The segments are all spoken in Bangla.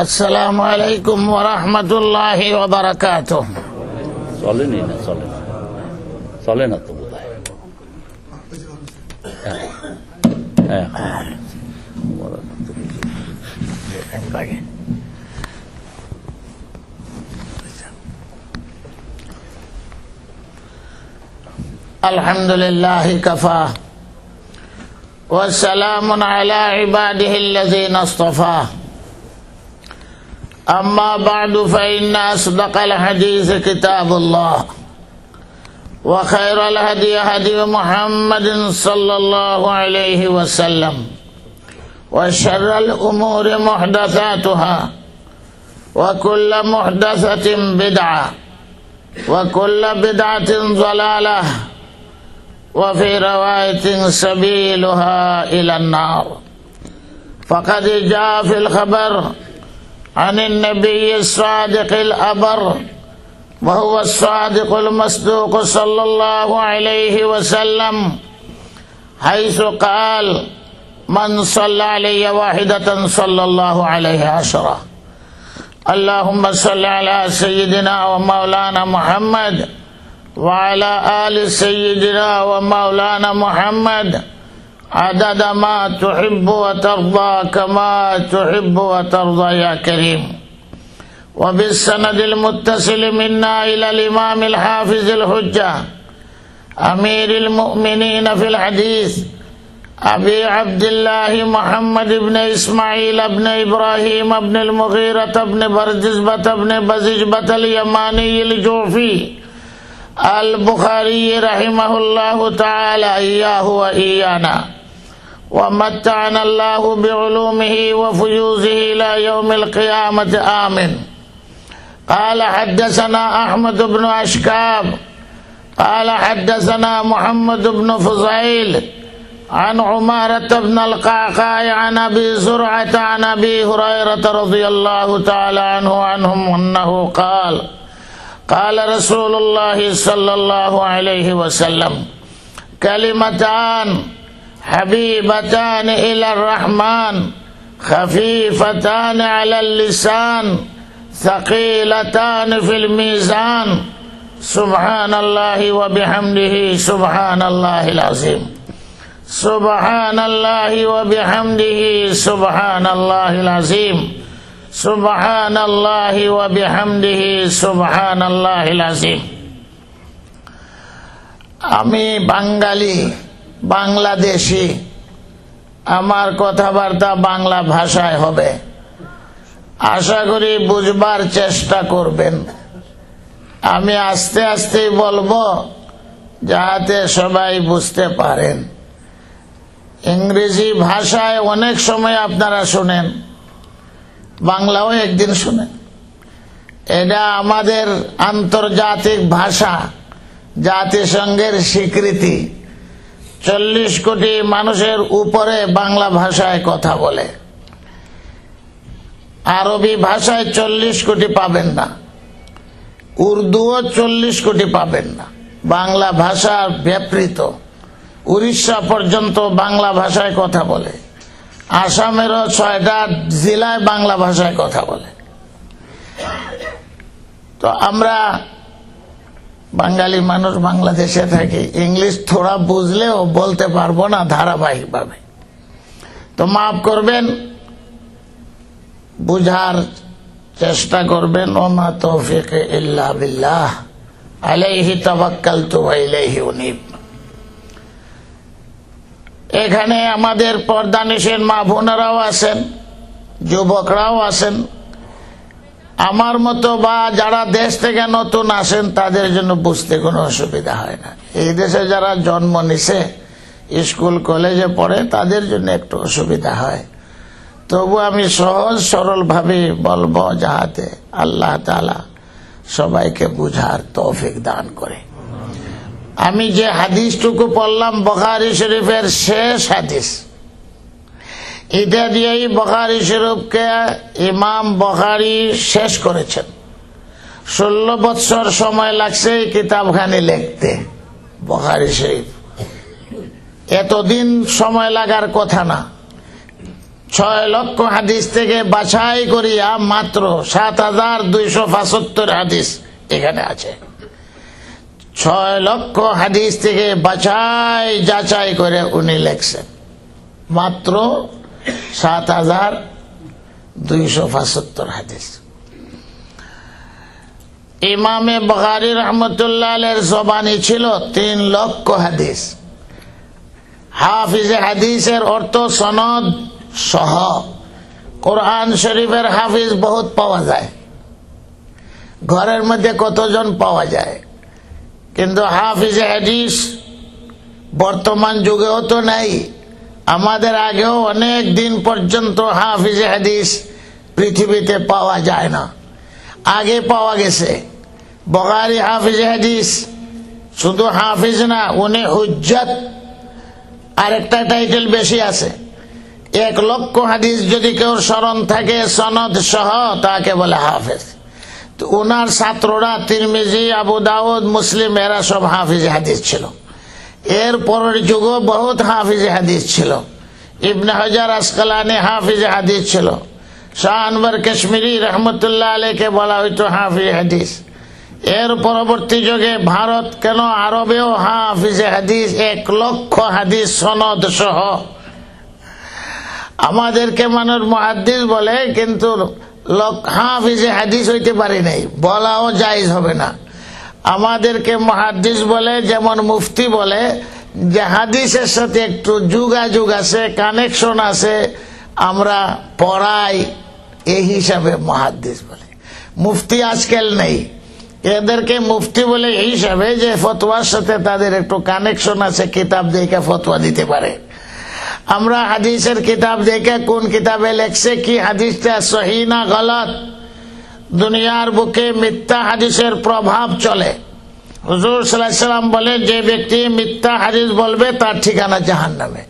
আসসালামু আলাইকুম ওয়া রাহমাতুল্লাহি ওয়া বারাকাতুহু। চলে না তো বোধ হয়। আলহামদুলিল্লাহি কাফা ওয়া সালামুন আলা ইবাদিহিল্লাযীনা ইসতাফা। أما بعد فإن أصدق الحديث كتاب الله وخير الهدي هدي محمد صلى الله عليه وسلم وشر الأمور محدثاتها وكل محدثة بدعة وكل بدعة ضلالة وفي رواية سبيلها إلى النار. فقد جاء في الخبر عن النبي الصادق الأبر وهو الصادق المصدوق صلى الله عليه وسلم حيث قال: من صلى علي واحدة صلى الله عليه عشرة. اللهم صل على سيدنا ومولانا محمد وعلى آل سيدنا ومولانا محمد عدد ما تحب وترضى كما تحب وترضى يا كريم. وبالسند المتصل منا إلى الإمام الحافظ الحجة أمير المؤمنين في الحديث أبي عبد الله محمد بن إسماعيل بن إبراهيم بن المغيرة بن برجزبة بن بزجبة اليماني الجوفي البخاري رحمه الله تعالى إياه وإيانا، ومتعنا الله بعلومه وفيوزه إلى يوم القيامة آمين. قال: حدثنا أحمد بن أشكاب قال حدثنا محمد بن فضيل عن عمارة بن القعقاع عن أبي زرعة عن أبي هريرة رضي الله تعالى عنهم أنه قال: قال رسول الله صلى الله عليه وسلم: كلمتان حبيبتان إلى الرحمن خفيفتان على اللسان ثقيلتان في الميزان سبحان الله وبحمده سبحان الله العظيم. سبحان الله وبحمده سبحان الله العظيم. سبحان الله وبحمده سبحان الله العظيم. আমি বাঙালি, বাংলাদেশি, আমার কথাবার্তা বাংলা ভাষায় হবে। আশা করি বুঝবার চেষ্টা করবেন। আমি আস্তে আস্তে বলবো যাতে সবাই বুঝতে পারেন। ইংরেজি ভাষায় অনেক সময় আপনারা শুনেন, বাংলাও একদিন শুনেন। এটা আমাদের আন্তর্জাতিক ভাষা, জাতিসংঘের স্বীকৃতি। 40 কোটি মানুষের উপরে বাংলা ভাষায় কথা বলে। আরবি ভাষায় 40 কোটি পাবেন না, উর্দুও 40 কোটি পাবেন না। বাংলা ভাষা ব্যাপৃত, উড়িষ্যা পর্যন্ত বাংলা ভাষায় কথা বলে। আসামেরও 6টা জেলায় বাংলা ভাষায় কথা বলে। তো আমরা বাঙালি মানুষ বাংলাদেশে থাকি, ইংলিশ থোড়া বুঝলেও বলতে পারবো না ধারাবাহিকভাবে। তো মাফ করবেন, বুঝার চেষ্টা করবেন। ওমা তৌফিক ইল্লা বিল্লাহ আলাইহি তাওয়াক্কালতু ওয়া ইলাইহি উনীব। এখানে আমাদের পর্দানিশীন মা বোনেরাও আছেন, যুবকরাও আছেন। আমার মতো বা যারা দেশ থেকে নতুন আসেন তাদের জন্য বুঝতে কোনো অসুবিধা হয় না। এই দেশে যারা জন্ম নিছে, স্কুল কলেজে পড়ে, তাদের জন্য একটু অসুবিধা হয়। তবু আমি সহজ সরল ভাবে বলবো যাহাতে আল্লাহ তাআলা সবাইকে বুঝার তৌফিক দান করে। আমি যে হাদিসটুকু পড়লাম বুখারী শরীফের শেষ হাদিস, এটা দিয়েই বুখারী শরীফকে ইমাম বুখারী শেষ করেছেন। 16 বছর সময় লাগছে এই কিতাবখানি লিখতে। বুখারী শরীফ এতদিন সময় লাগার কথা না, 6 লক্ষ হাদিস থেকে বাছাই করিয়া মাত্র 7275 হাদিস এখানে আছে। 6 লক্ষ হাদিস থেকে যাচাই করে উনি লেখছেন মাত্র 7275 হাদিস। ইমামে বুখারী রহমতুল্লাহ আলাইহির জবানি ছিল 3 লক্ষ হাদিস। হাফিজে হাদিসের অর্থ সনদ সহ। কোরআন শরীফের হাফিজ বহুত পাওয়া যায়, ঘরের মধ্যে কতজন পাওয়া যায়, কিন্তু হাফিজে হাদিস বর্তমান যুগেও তো নাই। আমাদের আগেও অনেক দিন পর্যন্ত হাফিজে হাদিস পৃথিবীতে পাওয়া যায় না, আগে পাওয়া গেছে। বুখারী হাফিজে হাদিস, শুধু হাফিজ না, উনি হুজ্জত, আরেকটা টাইটেল বেশি আছে। 1 লক্ষ হাদিস যদি কেউ স্মরণ থাকে সনদ সহ, তাকে বলে হাফিজ। তো ওনার ছাত্ররা তিরমিজি, আবু দাউদ, মুসলিম, এরা সব হাফিজ হাদিস ছিল। এর পরের যুগও বহুত হাফিজ হাদিস ছিল। ইবনে হাজার আসকালানি হাফিজ হাদিস ছিল। শাহ আনওয়ার কাশ্মীরি রহমতুল্লাহ আলাইকে বলা হইতো হাফিজ হাদিস। এর পরবর্তী যুগে ভারত কেন আরবেও হাফিজ হাদিস 1 লক্ষ হাদিস সনদ সহ। আমাদেরকে মানুষ মুহাদ্দিস বলে, কিন্তু হাফিজ হাদিস হইতে পারি নাই, বলাও জায়েজ হবে না। আমাদেরকে মুহাদ্দিস বলে, যেমন মুফতি বলে যে হাদিসের সাথে একটু যোগাযোগ আছে, কানেকশন আছে, আমরা পড়াই, এই হিসাবে মুহাদ্দিস বলে। মুফতি আজকাল নেই, এদেরকে মুফতি বলে এই হিসাবে যে ফতোয়ার সাথে তাদের একটু কানেকশন আছে, কিতাব দেখে ফতোয়া দিতে পারে। আমরা হাদিসের কিতাব দেখে কোন কিতাবে লেখছে কি হাদিসটা সহি না গলত। দুনিয়ার বুকে মিথ্যা হাদিসের প্রভাব চলে। হুজুর সাল্লাল্লাহু আলাইহি ওয়াসাল্লাম বলে, যে ব্যক্তি মিথ্যা হাদিস বলবে তার ঠিকানা জাহান্নামে।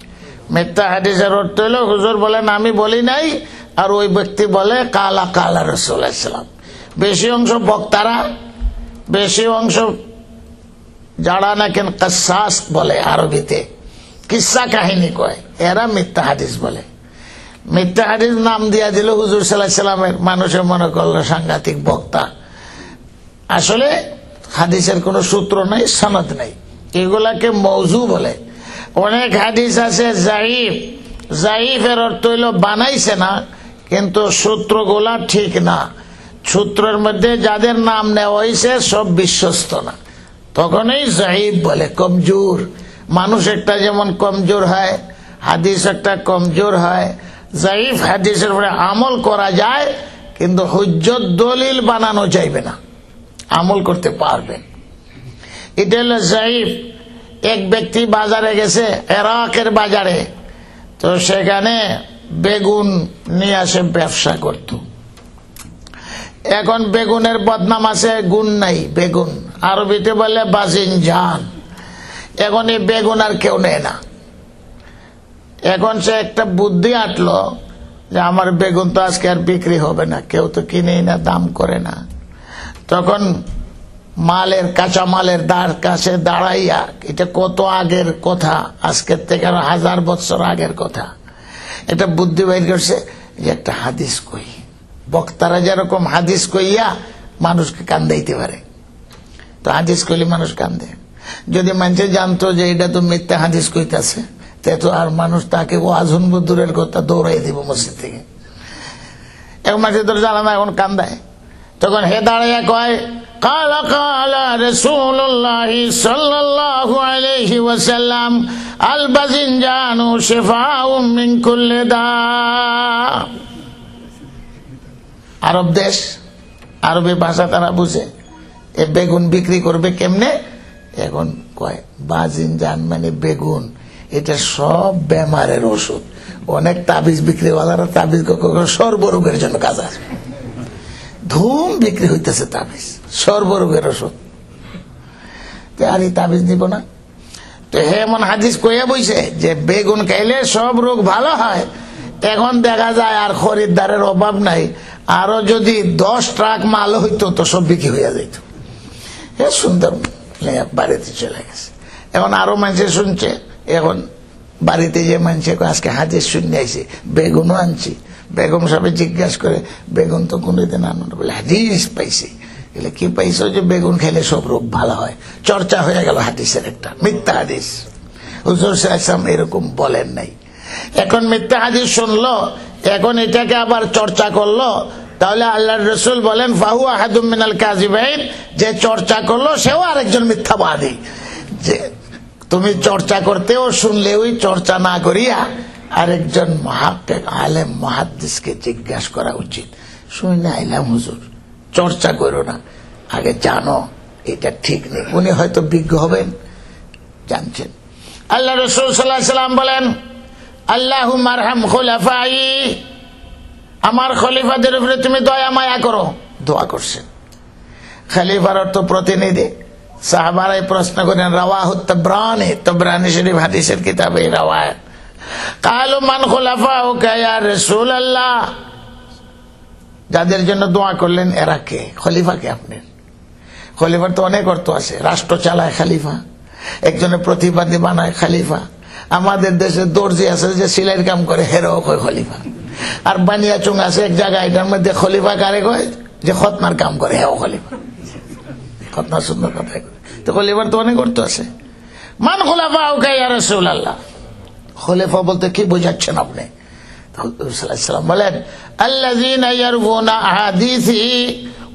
মিথ্যা হাদিসের অর্থ হলো, হুজুর বলেন আমি বলি নাই, আর ওই ব্যক্তি বলে কালা কালা রাসূলুল্লাহ সাল্লাল্লাহু আলাইহি ওয়াসাল্লাম। বেশি অংশ বক্তারা, বেশি অংশ যারা নাকি কাসাস বলে, আরবিতে কিসসা কাহিনী কয়, এরা মিথ্যা হাদিস বলে। মিথ্যা হাদিস নাম দিয়া দিল হুজুর সাল্লাল্লাহু আলাইহি ওয়াসাল্লামের, মানুষের মনে করলো সাংঘাতিক বক্তা। আসলে হাদিসের কোনো সূত্র নাই, সনদ নাই, এগুলাকে মৌজু বলে। অনেক হাদিস আছে জাইফ। জাইফের অর্থ হইল বানাইছে না, কিন্তু সূত্রগুলা ঠিক না। সূত্রের মধ্যে যাদের নাম নেওয়া হয়েছে সব বিশ্বস্ত না, তখনই জাইফ বলে। কমজোর মানুষ একটা যেমন কমজোর হয়, হাদিস একটা কমজোর হয়। জাইফ হাদিসের উপরে আমল করা যায়, কিন্তু হুজ্জত দলিল বানানো যাইবে না, আমল করতে পারবেন। এটা হলো জাইফ। এক ব্যক্তি বাজারে গেছে, ইরাকের বাজারে, তো সেখানে বেগুন নিয়ে আসে, ব্যবসা করত। এখন বেগুনের বদনাম আছে, গুণ নাই বেগুন, আরবিতে বলে বাজিনজান। এখন এই বেগুন আর কেউ নেয় না। এখন সে একটা বুদ্ধি আটলো যে আমার বেগুন তো আজকে আর বিক্রি হবে না, কেউ তো কিনেই না, দাম করে না। তখন মালের, কাঁচা মালের কাছে দাঁড়াইয়া, এটা কত আগের কথা, আজকের থেকে 1000 বছর আগের কথা, এটা বুদ্ধি বাইর করছে যে একটা হাদিস কই। বক্তারা যেরকম হাদিস কইয়া মানুষকে কান্দাইতে পারে, তো হাদিস কইলে মানুষ কান্দে। যদি মানুষে জানতো যে এটা তো মিথ্যা হাদিস কইতাছে, তে তো আর মানুষ তাকে ওয়াজ শুনবো দূরের কথা, দৌড়াই দিব মসজিদ থেকে। এখন মানুষের তো জানা না, এখন কান্দায়। তখন হে দাঁড়াইয়া কয়, কালা কালা রাসূলুল্লাহ সাল্লাল্লাহু আলাইহি ওয়াসাল্লাম, আল বাজিনজানু শিফাউম মিন কুল্লি দা। আরব দেশ, আরবি ভাষা তারা বুঝে। এ বেগুন বিক্রি করবে কেমনে? এখন কয় বাজিনজান মানে বেগুন, এটা সব বেমারের ওষুধ। অনেক তাবিজ বিক্রিওয়ালারা তাবিজ সর্বরোগের জন্য কাজ আসবে, ধুম বিক্রি হইতেছে তাবিজ, সর্বরোগের ওষুধ। আর এই তাবিজ দিব না? তো হে এমন হাদিস কইয়া বইছে যে বেগুন খাইলে সব রোগ ভালো হয়। এখন দেখা যায় আর খরিদ্দারের অভাব নাই, আরো যদি 10 ট্রাক মাল হইতো তো সব বিক্রি হইয়া যাইত। সুন্দর বাড়িতে চলে গেছে। এখন আরো মানুষ শুনছে, এখন বাড়িতে যে মানুষে আজকে হাদিস শুনে আইছে, বেগুনও আনছি। বেগম সাহেব জিজ্ঞাসা করে, বেগুন তো কোনদিন আনো না। বলে হাদিস পাইছি। বলে কি পাইছো? যে বেগুন খেলে সব রোগ ভালো হয়। চর্চা হয়ে গেল হাদিসের, একটা মিথ্যা হাদিস। হুজুর সাল্লাল্লাহু এরকম বলেন নাই। এখন মিথ্যা হাদিস শুনলো, এখন এটাকে আবার চর্চা করলো, তাহলে আল্লাহর রাসূল বলেন ফাহু আহাদুম মিনাল কাযিবাইন, যে চর্চা করলো সেও আরেকজন মিথ্যাবাদী। যে তুমি চর্চা করতেও শুনলে ওই চর্চা না করিয়া আরেকজন মুহাক্কিক আলেম মুহাদ্দিসকে জিজ্ঞাসা করা উচিত। শুনে আইলাম হুজুর, চর্চা করো না, আগে জানো এটা ঠিক নেই। উনি হয়তো বিজ্ঞ হবেন, জানছেন। আল্লাহ রাসূল সাল্লাল্লাহু আলাইহি ওয়াসাল্লাম বলেন আল্লাহুম্মা আরহাম খুলাফাই, আমার খলিফাদের উপরে তুমি দয়া মায়া করো। দোয়া করছেন। খলিফার অর্থ প্রতিনিধি। সাহাবারাই প্রশ্ন করেন, রাওয়াহু তাবরানী, তাবরানী শরীফ হাদিসের কিতাবে রাওয়ায়াত। কালু মান খুলাফাউকা ইয়া রাসূলুল্লাহ, যাদের জন্য দোয়া করলেন এরা কে? খলিফা কে আপনার? খলিফার তো অনেক অর্থ আছে। রাষ্ট্র চালায় খলিফা, একজনের প্রতিবাদী বানায় খলিফা। আমাদের দেশে দর্জি আছে যে সিলাইয়ের কাম করে, হেরো কয় খলিফা। আর বানিয়া চুং আছে এক জায়গায়, এটার মধ্যে খলিফা কারে কয়? যে খতনার কাম করে, হেও খলিফা। খতনা সুন্দর কথা। তো খলিফার তো অনেক অর্থ আছে। মান খুলাফাউকা ইয়া রাসূলুল্লাহ, খলিফা বলতে কি বোঝাচ্ছেন আপনি? বলেন আল্লাযীনা ইয়ারউনা আহাদিসি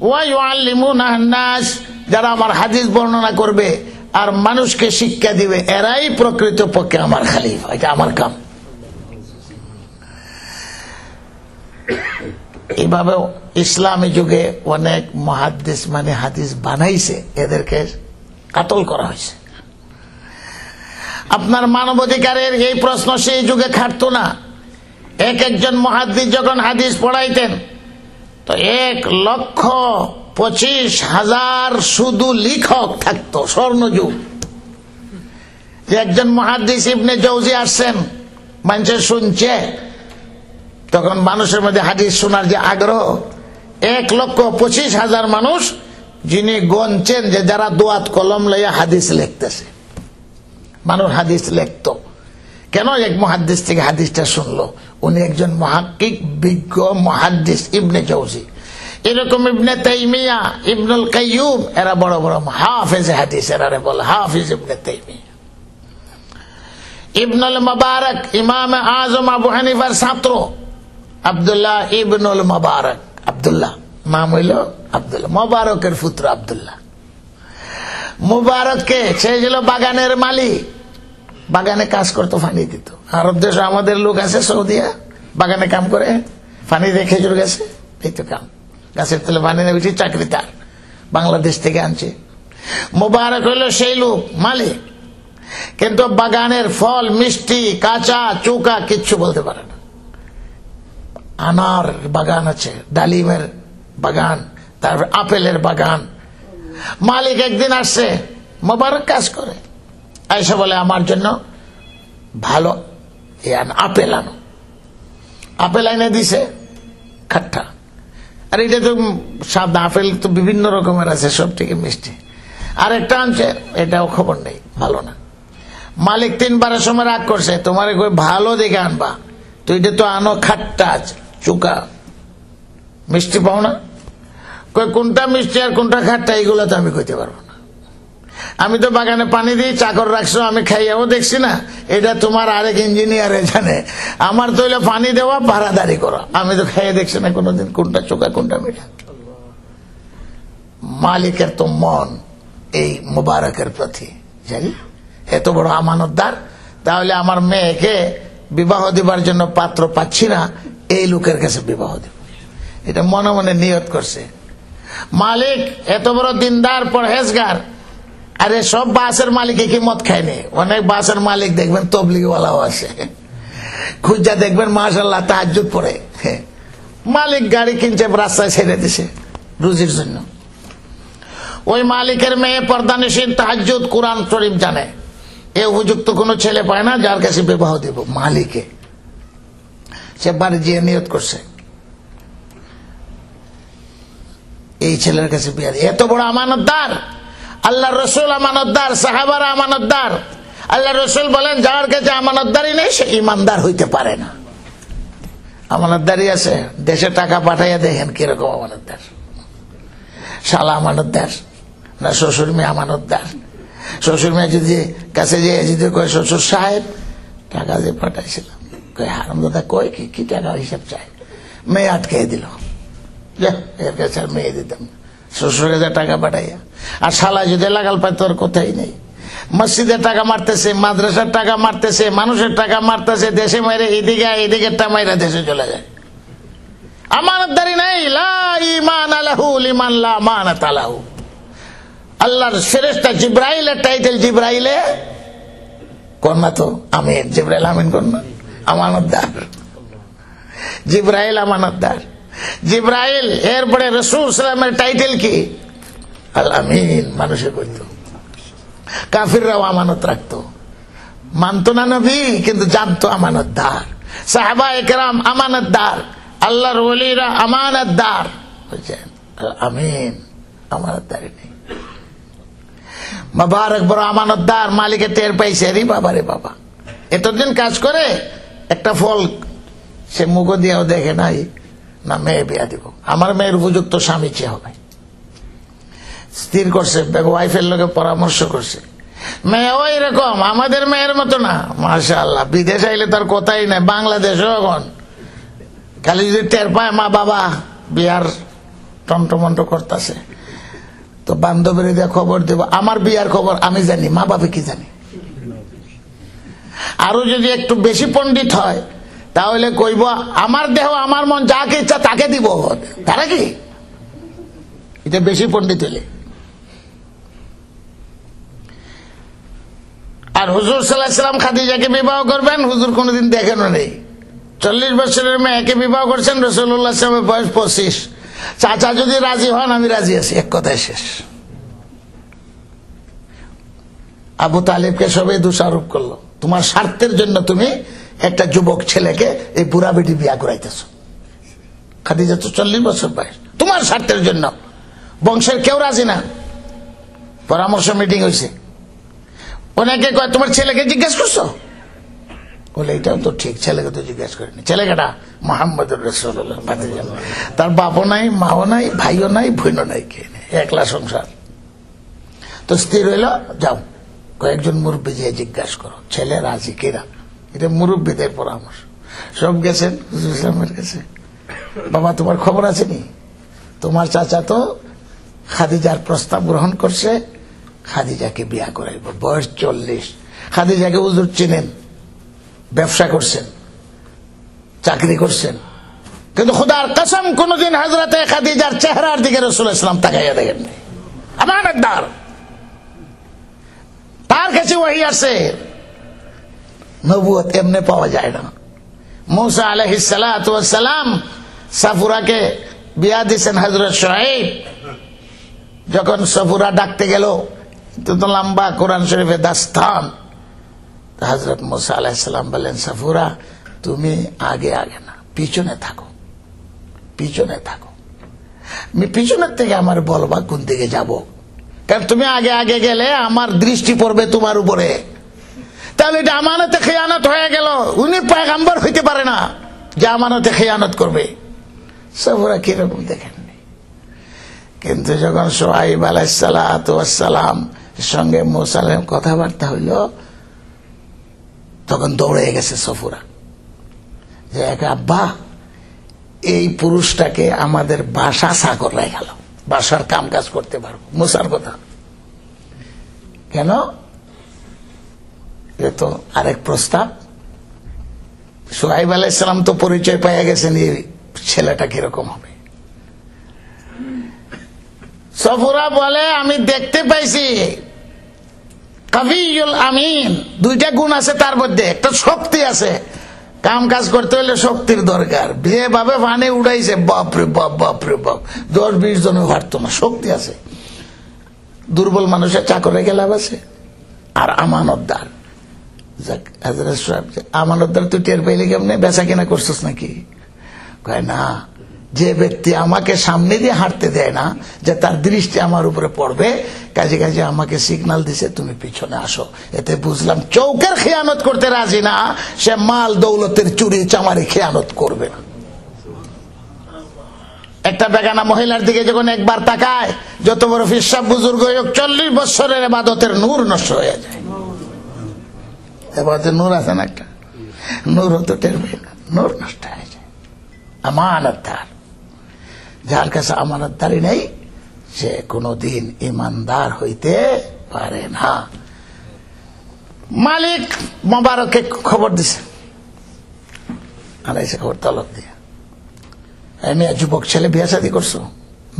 ওয়া ইউআল্লিমুনান নাস, যারা আমার হাদিস বর্ণনা করবে আর মানুষকে শিক্ষা দিবে, এরাই প্রকৃত পক্ষে আমার খলিফা। এটা আমার কাম। এইভাবে ইসলামী যুগে অনেক মুহাদ্দিস মানে হাদিস বানাইছে, এদেরকে কাতল করা হয়েছে। আপনার মানবাধিকারের এই প্রশ্ন সেই যুগে খাটতো না। একজন মুহাদ্দিস যখন হাদিস পড়াইতেন তো 1,25,000 শুধু লিখক থাকতো। স্বর্ণযুগ। যে একজন মুহাদ্দিস ইবনে জাওজি আসছেন, মানুষের শুনছে, তখন মানুষের মধ্যে হাদিস শোনার যে আগ্রহ, 1,25,000 মানুষ যিনি গণছেন যে যারা দোয়াত কলম লইয়া হাদিস লিখতেছে। মানুষ হাদিস লিখত কেন? এক মুহাদ্দিস থেকে হাদিসটা শুনলো। উনি একজন মুহাক্কিক বিজ্ঞ মুহাদ্দিস ইবনে জাওজি। এরকম ইবনে তাইমিয়া, ইবনুল কাইয়ুম, এরা বড় বড় হাফেজ হাদিস, এরা বলে হাফিজ ইবনে তাইমিয়া। ইবনুল মুবারক, ইমাম আজম আবু হানিফার ছাত্র আব্দুল্লাহ ইবনুল মুবারক। আব্দুল্লাহ নাম হইল আব্দুল্লাহ, মুবারকের পুত্র আব্দুল্লাহ। মুবারককে সে ছিল বাগানের মালিক, বাগানে কাজ করতো, পানি দিত। আরব দেশে আমাদের লোক আছে সৌদিয়া, বাগানে কাম করে, পানি দিয়ে খেজুর গাছে, এই তো কাম। গাছের তেলে পানি নেবে, চাকরি তার, বাংলাদেশ থেকে আনছে। মুবারক হইল সেই লোক মালিক, কিন্তু বাগানের ফল মিষ্টি, কাঁচা, চৌকা কিচ্ছু বলতে পারে না। আনার বাগান আছে, ডালিমের বাগান, তারপর আপেলের বাগান। মালিক একদিন আসছে, মুবারক কাজ করে, আয়সা বলে আমার জন্য ভালো আপেল আনো। আপেল এনে দিছে, খাট্টা। আর এটা তো সাদা আপেল তো বিভিন্ন রকমের আছে, সব থেকে মিষ্টি। আর একটা আনছে, এটাও খবর নেই, ভালো না। মালিক 3বারের সময় রাগ করছে, তোমার ভালো দেখে আনবা, তো এটা তো আনো খাট্টা, চুকা, মিষ্টি পাও না। কোনটা মিষ্টি আর কোনটা খাট্টা এগুলো তো আমি কইতে পারবো না। আমি তো বাগানে পানি দিই, চাকর রাখছো, আমি খাইয়াও দেখছি না। এটা তোমার আরেক ইঞ্জিনিয়ারে জানে। আমার তো হইলে পানি দেওয়া, পাহারাদারি করা, আমি তো খাইয়ে দেখছি না কোনোদিন কোনটা চোখা কোনটা মিঠা। মালিকের তো মন এই মুবারকের প্রতি, জানি এত বড় আমানতদার, তাহলে আমার মেয়েকে বিবাহ দিবার জন্য পাত্র পাচ্ছি না, এই লোকের কাছে বিবাহ দেব, এটা মনে মনে নিয়ত করছে। মালিক এত বড় দিনদার পরহেজগার। আরে সব বাসের মালিক কি মদ খায়নি? অনেক বাসের মালিক দেখবেন তবলিগওয়ালাও আছে, খুঁজা দেখবেন মাশাআল্লাহ তাহাজ্জুদ পড়ে। মালিক গাড়ি কিনছে, রাস্তায় ছেড়ে দিছে রুজির জন্য। ওই মালিকের মেয়ে পর্দানিশীন, তাহাজ্জুদ, কোরআন শরীফ জানে। এ উপযুক্ত কোন ছেলে পায় না যার কাছে বিবাহ দেব। মালিকে সে বাড়ি গিয়ে নিয়ত করছে এই ছেলের কাছে বিয়ে। এত বড় আমানতদার, আল্লাহর রাসূল আমানতদার, সাহাবারা আমানতদার, আল্লাহ রসুল বলেন যার কাছে আমানতদারি নেই সে ইমানদার হইতে পারে না। আমানতদারি আছে, দেশে টাকা পাঠাইয়া দেখেন কিরকম আমানতদার। শালা আমানতদার না শ্বশুর মেয়ে আমানতদার? শ্বশুর মেয়ে যদি কাছে যে যদি কয় শ্বশুর সাহেব টাকা যে পাঠাইছিলাম, কয় হারামজাদা কয় কি টাকা হিসাব চাই, মেয়ে আটকে দিল, এর কাছে আর মেয়ে দিতাম না, শ্বশুর কাছে টাকা পাঠাইয়া। আর শালা যদি লাগাল পায় তোর কোথায় নেই। মসজিদের টাকা মারতেছে, মাদ্রাসার টাকা মারতেছে, মানুষের টাকা মারতেছে, দেশে মাইরে এদিকে মাইরা দেশে চলে যায়। আমানতদারি নাই। লা ঈমান লাহু লিমান লা আমানাত লাহু। আল্লাহর ফেরেশতা জিবরাইলের টাইটেল জিবরাইলে কোন না তো আমিন, জিবরাইল আমিন কোন না, আমানতদার। জিবরাইল আমানতদার। জিবরাইল এরপরে রাসূল সাল্লাল্লাহু আলাইহি টাইটেল কি? আল আমিন। মানুষে কইতো, কাফিররাও আমানত রাখতো, মানতো না নবী কিন্তু জানতো আমানতদার। সাহাবায়ে কেরাম আমানতদার, আল্লাহর ওলিরা আমানতদার। বুঝছেন? আমিন, আমানতদারি নেই। মুবারক বড় আমানতদার, মালিকে টের পাইছে, রে বাবা রে বাবা, এতদিন কাজ করে একটা ফল সে মুখ দিয়েও দেখে নাই, না মেয়ে বিয়া দিব, আমার মেয়ের উপযুক্ত স্বামী চেয়ে হবে। স্থির করছে, ওয়াইফের লোকে পরামর্শ করছে, মেয়ে ওই রকম আমাদের মেয়ের মতো না। মাশাআল্লাহ, বিদেশ আইলে তার কথাই নাই, বাংলাদেশও এখন খালি যদি টের পায় মা বাবা বিয়ার টমটমন্ট করতেছে, তো বান্ধবীর দিয়ে খবর দেব, আমার বিয়ার খবর আমি জানি, মা বাবা কি জানি। আরো যদি একটু বেশি পণ্ডিত হয় তাহলে কইব আমার দেহ আমার মন যাকে ইচ্ছা তাকে দিব, তারা কি এটা বেশি পণ্ডিত হলে। আর হুজুর সাল্লাল্লাহু আলাইহি সাল্লাম খাদিজাকে বিবাহ করবেন, হুজুর কোনদিন দেখেনও নেই। 40 বছরের মেয়েকে বিবাহ করছেন, রাসূলুল্লাহ সাল্লাল্লাহু আলাইহি ওয়াসাল্লামের বয়স 25। চাচা যদি রাজি হন আমি রাজি আছি, এক কথায় শেষ। আবু তালিবকে সবাই দোষারোপ করলো, তোমার স্বার্থের জন্য তুমি একটা যুবক ছেলেকে এই বুড়া বেটি বিয়া করাইতেছ। খাদিজা তো 40 বছর বয়স, তোমার স্বার্থের জন্য। বংশের কেউ রাজি না। পরামর্শ মিটিং হয়েছে, অনেকে কয় তোমার ছেলেকে জিজ্ঞেস করছো? বলে এটাও তো ঠিক, ছেলেকে তো জিজ্ঞেস করিনি। ছেলেকেটা মুহাম্মদুর রাসূলুল্লাহ, তার বাপও নাই, মাও নাই, ভাইও নাই, বোনও নাই, কে নেই, একলা সংসার। তো স্থির হইল, যাও কয়েকজন মুরব্বী যে জিজ্ঞাসা করো ছেলে রাজি কিনা। এটা মুরব্বীদের পরামর্শ। সব গেছেন হুজুর ইসলামের কাছে, বাবা তোমার খবর আছে নি? তোমার চাচা তো খাদিজার প্রস্তাব গ্রহণ করছে, খাদিজাকে বিয়া করাইব, বয়স 40। খাদিজাকে হুজুর চিনেন, ব্যবসা করছেন, চাকরি করছেন, কিন্তু খোদার কসম কোনদিন হযরতে খাদিজার চেহারার দিকে রাসূল ইসলাম তাকাইয়া দেখেননি। আমানতদার, তার কাছে ওহী আছে, নবুয়ত এমনি পাওয়া যায় না। মুসা আলাইহিস সালাতু ওয়াস সালাম সাফুরাকে বিয়া দিয়েছেন হযরত শুআইব। যখন সাফুরা ডাকতে গেল, তো লম্বা কোরআন শরীফে দাস্তান, হযরত মুসা আলাইহিস সালাম বলেন সাফুরা তুমি আগে আগে না, পিছনে থাকো, পিছনে থাকো। আমি পিছনের থেকে আমার বলবা কোন দিকে যাব, কারণ তুমি আগে আগে গেলে আমার দৃষ্টি পড়বে তোমার উপরে, তাহলে এটা আমানতে খেয়ানত হয়ে গেল। উনি পয়গম্বর হইতে পারে না যে আমানতে খেয়ানত করবে। সাফুরা কিরকম দেখেননি, কিন্তু যখন শুআইব আলাইহিস সালাতু ওয়াস সালাম সঙ্গে মুসা আলাইহিস কথাবার্তা হইল, তখন দৌড়ে গেছে সাফুরা যে এক আব্বা এই পুরুষটাকে আমাদের বাসা চাকর হয়ে গেল, বাসার কাম কাজ করতে পারবো। মুসার কথা কেন? এ তো আরেক প্রস্তাব। শুআইব আলাইহিস সালাম তো পরিচয় পাইয়া গেছেন এই ছেলেটা কিরকম হবে। সাফুরা বলে আমি দেখতে পাইছি কাবিয়ুল আমিন, দুইটা গুণ আছে তার মধ্যে, একটা শক্তি আছে। কাম কাজ করতে হলে শক্তির দরকার। যেভাবে পানি উড়াইছে, বাপরে বাপ, বাপরে বাপ, 10-20 জনে পারতো না, শক্তি আছে। দুর্বল মানুষের চাকরে গেলে আছে। আর আমানতদার, আমানতদার তুই টের পাইলে কেমনে? বেচা কিনা করছিস নাকি? কয় না, যে ব্যক্তি আমাকে সামনে দিয়ে হাঁটতে দেয় না, যে তার দৃষ্টি আমার উপরে পড়বে, কাজে কাজে আমাকে সিগন্যাল দিছে তুমি পিছনে আসো। এতে বুঝলাম চৌকের খেয়ানত করতে রাজি না, সে মাল দৌলতের চুরি চামারি খেয়ানত করবে না। একটা বেগানা মহিলার দিকে যখন একবার তাকায়, যত বড় ফিরসাব বুজুর্গ হোক, 40 বছরের ইবাদতের নূর নষ্ট হয়ে যায়। এবারে নূর আছে না একটা, নূর তো টেরবে না, নূর নষ্ট হয়ে যায়। আমানতদার, যার কাছে আমানতদারি নেই সে কোনদিন ইমানদার হইতে পারে না। মালিক মোবারককে খবর দিছে, আনাইছে খবর তলব দিয়ে, আমি যুবক ছেলে বিয়ে শাদী করছো?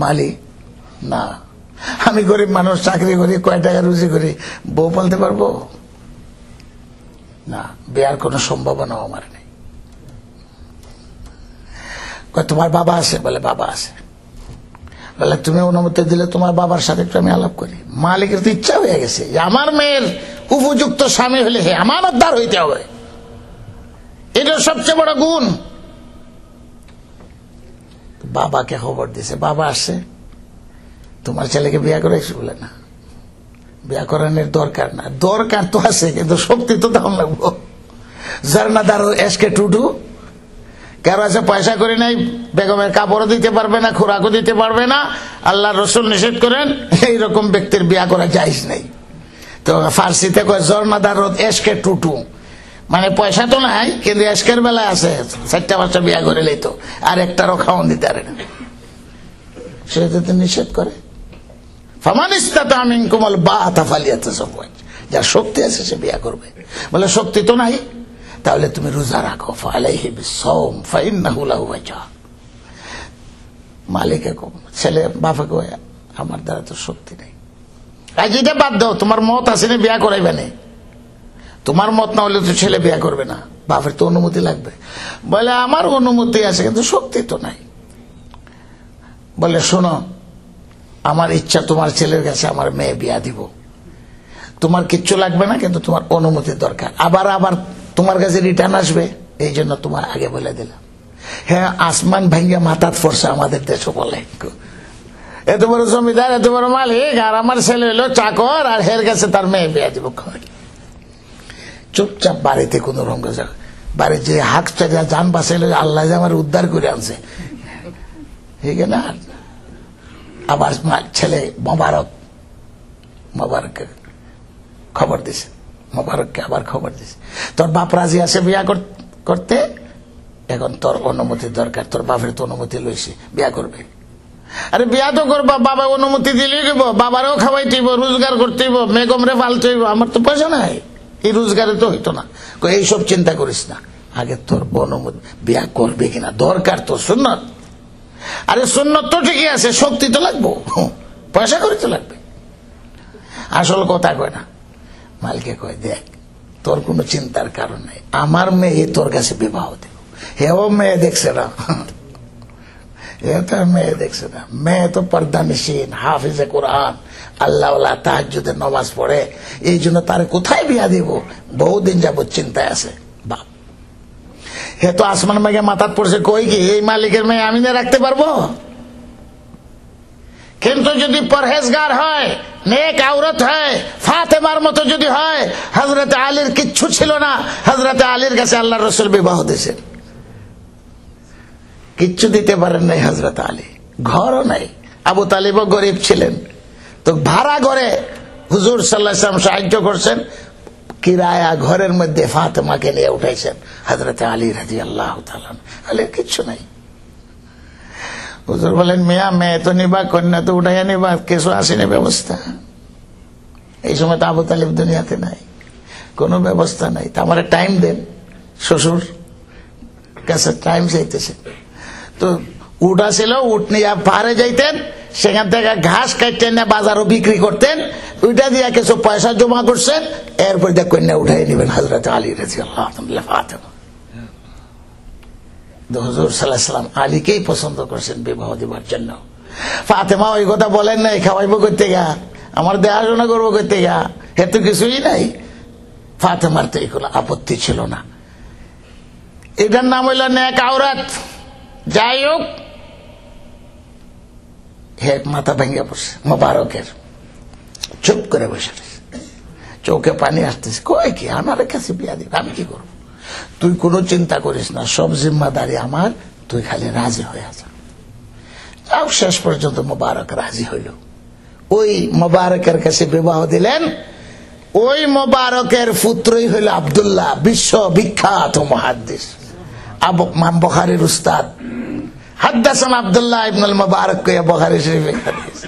মালিক, না, আমি গরিব মানুষ, চাকরি করি, কয় টাকা রুজি করি, বউ পালতে পারবো না, বিয়ার কোনো সম্ভাবনা আমার নেই। তোমার বাবা আছে? বলে বাবা আছে। বলে তুমি অনুমতি দিলে তোমার বাবার সাথে একটু আমি আলাপ করি। মালিকের তো ইচ্ছা হয়ে গেছে যে আমার মেয়ের উপযুক্ত স্বামী হলে হে আমানতদার হইতে হবে, এটা সবচেয়ে বড় গুণ। বাবাকে খবর দিছে, বাবা আসছে, তোমার ছেলেকে বিয়ে করাইছো? বলে না, বিয়ে করানোর দরকার না। দরকার তো আছে, কিন্তু শক্তি তো দাম লাগবো। ঝর্ণাদার এসকে টুটু কারো আছে পয়সা করে নাই, বেগমের কাপড়ও দিতে পারবে না, খোরাকও দিতে পারবে না, আল্লাহ রসুল নিষেধ করেন, এইরকম ব্যক্তির বিয়া করা জায়েজ নেই। তো ফার্সিতে কয় ঝর্ণাদার এসকে টুটু, মানে পয়সা তো নাই কিন্তু এসকের বেলায় আছে, 4টা-5টা বিয়া করে লইতো, আর একটারও খাওয়ান দিতে পারে না, সেটা তো নিষেধ করে। যার শক্তি আছে সে বিয়া করবে। বলে শক্তি তো নাই, তাহলে তুমি রোজা রাখো। মালিকে ছেলে বাপাকে, আমার দ্বারা তো শক্তি নেই, এটা বাদ দাও, তোমার মত আছে না বিয়া করাইবে না, তোমার মত না হলে তো ছেলে বিয়া করবে না, বাপের তো অনুমতি লাগবে। বলে আমার অনুমতি আছে কিন্তু শক্তি তো নাই। বলে শোনো, আমার ইচ্ছা তোমার ছেলের কাছে আমার মেয়ে বিয়া দিব, তোমার কিচ্ছু লাগবে না, কিন্তু তোমার অনুমতির দরকার। আবার আবার তোমার কাছে রিটার্ন আসবে, এই জন্য তোমার আগে বলে দিলাম। হ্যাঁ, আসমান ভাঙ্গা মাথাত ফরসা আমাদের দেশে বলে, এত বড় জমিদার, এত বড় মালিক, আর আমার ছেলে হলো চাকর, আর হের কাছে তার মেয়ে বিয়া দিব। চুপচাপ বাড়িতে কোন রঙ বাড়ি যে হাক চাকা যান বাঁচাইল, আল্লাহ যে আমার উদ্ধার করে আনছে, ঠিক না। আবার ছেলে মোবারককে খবর দিছে, মোবারককে আবার খবর দিছে, তোর বাপ রাজি আছে বিয়া করতে, এখন তোর অনুমতি দরকার, তোর বাপের তো অনুমতি লইছে, বিয়া করবে। আরে বিয়া তো করবা, বাবা অনুমতি দিলেই দেব, বাবারও খাওয়াইতেইব, রোজগার করতেইব, মেগমরে পালতেইব, আমার তো পয়সা নাই, এই রোজগারে তো হইতো না। এইসব চিন্তা করিস না, আগে তোর অনুমতি, বিয়া করবে কিনা দরকার তো সুন্নত। আরে সুন্নত তো ঠিকই আছে, শক্তি তো লাগবো, পয়সা করে তো লাগবে। আসল কথা কয় না, মালকে কয় দেখ তোর কোনো চিন্তার কারণ নাই, আমার মেয়ে তোর কাছে বিবাহ দেব। হেও মেয়ে দেখছে না, মেয়ে দেখছে না, মেয়ে তো পর্দানিসীন, হাফিজে কোরআন, আল্লাহ তাহাজ্জুদের নামাজ পড়ে, এই জন্য তার কোথায় বিয়া দিব বহুদিন যাবত চিন্তায় আছে। বাপ হে তো আসমান মেঘে মাথাত পড়ছে, কই কি এই মালিকের মেয়ে আমি না রাখতে পারবো? কিন্তু যদি পরহেজগার হয়, নেক আওরত হয়, ফাতেমার মতো যদি হয়, হযরত আলীর কিচ্ছু ছিল না, হযরত আলীর কাছে আল্লাহর রাসূল বিবাহ দিয়েছেন, কিচ্ছু দিতে পারেন নাই হযরত আলী, ঘরও নাই। আবু তালিবও গরিব ছিলেন, তো ভাড়া ঘরে হুজুর সাল্লাল্লাহু আলাইহি ওয়াসাল্লাম সাহায্য করছেন, কিরায়া ঘরের মধ্যে ফাতেমাকে নিয়ে উঠাইছেন হযরত আলী রাদিয়াল্লাহু তাআলা। আলীর কিচ্ছু নাই। হুজুর বলেন, মিয়া মেয়ে তো নিবা, কন্যা তো উঠাইয়া নিবা, কিছু আসেনি ব্যবস্থা। এই সময় তো আবু তালিব দুনিয়াতে নাই, কোনো ব্যবস্থা নাই। তা আমার টাইম দেন, শ্বশুর কাছে টাইম চাইতেছে। তো উট আসিল, উট নিয়ে পাহাড়ে যাইতেন, সেখান থেকে ঘাস কাটতেন না, বাজারও বিক্রি করতেন, ওইটা দিয়ে কিছু পয়সা জমা করছেন, এরপর দিয়ে কন্যা উঠাই নেবেন হযরত আলী রাদিয়াল্লাহু তাআলা। ফাতেমা হুজুর সাল্লাল্লাহু আলাইহি ওয়াসাল্লাম আলীকেই পছন্দ করছেন বিবাহ দেওয়ার জন্য। ফাতেমা ওই কথা বলেন নাই, খাওয়াইবো করতে গা, আমার দেখাশোনা করবো করতে গা, এত কিছুই নাই। ফাতেমার তো এই কোনো আপত্তি ছিল না। এটার নাম হইল নেক আওরাত। যাই হোক, হে মাথা ভেঙে পড়ছে মোবারকের, চুপ করে বসে রয়েছে, চোখে পানি আসতেছে। কয় কি আমার কাছে বিয়া দিবে, আমি কি করবো? তুই কোনো চিন্তা করিস না, সব জিম্মাদারি আমার, তুই খালি রাজি হয়ে যা। যাও, শেষ পর্যন্ত মোবারক রাজি হইল। ওই মোবারকের কাছে বিবাহ দিলেন। ওই মোবারকের পুত্রই হইল আব্দুল্লাহ, বিশ্ব বিখ্যাত মুহাদ্দিস, ইমাম বুখারীর উস্তাদ। হাদ্দাসান আব্দুল্লাহ ইবনুল মুবারক কইয়া বুখারী শরীফে হাদিস।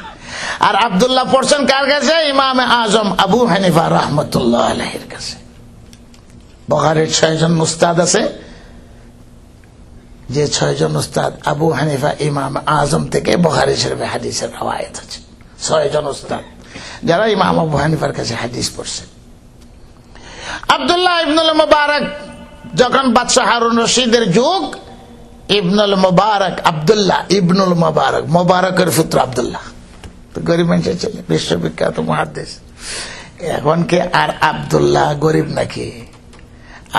আর আব্দুল্লাহ পড়ছেন কার কাছে? ইমাম আজম আবু হানিফা রাহমাতুল্লাহ আলাইহির কাছে। বুখারীর 6 জন উস্তাদ আছে, যে 6 জন উস্তাদ আবু হানিফা ইমাম আজম থেকে বুখারী শরীফে হাদিসের রওয়ায়াত আছে। 6 জন উস্তাদ যারা ইমাম আবু হানিফার কাছে হাদিস পড়ছে। আব্দুল্লাহ ইবনুল মুবারক যখন বাদশাহ হারুন রশিদের যুগ, ইবনুল মুবারক আব্দুল্লাহ ইবনুল মুবারক, মুবারকের পুত্র আব্দুল্লাহ, তো গরিব মানুষের ছেলে, বিশ্ববিখ্যাত মুহাদ্দিস। এখন কে আর আব্দুল্লাহ গরিব নাকি?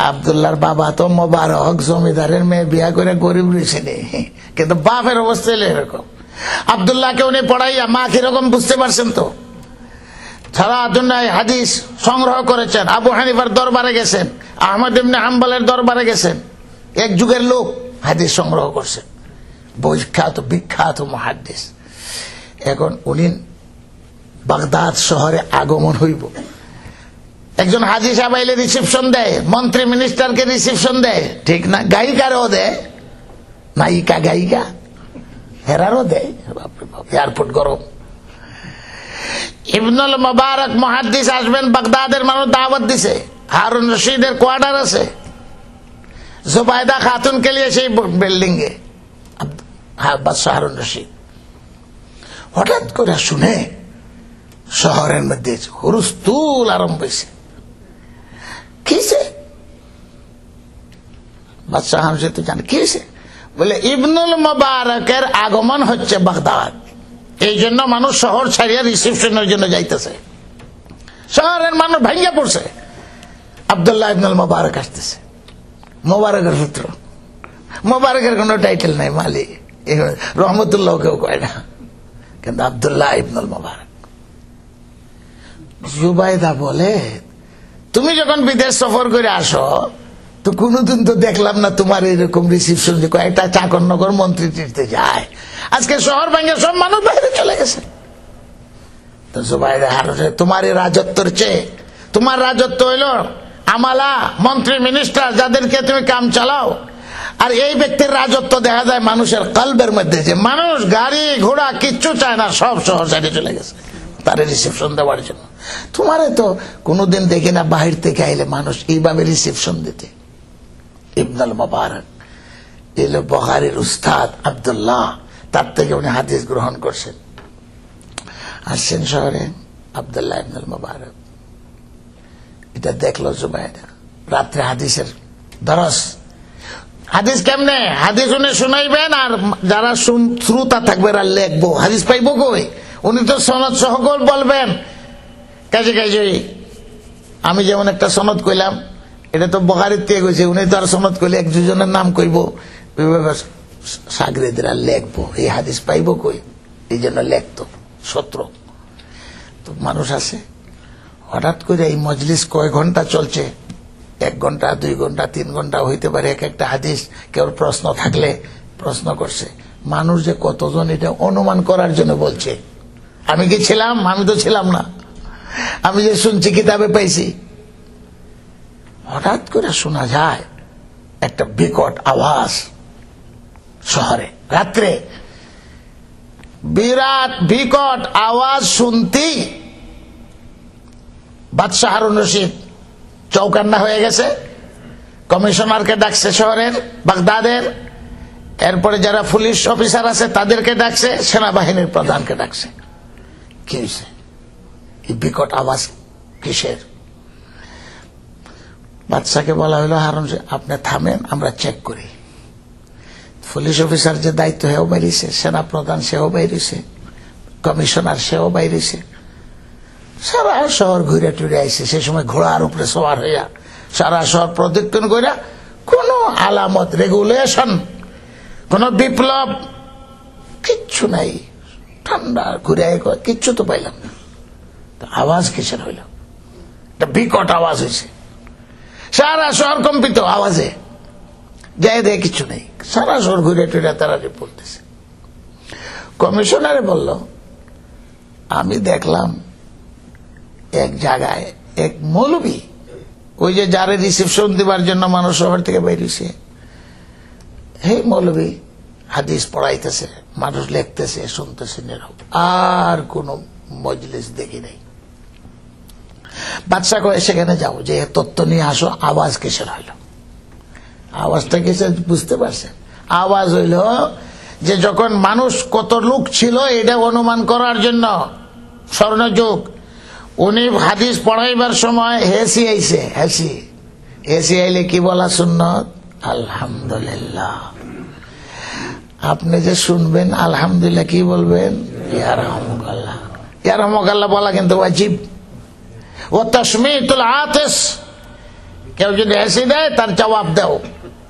আব্দুল্লাহর বাবা তো মুবারক, জমিদারের মেয়ে বিয়া করে গরিব রয়েছে, কিন্তু বাপের অবস্থা এরকম। আব্দুল্লাহকে উনি পড়াইয়া মা কিরকম বুঝতে পারছেন তো। সারা দুনিয়ায় হাদিস সংগ্রহ করেছেন, আবু হানিফার দরবারে গেছেন, আহমদ ইবনে হাম্বলের দরবারে গেছেন, এক যুগের লোক হাদিস সংগ্রহ করছেন, বিখ্যাত মুহাদ্দিস। এখন উনি বাগদাদ শহরে আগমন হইব, একজন হাজি সাহেব আইলে রিসেপশন দেয়, মন্ত্রী মিনিস্টারকে রিসেপশন দেয়, ঠিক না? গায়িকারও দেয়, নায়িকা গায়িকা হেরারও দেয়। এয়ারপোর্ট গরম। ইবনুল মুবারক মুহাদ্দিস আসবেন, বাগদাদের মানুষ দাওয়াত দিছে, হারুন রশিদের কোয়ার্টার আছে, জুবাইদা খাতুনকে নিয়ে সেই বিল্ডিং এ বাদশাহ হারুন রশিদ। হঠাৎ করে শুনে শহরের মধ্যে হুলস্থুল আরম্ভ হয়েছে। কিসে? বাদশাহ হারুন রশিদ তো জানে কিসে, বলে ইবনুল মুবারকের আগমন হচ্ছে বাগদাদ, এই জন্য মানুষ শহর ছাড়িয়ে রিসেপশনের জন্য যাইতেছে। শহরের মানুষ ভেঙে পড়ছে, আব্দুল্লাহ ইবনুল মুবারক আসতেছে, মোবারকের পুত্র। মোবারকের কোন টাইটেল নাই, মালি রহমতুল্লাহ কেউ কয় না, কিন্তু আব্দুল্লাহ ইবনুল মুবারক। জুবাইদা বলে, তুমি যখন বিদেশ সফর করে আসো তো কোনদিন তো দেখলাম না তোমার এরকম রিসেপশন, যে কয়েকটা চাকর নগর মন্ত্রী টিরতে যায়, আজকে শহর ভেঙে সব মানুষ বাইরে চলে গেছে। তো জুবাইদা হারুন, তোমার এই রাজত্বর চেয়ে, তোমার রাজত্ব হইল আমালা, মন্ত্রী মিনিস্টার, যাদেরকে তুমি কাম চালাও। আর এই ব্যক্তির রাজত্ব দেখা যায় মানুষের কলবের মধ্যে, যে মানুষ গাড়ি ঘোড়া কিচ্ছু চায় না, সব শহর সাইডে চলে গেছে তার রিসেপশন দেওয়ার জন্য। তোমারে তো কোনোদিন দেখি না বাহির থেকে আইলে মানুষ এইভাবে রিসেপশন দিতে। ইবনুল মুবারক এলো বুখারীর উস্তাদ আব্দুল্লাহ, তার থেকে উনি হাদিস গ্রহণ করছেন। আসছেন শহরে আব্দুল্লাহ ইবনুল মুবারক, এটা দেখলো জুবাইদা, রাত্রে হাদিসের দরস। হাদিস কেমনে? হাদিস উনি শুনাইবেন, আর যারা শ্রোতা থাকবে আর লেখবো, হাদিস পাইবো কই? উনি তো সনদ সহকল বলবেন। কাজে কাজে আমি যেমন একটা সনদ কইলাম, এটা তো বুখারীর থেকে কইছে, উনি তো আর সনদ কইলে এক দুজনের নাম কইব, সাগরেদরা লেখবো, এই হাদিস পাইবো কই? এই জন্য লেখতো সত্র। তো মানুষ আছে, হঠাৎ করে এই মজলিস কয় ঘন্টা চলছে, 1 ঘন্টা 2 ঘন্টা 3 ঘন্টা হইতে পারে, এক একটা হাদিস কেউ প্রশ্ন থাকলে প্রশ্ন করছে। মানুষ যে কতজন এটা অনুমান করার জন্য বলছে। আমি কি ছিলাম? আমি তো ছিলাম না, আমি যে শুনছি কিতাবে পাইছি। হঠাৎ করে শোনা যায় একটা বিকট আওয়াজ শহরে, রাত্রে বিরাট বিকট আওয়াজ শুনতেই বাদশাহ হারুন রশিদ চৌকান্না হয়ে গেছে, কমিশনারকে ডাকছে শহরের বাগদাদের, এরপরে যারা পুলিশ অফিসার আছে তাদেরকে ডাকছে, সেনাবাহিনীর প্রধানকে ডাকছে। কি হয়েছে? এই বিকট আওয়াজ কিসের? বাদশাকে বলা হলো, হারুন আপনি থামেন, আমরা চেক করি। পুলিশ অফিসার যে দায়িত্ব হেও বাইরেছে, সেনা প্রধান সেও বাইরেছে, কমিশনার সেও বাইরেছে, সারা শহর ঘুরে টুরে আইছে। সে সময় ঘোড়ার উপরে সওয়ার হইয়া সারা শহর প্রদক্ষিণ করিয়া, কোন আলামত, রেগুলেশন, কোন বিপ্লব কিচ্ছু নাই, ঠান্ডা ঘুরে কিচ্ছু তো পাইলাম না। আওয়াজ কিসের হইল? একটা বিকট আওয়াজ হয়েছে, সারা শহর কম্পিত আওয়াজে। যাই দেখে কিছু নেই, সারা শহর ঘুরে টুরে তারা পড়তেছে। কমিশনারে বলল, আমি দেখলাম এক জায়গায় এক মৌলবী, ওই যে যারে রিসেপশন দেবার জন্য মানুষ শহর থেকে বেরিয়েছে, হে মৌলবী হাদিস পড়াইতেছে, মানুষ লিখতেছে, শুনতেছে নীরব, আর কোন মজলিস দেখি নাই। বাদশা কয়ে সেখানে যাও, যে তত্ত্ব নিয়ে আসো, আওয়াজ কিসের হইল? আওয়াজটা কিসের বুঝতে পারছেন? আওয়াজ হইল যে যখন মানুষ কত লোক ছিল এটা অনুমান করার জন্য স্বর্ণযুগ, উনি হাদিস পড়াইবার সময় হেসি আইছে, হেসি আইলে কি বলা সুন্নত? আলহামদুলিল্লাহ। আপনি যে শুনবেন আলহামদুলিল্লাহ কি বলবেন? ইয়া রাহমাকাল্লাহ। ইয়া রাহমাকাল্লাহ বলা কিন্তু ওয়াজিব। ও তাসমিতুল আতিস, কেউ যদি হেসি দেয় তার জবাব দাও,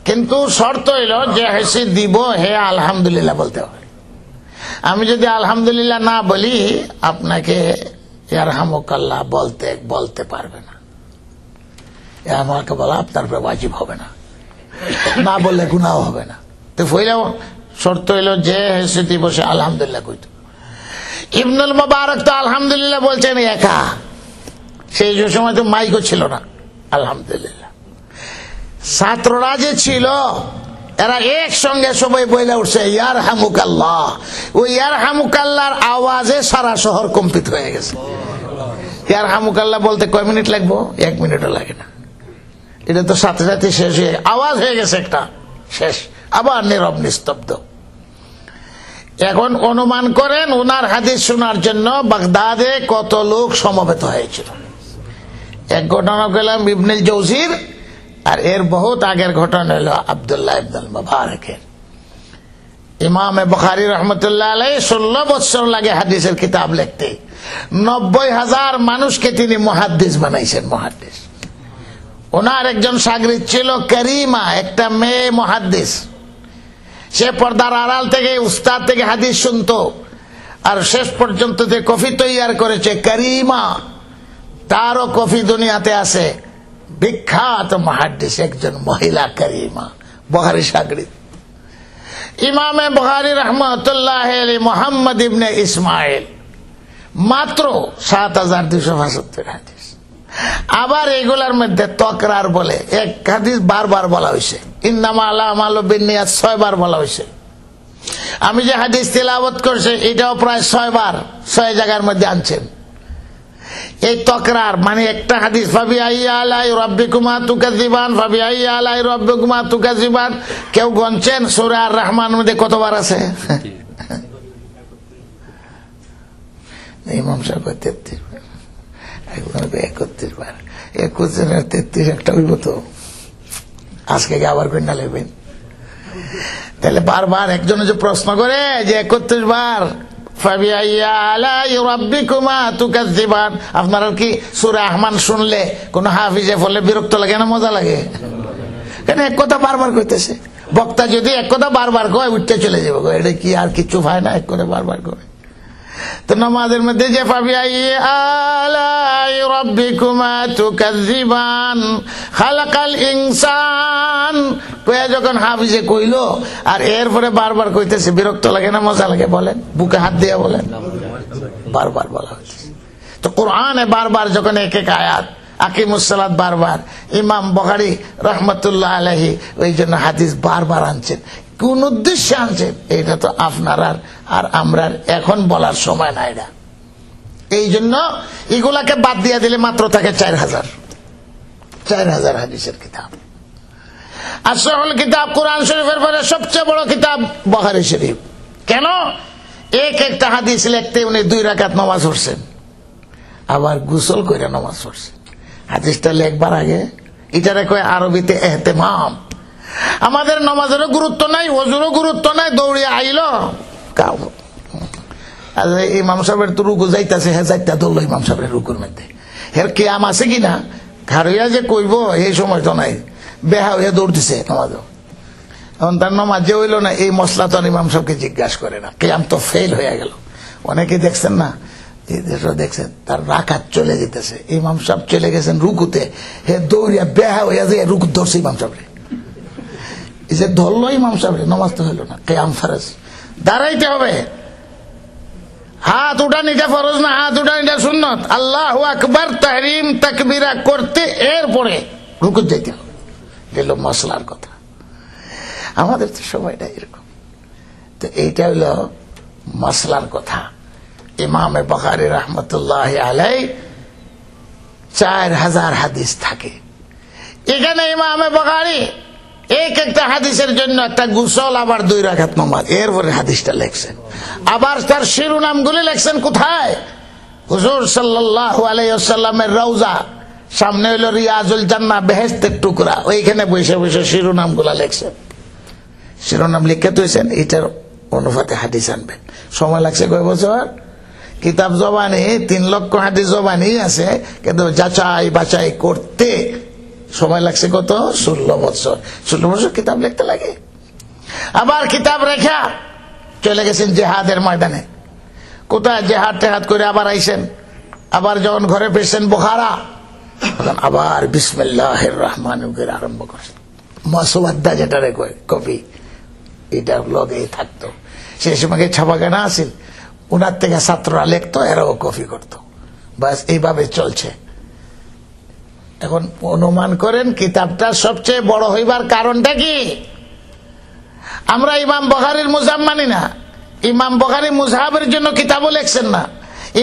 কিন্তু শর্ত হইল যে হেসি দিব হে আলহামদুলিল্লাহ বলতে হবে। আমি যদি আলহামদুলিল্লাহ না বলি, আপনাকে ইয়া রাহমাকাল্লাহ বলতে পারবে না। আমাকে বলা আপনার উপরে ওয়াজিব হবে না, না বললে গুনাহ হবে না। তো ফইলাও শর্ত হইল যে হেসে দিব সে আলহামদুলিল্লাহ কইত। ইবনুল মুবারক তো আলহামদুলিল্লাহ বলছেন একা, সেই সময় তো মাইকও ছিল না। আলহামদুলিল্লাহ। ছাত্ররা যে ছিল এরা একসঙ্গে সবাই বইলা উঠছে ইয়ারহামুকাল্লাহ। ওই ইয়ারহামুকাল্লাহর আওয়াজে সারা শহর কম্পিত হয়ে গেছে। ইয়ারহামুকাল্লাহ বলতে কয় মিনিট লাগবো? 1 মিনিটও লাগে না। এটা তো সাথে সাথে শেষ হয়ে আওয়াজ হয়ে গেছে একটা, শেষ, আবার নীরব নিস্তব্ধ। এখন অনুমান করেন ওনার হাদিস শোনার জন্য বাগদাদে কত লোক সমবেত হয়েছিল। এক ঘটনা গেলাম ইবনুল জৌজির, আর এর বহুত আগের ঘটনা হলো আব্দুল্লাহ ইবনুল মুবারকের। ইমাম বুখারী রহমতুল্লাহ আলাইহি 16 বছর লাগে হাদিসের কিতাব লিখতে। 90,000 মানুষকে তিনি মুহাদ্দিস বানাইছেন। মুহাদ্দিস ওনার একজন শাগরিদ ছিল করিমা, একটা মেয়ে মুহাদ্দিস। সে পর্দার আড়াল থেকে উস্তাদ থেকে হাদিস শুনতো, আর শেষ পর্যন্ত যে কফি তৈয়ার করেছে করিমা, তারও কফি দুনিয়াতে আছে। বিখ্যাত মুহাদ্দিস একজন মহিলা করিমা, বুখারী শাগরিদ। ইমামে বুখারী রহমাতুল্লাহ আলাইহি মুহাম্মদ ইবনে ইসমাইল, মাত্র 7275 হাদিস। আবার এগুলার মধ্যে তকরার বলে এক হাদিস বারবার বলা হয়েছে, ইন্নামা আল আমালু বিন্নিয়াত 6 বার বলা হয়েছে। আমি যে হাদিস তিলাওয়াত করছি এটাও প্রায় 6 বার 6 জায়গার মধ্যে আনছেন। এই তকরার মানে একটা হাদিস ফাবিআইয়ি আলাই রাব্বিকুমা তুকাযিবান, ফাবিআইয়ি আলাই রাব্বিকুমা তুকাযিবান, কেউ গণছেন সূরা আর রহমান মধ্যে কতবার আছে? ইমাম সাহেব 33 বার, 31 বার, 21 আর 33 একটা হইব তো। আজকে আবার কন্যা নেবেন, তাহলে বারবার একজনে যে প্রশ্ন করে যে 31 বার ফাবিআইয়ি আলাই রাব্বিকুমা তুকাযিবান, আপনারা কি সূরা রহমান শুনলে কোন হাফিজে বলে বিরক্ত লাগে না মজা লাগে? কেন এক কথা বারবার কইতেছে। বক্তা যদি এক কথা বারবার কয় উঠতে চলে যাবে, এটা কি আর কিছু হয় না, এক করে বারবার করে। তো নামাজের মধ্যে যে ফাবিআইয়ি আলাই রাব্বিকুমা তুকাযিবান খালাকাল ইনসান কয়ে যখন হাফিজে কইলো, আর এরপরে বারবার কইতেছে, বিরক্ত লাগে না মজা লাগে? বলেন, বুকে হাত দিয়ে বলেন, বারবার বলা হচ্ছে। তো কোরআনে বারবার যখন এক এক আয়াত, আকিমুস সালাত বারবার, ইমাম বুখারী রহমাতুল্লাহ আলাইহি ওই জন্য হাদিস বারবার আনছেন। কোন উদ্দেশ্যে আনছেন এটা তো আপনার আর আমরা এখন বলার সময় না। এটা এই জন্য এগুলাকে বাদ দিয়ে দিলে মাত্র থাকে 4000 হাদিসের কিতাব। আসল কিতাব কোরআন শরীফের পরে সবচেয়ে বড় কিতাব বুখারী শরীফ। কেন? একটা হাদিস লিখতে উনি 2 রাকাত নামাজ পড়ছেন, আবার গোসল করে নামাজ পড়ছেন। হাদিসটা লেখবার আগে এটারে কয় আরবিতে ইহতিমাম। আমাদের নামাজেরও গুরুত্ব নাই, ওযুরও গুরুত্ব নাই, দৌড়িয়ে আইলো ইমাম সাহেবের তো রুকু যাইতেছে, হ্যাঁ যাইতা ধরলো ইমাম সাহেবের রুকুর মধ্যে। এর কিয়াম আছে কিনা খারইয়া যে কইব এই সময় তো নাই, বেহা হইয়া দৌড় দিছে নামাজ। এখন তার নামাজ যে হইল না, এই মশলা তো ইমাম সাহেবকে জিজ্ঞাসা করে না, কিয়াম তো ফেল হয়ে গেল। অনেকে দেখছেন না, দেখছেন তার রাকাত চলে যেতেছে, ইমাম সাহেব চলে গেছেন রুকুতে, হে দৌড়িয়া বেহা হইয়া যায় রুকু ধরছে ইমাম সাহেবরে, এই যে ধরলো ইমাম সাহেবরে, নামাজ তো হইল না, কিয়াম ফরজ। দাঁড়াইতে হবে, হাত উঠান এটা ফরজ না, হাত উঠান এটা সুন্নত। আল্লাহু আকবার তাহরিম তাকবীরা করতে এরপরে রুকু যাইতে হবে, এলো মশলার কথা। আমাদের তো সময়টা এরকম। তো এইটা হলো মশলার কথা। ইমামে বুখারী রাহমাতুল্লাহি আলাইহি 4000 হাদিস থাকে এখানে। ইমামে বুখারী এক একটা হাদিসের জন্য একটা গোসল, আবার 2 রাকাত নামাজ, এরপরে হাদিসটা লেখছেন। আবার তার শিরোনামগুলি লেখছেন কোথায়? হুজুর সাল্লাল্লাহু আলাইহি ওয়াসাল্লামের রওজা, সামনে হলো রিয়াজুল জান্নাহ, বেহেশতের টুকরা, ওইখানে বসে বসে শিরোনামগুলা লেখছেন। শিরোনাম লিখে তুইছেন, এটার অনুপাতে হাদিস আনবেন। সময় লাগছে কয় বছর? কিতাব জবানি 3 লক্ষ হাদিস জবানি আছে, কিন্তু যাচাই বাছাই করতে সময় লাগছে কত? 16 বছর। 16 বছর কিতাব লিখতে লাগে। আবার কিতাব রেখা চলে গেছেন জেহাদের ময়দানে। কোথায় জেহাদ টেহাদ করে আবার আইসেন, আবার যখন ঘরে ফিরছেন বুখারা, আবার বিসমিল্লাহির রহমানির রহিম আরম্ভ করছেন। মসওয়াদ্দা যেটা রে কপি, এটা লগেই থাকতো। সেই সময় ছাপাখানা আসিল, উনার থেকে ছাত্ররা লিখতো, এরাও কপি করতো। বাস এইভাবে চলছে। এখন অনুমান করেন কিতাবটা সবচেয়ে বড় হইবার কারণটা কি? আমরা ইমাম বুখারীর মুযহাব মানি না। ইমাম বুখারী মুযহাবের জন্য কিতাবও লেখছেন না।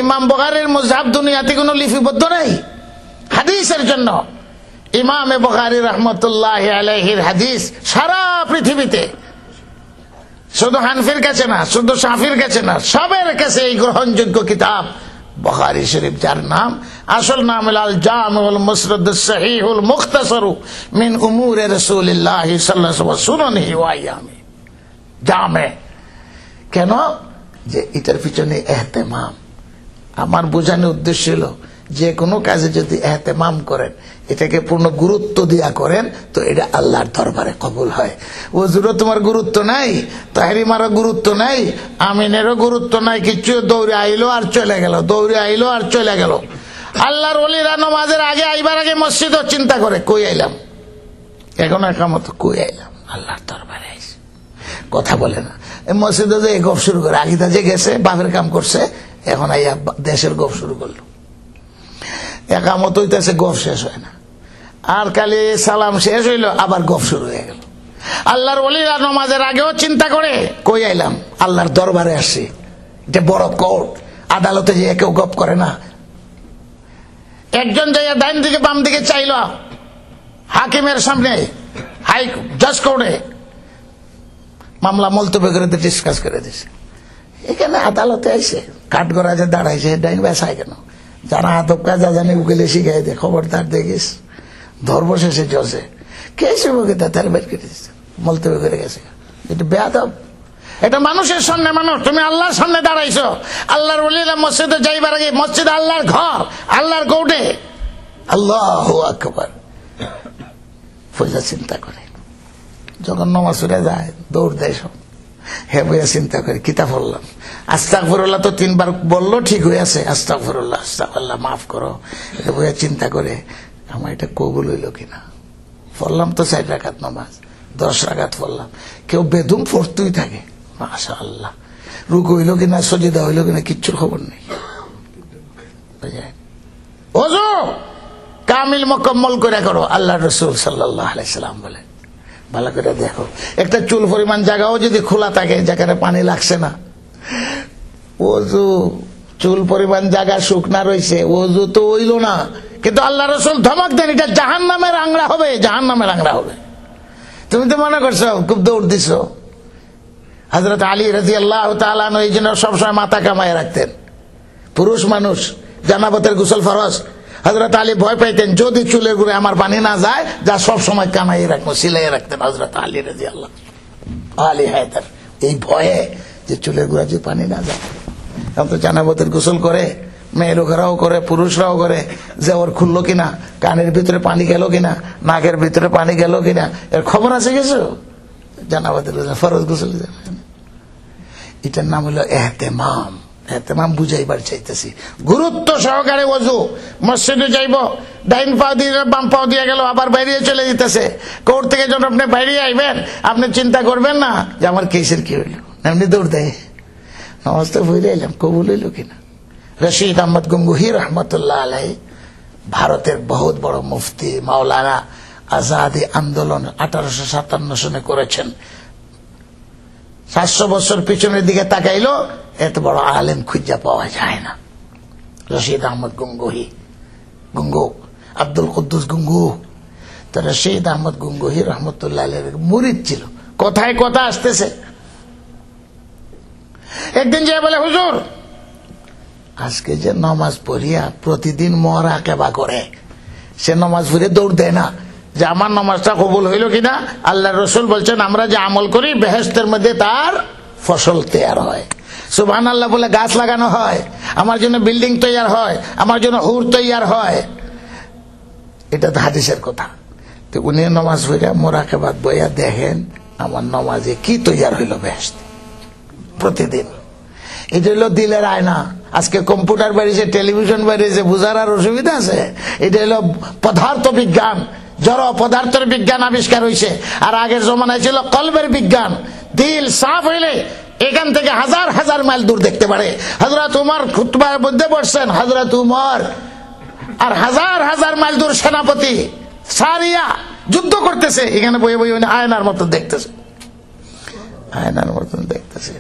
ইমাম বুখারীর মুযহাব দুনিয়াতে কোনো লিপিবদ্ধ নাই হাদিসের জন্য। ইমামে বুখারী রাহমাতুল্লাহি আলাইহির হাদিস সারা পৃথিবীতে, শুধু হানফির কাছে না, শুধু শাফির কাছে না, সবের কাছে এই গ্রহণযোগ্য কিতাব বুখারী শরীফ, যার নাম আসল নাম হল আল জামিউল মুসনাদুস সহিহুল মুখতাসারু মিন উমুরি রাসূলিল্লাহ সাল্লাল্লাহু আলাইহি ওয়া সুনানিহি ওয়া আয়ামি। জামে কেন? যে এটার পিছনে ইহতিমাম। আমার বোঝানোর উদ্দেশ্য হলো যে কোনো কাজে যদি ইহতিমাম করেন, এটাকে পূর্ণ গুরুত্ব দিয়া করেন, তো এটা আল্লাহর দরবারে কবুল হয়। ওজুরও তোমার গুরুত্ব নাই, তাহরিমারও গুরুত্ব নাই, আমিনেরও গুরুত্ব নাই, কিছু দৌড়ে আইলো আর চলে গেল, দৌড়ে আইলো আর চলে গেল। আল্লাহর ওলিরা নামাজের আগে আইবার আগে মসজিদও চিন্তা করে, কই আইলাম, এখন একামত কই আইলাম, আল্লাহর দরবারে আইছে। কথা বলে না, মসজিদে যে গপ শুরু করে, আগিদা যে গেছে বাপের কাম করছে, এখন আইয়া দেশের গপ শুরু করলো। একামত হইতেছে, গপ শেষ হয় না, আর কালি সালাম শেষ হইলো, আবার গপ শুরু হয়ে গেল। আল্লাহর ওলিরা নামাজের আগেও চিন্তা করে, কই আইলাম, আল্লাহর দরবারে আসছি। এটা বড় কোর্ট, আদালতে যে কেউ গপ করে না। একজন যাইয়া ডাইন দিকে বাম দিকে চাইল হাকিমের সামনে, হাই জাজ কোর্টে, মামলা মুলতবি করে ডিসকাস করে দিছে। এখানে আদালতে আইসে কাঠগড়ায় দাঁড়াইছে, ডাইন বেসায় কেন, যারা আদব কাজা জানে উকিলে শিখাই দে, খবরদার দেখিস, ধর্ম শেষে জজে কে শিবকে তার বের করে দিচ্ছে, মুলতবি করে গেছে। এটা বেয়াদব, এটা মানুষের সামনে মানুষ, তুমি আল্লাহর সামনে দাঁড়াইছো। আল্লাহর ওলিরা মসজিদে যাইবার আগে, মসজিদ আল্লাহর ঘর, আল্লাহর কোর্টে, আল্লাহু আকবার ফজা চিন্তা করে। যখন নামাজ পড়ে যায় দৌড় দেয় সব, হে বইয়া চিন্তা করে, কিতাব পড়লাম, আস্তাগফিরুল্লাহ তো 3 বার বললো, ঠিক হয়ে আছে, আস্তাগফিরুল্লাহ আস্তাগফিরুল্লাহ মাফ করো। হে বইয়া চিন্তা করে, আমার এটা কবুল হইল কিনা। পড়লাম তো 4 রাকাত নামাজ, 10 রাকাত পড়লাম, কেউ বেদুম পড়তেই থাকে, মাশাআল্লাহ। রুকু হইল কিনা, সজিদা হইল কিনা, কিচ্ছুর খবর নেই। ওযু কামিল মুকম্মল করে করো, আল্লাহ রাসূল সাল্লাল্লাহু আলাইহি সাল্লাম বলে। ভালো করে দেখো, একটা চুল পরিমাণ জায়গাও যদি খোলা থাকে, যেখানে পানি লাগছে না, ওযু চুল পরিমাণ জায়গা শুকনা রয়েছে, ওযু তো হইল না, কিন্তু আল্লাহ রাসূল ধমক দেন, এটা জাহান্নামের আংরা হবে, জাহান্নামের আংরা হবে। তুমি তো মনে করছো খুব দৌড় দিছো। হযরত আলী রাদিয়াল্লাহু তাআলা আনহু এই জন্য সবসময় মাথা কামায় রাখতেন। পুরুষ মানুষ, জানাবতের গোসল ফরজ। হযরত আলী ভয় পাইতেন, যদি চুলের গুড়ে আমার পানি না যায়, যা সব সময় কামাই রাখবো, সিলাই রাখতেন হযরত আলী রাদিয়াল্লাহু আলী হায়দার, এই ভয়ে যে চুলের গুড়া যদি পানি না যায়। এখন তো জানাবতের গোসল করে, মেয়েরাও করে, পুরুষরাও করে, যে ওর খুললো কিনা, কানের ভিতরে পানি গেল কিনা, নাকের ভিতরে পানি গেল কিনা, এর খবর আছে কিছু? জানাবতের ফরজ গোসল, এটার নাম হলো ইহতিমাম। এতেমাম বুঝাইবার চাইতেছি। গুরুত্ব সহকারে ওযু, মসজিদে যাইব, ডাইন পাও দিয়ে বাম পাও দিয়ে গেল, আবার বাইরে চলে যেতেছে। কোর্ট থেকে যখন আপনি বাইরে আইবেন, আপনি চিন্তা করবেন না যে আমার কেসের কি হইল, এমনি দৌড় দেয়। নামাজ তো ভুলে এলাম, কবুল হইল কিনা। রশিদ আহমদ গঙ্গুহি রহমতুল্লাহ আলাই, ভারতের বহুত বড় মুফতি, মাওলানা আজাদি আন্দোলন 1857 সনে করেছেন। 700 বছর পিছনের দিকে তাকাইলো এত বড় আলেম খুঁজা পাওয়া যায় না। রশিদ আহমদ গঙ্গুহি, গঙ্গু আব্দুল কুদ্দুস গঙ্গু। তো রশিদ আহমদ গঙ্গুহি রহমতুল্লাহ আলাইহির মুরিদ ছিল। কথায় কথা আসতেছে, একদিন যে বলে, হুজুর আজকে যে নামাজ পড়িয়া প্রতিদিন মুরাকাবা করে, সে নামাজ পড়ে দৌড় দেয় না যে আমার নামাজটা কবুল হইল কিনা। আল্লাহর রাসূল বলছেন আমরা যে আমল করি বেহেশতের মধ্যে তার ফসল তৈরি হয়। সুবহানাল্লাহ বলে গাছ লাগানো হয়, আমার জন্য বিল্ডিং তৈরি হয়, আমার জন্য হুর তৈরি হয়। এটা তো হাদিসের কথা। তো উনি নামাজ পড়ে মুরাকাবাত বইয়া দেখেন আমার নামাজে কি তৈরি হইল বেহেশত প্রতিদিন। এটা হলো দিলের আয়না। আজকে কম্পিউটার বেরিয়েছে, টেলিভিশন বেরিয়েছে, বুঝার আর অসুবিধা আছে? এটা হলো পদার্থ বিজ্ঞান, জড় পদার্থের বিজ্ঞান আবিষ্কার হয়েছে। আর আগের জমানায় ছিল কলবের বিজ্ঞান। দিল সাফ হইলে এখান থেকে হাজার হাজার মাইল দূর দেখতে পারে। হযরত উমর খুতবার মধ্যে বসছেন, হযরত উমর আর হাজার হাজার মাইল দূর সেনাপতি সারিয়া যুদ্ধ করতেছে, এখানে বয়ে বয়ে আয়নার মতন দেখতেছে, আয়নার মতন দেখতেছে।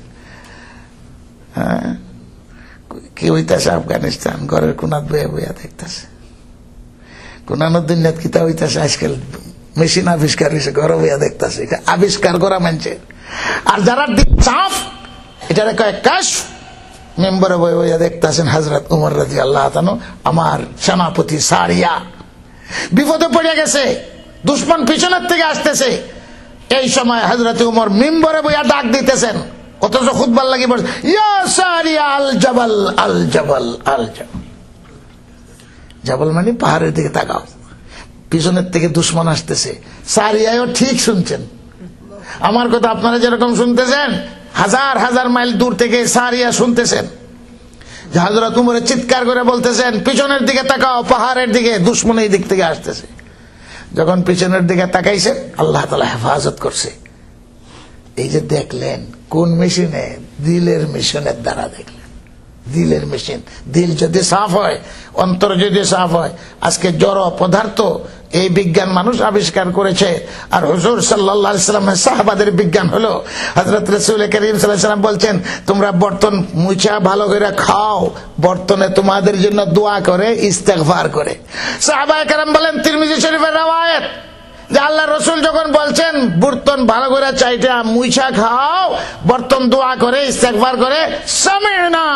কি হইতেছে আফগানিস্তান, ঘরের কোনাত বইয়া বইয়া দেখতেছে। কোনানোর দুনিয়াত কিতা হইতেছে আজকাল মেশিন আবিষ্কার হয়েছে, ঘরে বইয়া দেখতেছে। এটা আবিষ্কার করা মানছে। আর যারা সাফ এটার কয়েক কাশ মেম্বারে বইয়া বইয়া দেখতেছেন হযরত উমর রাদিয়াল্লাহু তাআলা আমার সেনাপতি সারিয়া বিপদে পড়ে গেছে, দুশমন পিছনের থেকে আসতেছে। এই সময় হযরত উমর মিম্বরে বইয়া ডাক দিতেছেন, অথচ খুতবার লাগি বলছে ইয়া সারিয়া আল জাবাল আল জাবাল আল জাবাল। জাবাল মানে পাহাড়ের দিকে তাকাও, পিছনের থেকে দুশমন আসতেছে। সারিয়াও ঠিক শুনছেন আমার কথা, আপনারা যেরকম শুনতেছেন হাজার হাজার মাইল দূর থেকে সারিয়া শুনতেছেন। হযরত উমর চিৎকার করে বলতেছেন পিছনের দিকে তাকাও, পাহাড়ের দিকে দুশমন এই দিক থেকে আসতেছে। যখন পিছনের দিকে তাকাইছে আল্লাহ তাআলা হেফাজত করছে। এই যে দেখলেন কোন মেশিনে? দিলের মেশিনের দ্বারা দেখলেন। দিলের মেশিন, দিল যদি সাফ হয়, অন্তর যদি সাফ হয়। আজকে জড় পদার্থ এই বিজ্ঞান মানুষ আবিষ্কার করেছে। আর হুজুর সাল্লাল্লাহু আলাইহি সাল্লামের সাহাবাদের বিজ্ঞান হলো, হযরত রাসূল করিম সাল্লাল্লাহু আলাইহি সাল্লাম বলছেন তোমরা বর্তন মুছা ভালো করে খাও, বর্তনে তোমাদের জন্য দোয়া করে, ইস্তেগফার করে। সাহাবায়ে কেরাম বলেন তিরমিজি শরীফের রওয়ায়াত যে আল্লাহ রসুল যখন বলছেন বর্তন ভালো করে চাইটা মুইছা খাও, বর্তন দোয়া করে, ইস্তেগফার করে, সামি'না।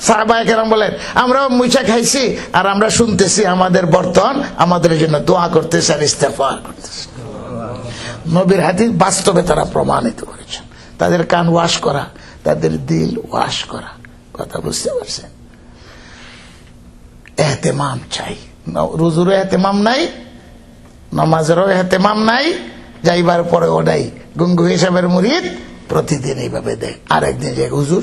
সাহাবায়ে কেরাম বলেন আমরাও মুইছা খাইছি আর আমরা শুনতেছি আমাদের বর্তন আমাদের জন্য দোয়া করতেছে আর ইস্তেগফার করতেছে। নবীর হাদিস বাস্তবে তারা প্রমাণিত করেছেন। তাদের কান ওয়াশ করা, তাদের দিল ওয়াশ করা। কথা বুঝতে পারছেন? এহতেমাম চাই। রুজুর এহতেমাম নাই, নামাজেরও এহতেমাম নাই, যাইবার পরে ওটাই গঙ্গু হিসাবের মুরিদ প্রতিদিন এইভাবে দেয়। আর একদিন যে হুজুর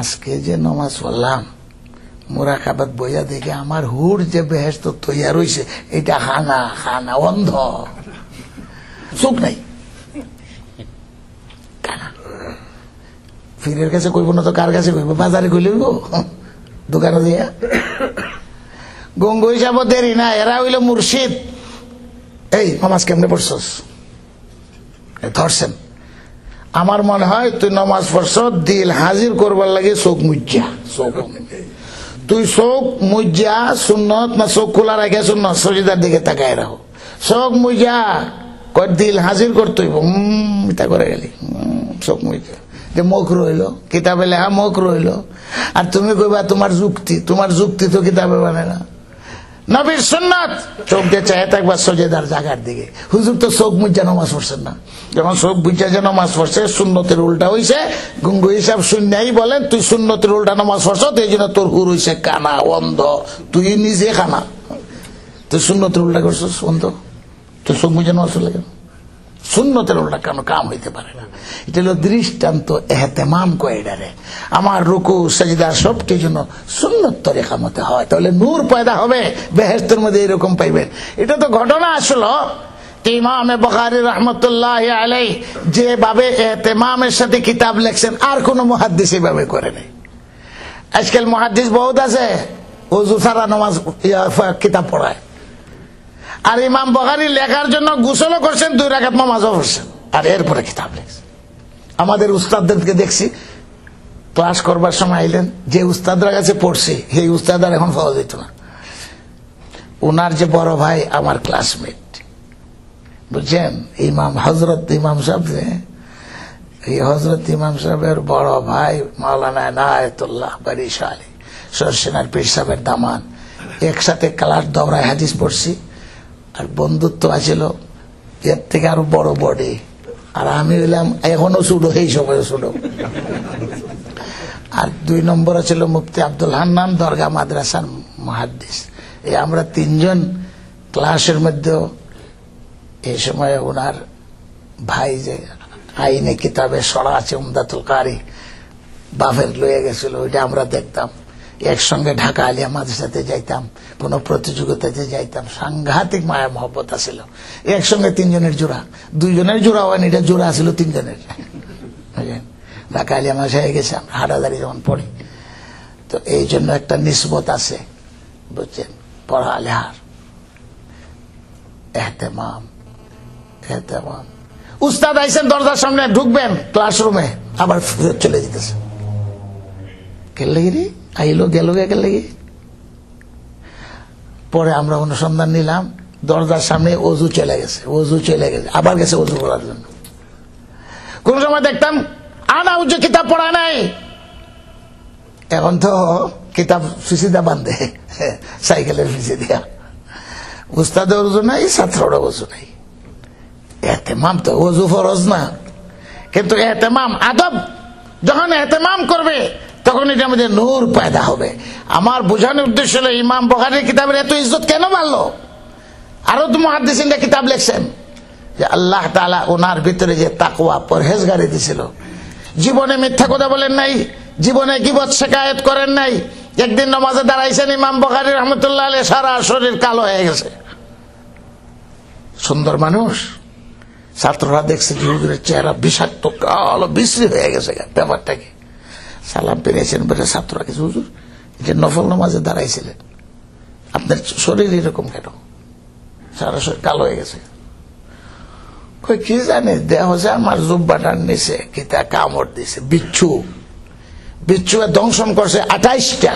আজকে যে নামাজ পড়লাম মুরাকাবাত বইয়া দেখে আমার হুর যে বেহেশত তৈয়ার হইছে এটা খানা খানা অন্ধ, চোখ নাই, কানা। ফিরের কাছে কইব না তো কার কাছে কইব? বাজারে কইলে দোকানে দিয়া। গঙ্গু হিসাব দেরি না, এরা হইল মুর্শিদ। এই নামাজ কেমনে পড়ছস? ধরছেন। আমার মনে হয় তুই নামাজ পড়ছ দিল হাজির করবার লাগে চোখ মুজ্জা। চোখ তুই চোখ মুজ্জা সুন্নত না চোখ খোলা রাখে সুন্নত? সজিদার দিকে তাকায় রাখো। চোখ মুজ্জা কয় দিল হাজির করতে হইব। ইতা করে গেলি চোখ মুজ্জা যে মুখ রইল কিতাবে লেখা, মুখ রইল। আর তুমি কইবা তোমার যুক্তি, তোমার যুক্তি তো কিতাবে মানে না। নবীর সুন্নাত চোখ দিয়ে চায় থাকবা সজেদার জায়গার দিকে। হুজুর তো চোখ মুজ্জা নামাজ পড়ছেন না। যখন চোখ বুঝা যে নামাজ পড়ছে সুন্নতের উল্টা হইছে। গঙ্গু হিসাব শূন্যই বলেন তুই সুন্নতের উল্টা নামাজ পড়ছ, এই জন্য তোর হুর হইছে কানা অন্ধ। তুই নিজে কানা, তুই সুন্নতের উল্টা করছিস অন্ধ। তুই চোখ বুঝা নামাজ পড়লে কেন? সুন্নতের উল্টা কেন কাম হইতে পারে না? এটা হলো দৃষ্টান্ত। এহতেমাম কয়ডারে আমার রুকু সাজদা সবটি জন্য সুন্নত তরিকা মতে হয়, তাহলে নূর পয়দা হবে, বেহেশতের মধ্যে এরকম পাইবেন। এটা তো ঘটনা আসলো। ইমামে বুখারী রাহমাতুল্লাহি আলাইহি যেভাবে এহতেমামের সাথে কিতাব লেখছেন আর কোন মুহাদ্দিস এভাবে করে নাই। আজকাল মুহাদ্দিস বহুত আছে, ওযু ছাড়া নামাজ কিতাব পড়ায়। আর ইমাম বুখারী লেখার জন্য গোসলও করছেন, 2 রাকাত নামাজও পড়ছেন, আর এরপরে কিতাব লিখছেন। আমাদের উস্তাদদেরকে দেখছি ক্লাস করবার সময় আইলেন, যে উস্তাদরা কাছে পড়ছি সেই উস্তাদার এখন পাওয়া যেত না। ওনার যে বড় ভাই আমার ক্লাসমেট, বুঝছেন, ইমাম হযরত ইমাম সাহেব, এই হযরত ইমাম সাহেবের বড় ভাই মাওলানা ইনায়েতুল্লাহ বরিশালী সরসেনার পীর সাহেবের দামান, একসাথে ক্লাস দৌড়ায় হাদিস পড়ছি। আর বন্ধুত্ব আছিল, এর থেকে আরো বড় বডি। আর আমি হইলাম এখনো ছুটো, এই সময় ছুটো। আর 2 নম্বরে ছিল মুফতি আব্দুল হান্নান, দরগা মাদ্রাসার মুহাদ্দিস। এই আমরা 3 জন ক্লাসের মধ্যে। এই সময় ওনার ভাই যে আইনে কিতাবে সরা আছে উমদাতুল কারি, বাফের লয়ে গেছিল, ওইটা আমরা দেখতাম। একসঙ্গে ঢাকা আলিয়া মাদ্রাসাতে যাইতাম, কোন প্রতিযোগিতাতে যাইতাম। সাংঘাতিক মায়া মহব্বত আছিল। একসঙ্গে 3 জনের জোড়া, 2 জনের জোড়া হয়নি, এটা জোড়া ছিল 3 জনের। ঢাকা আলিয়া মাদ্রাসায় গেছে আমরা হাটাদারি যখন পড়ি, তো এই জন্য একটা নিসবত আছে, বুঝছেন, পড়া লেহার এহতেমাম। উস্তাদ আইসেন, দরজার সামনে ঢুকবেন ক্লাসরুমে, আবার চলে যেতেছে। কেলেগিরি আইলো গেল কেলেগি। পরে আমরা অনুসন্ধান নিলাম, দরজার সামনে অজু চলে গেছে, আবার গেছে অজু করার জন্য। কোন সময় দেখতাম আনা উজ্জু কিতাব পড়া নাই, এখন তো কিতাব ফিসিদা বান্ধে সাইকেলের ফিসি দিয়া। উস্তাদের অজু নাই, ছাত্ররা অজু নাই। এহতেমাম তো ওযু ফরজ না, কিন্তু এহতেমাম আদব। যখন এহতেমাম করবে তখন এটার মধ্যে নূর পয়দা হবে। আমার বোঝানোর উদ্দেশ্য হলো ইমাম বুখারীর কিতাবের এত ইজ্জত কেন বাড়লো? আরো তো মুহাদ্দিসিনরা কিতাব লিখছেন যে আল্লাহ তাআলা ওনার ভিতরে যে তাকওয়া পরহেজগারি দিছিল, জীবনে মিথ্যা কথা বলেন নাই, জীবনে গীবত শিকায়েত করেন নাই। একদিন নামাজে দাঁড়াইছেন ইমাম বুখারী রাহমাতুল্লাহ আলাইহি, সারা শরীর কালো হয়ে গেছে। সুন্দর মানুষ, ছাত্ররা দেখছে যে হুজুরের চেহারা বিষাক্ত কালো বিশ্রী হয়ে গেছে। ব্যাপারটা কি? সালাম পেরেছেন বলে ছাত্ররা কিছু, হুজুর যে নফল নামাজে দাঁড়াইছিলেন, আপনার শরীর এরকম কেন, সারা শরীর কালো হয়ে গেছে? কি জানে, দেহ হচ্ছে আমার জুব্বাটার নিচে কিতা কামড় দিছে, বিচ্ছু দংশন করছে 28টা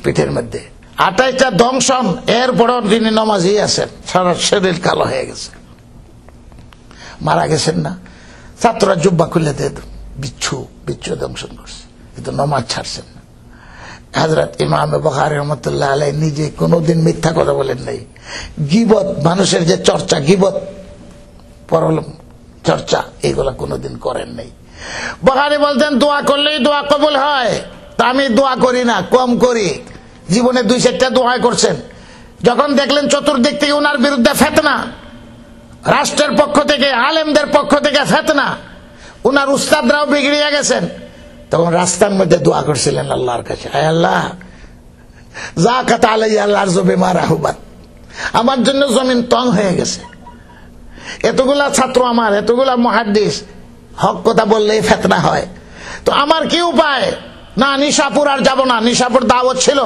পিঠের মধ্যে, 28টা দংশন। এরপরও তিনি নামাজই আছেন, সারা শরীর কালো হয়ে গেছে। মারা গেছেন না, ছাত্ররা জুব্বা খুলে দিয়ে বিচ্ছু দংশন করছে, কিন্তু নামাজ ছাড়ছেন না। হযরত ইমাম বুখারী রাহমাতুল্লাহ আলাইহি নিজে কোনোদিন মিথ্যা কথা বলেন নাই। গীবত, মানুষের যে চর্চা, গীবত পরলম চর্চা, এগুলা কোনোদিন করেন নাই। বুখারী বলতেন দোয়া করলেই দোয়া কবুল হয়, তা আমি দোয়া করি না, কম করি। জীবনে 2-4টা দোয়া করছেন। যখন দেখলেন চতুর্দিক থেকে ওনার বিরুদ্ধে ফিতনা, রাষ্ট্রের পক্ষ থেকে, আলেমদের পক্ষ থেকে ফিতনা, উনার উস্তাদরাও বিগড়িয়ে গেছেন, তখন রাস্তার মধ্যে দোয়া করছিলেন আল্লাহর কাছে, আয় আল্লাহ যাকাত আলাইয়া আল আরযু বিমা রাহুবাত, আমার জন্য জমিন তং হয়ে গেছে। এতগুলা ছাত্র আমার, এতগুলা মুহাদ্দিস, হক কথা বললেই ফিতনা হয়, তো আমার কি উপায়? না, নিশাপুর আর যাব না। নিশাপুর দাওয়াত ছিল,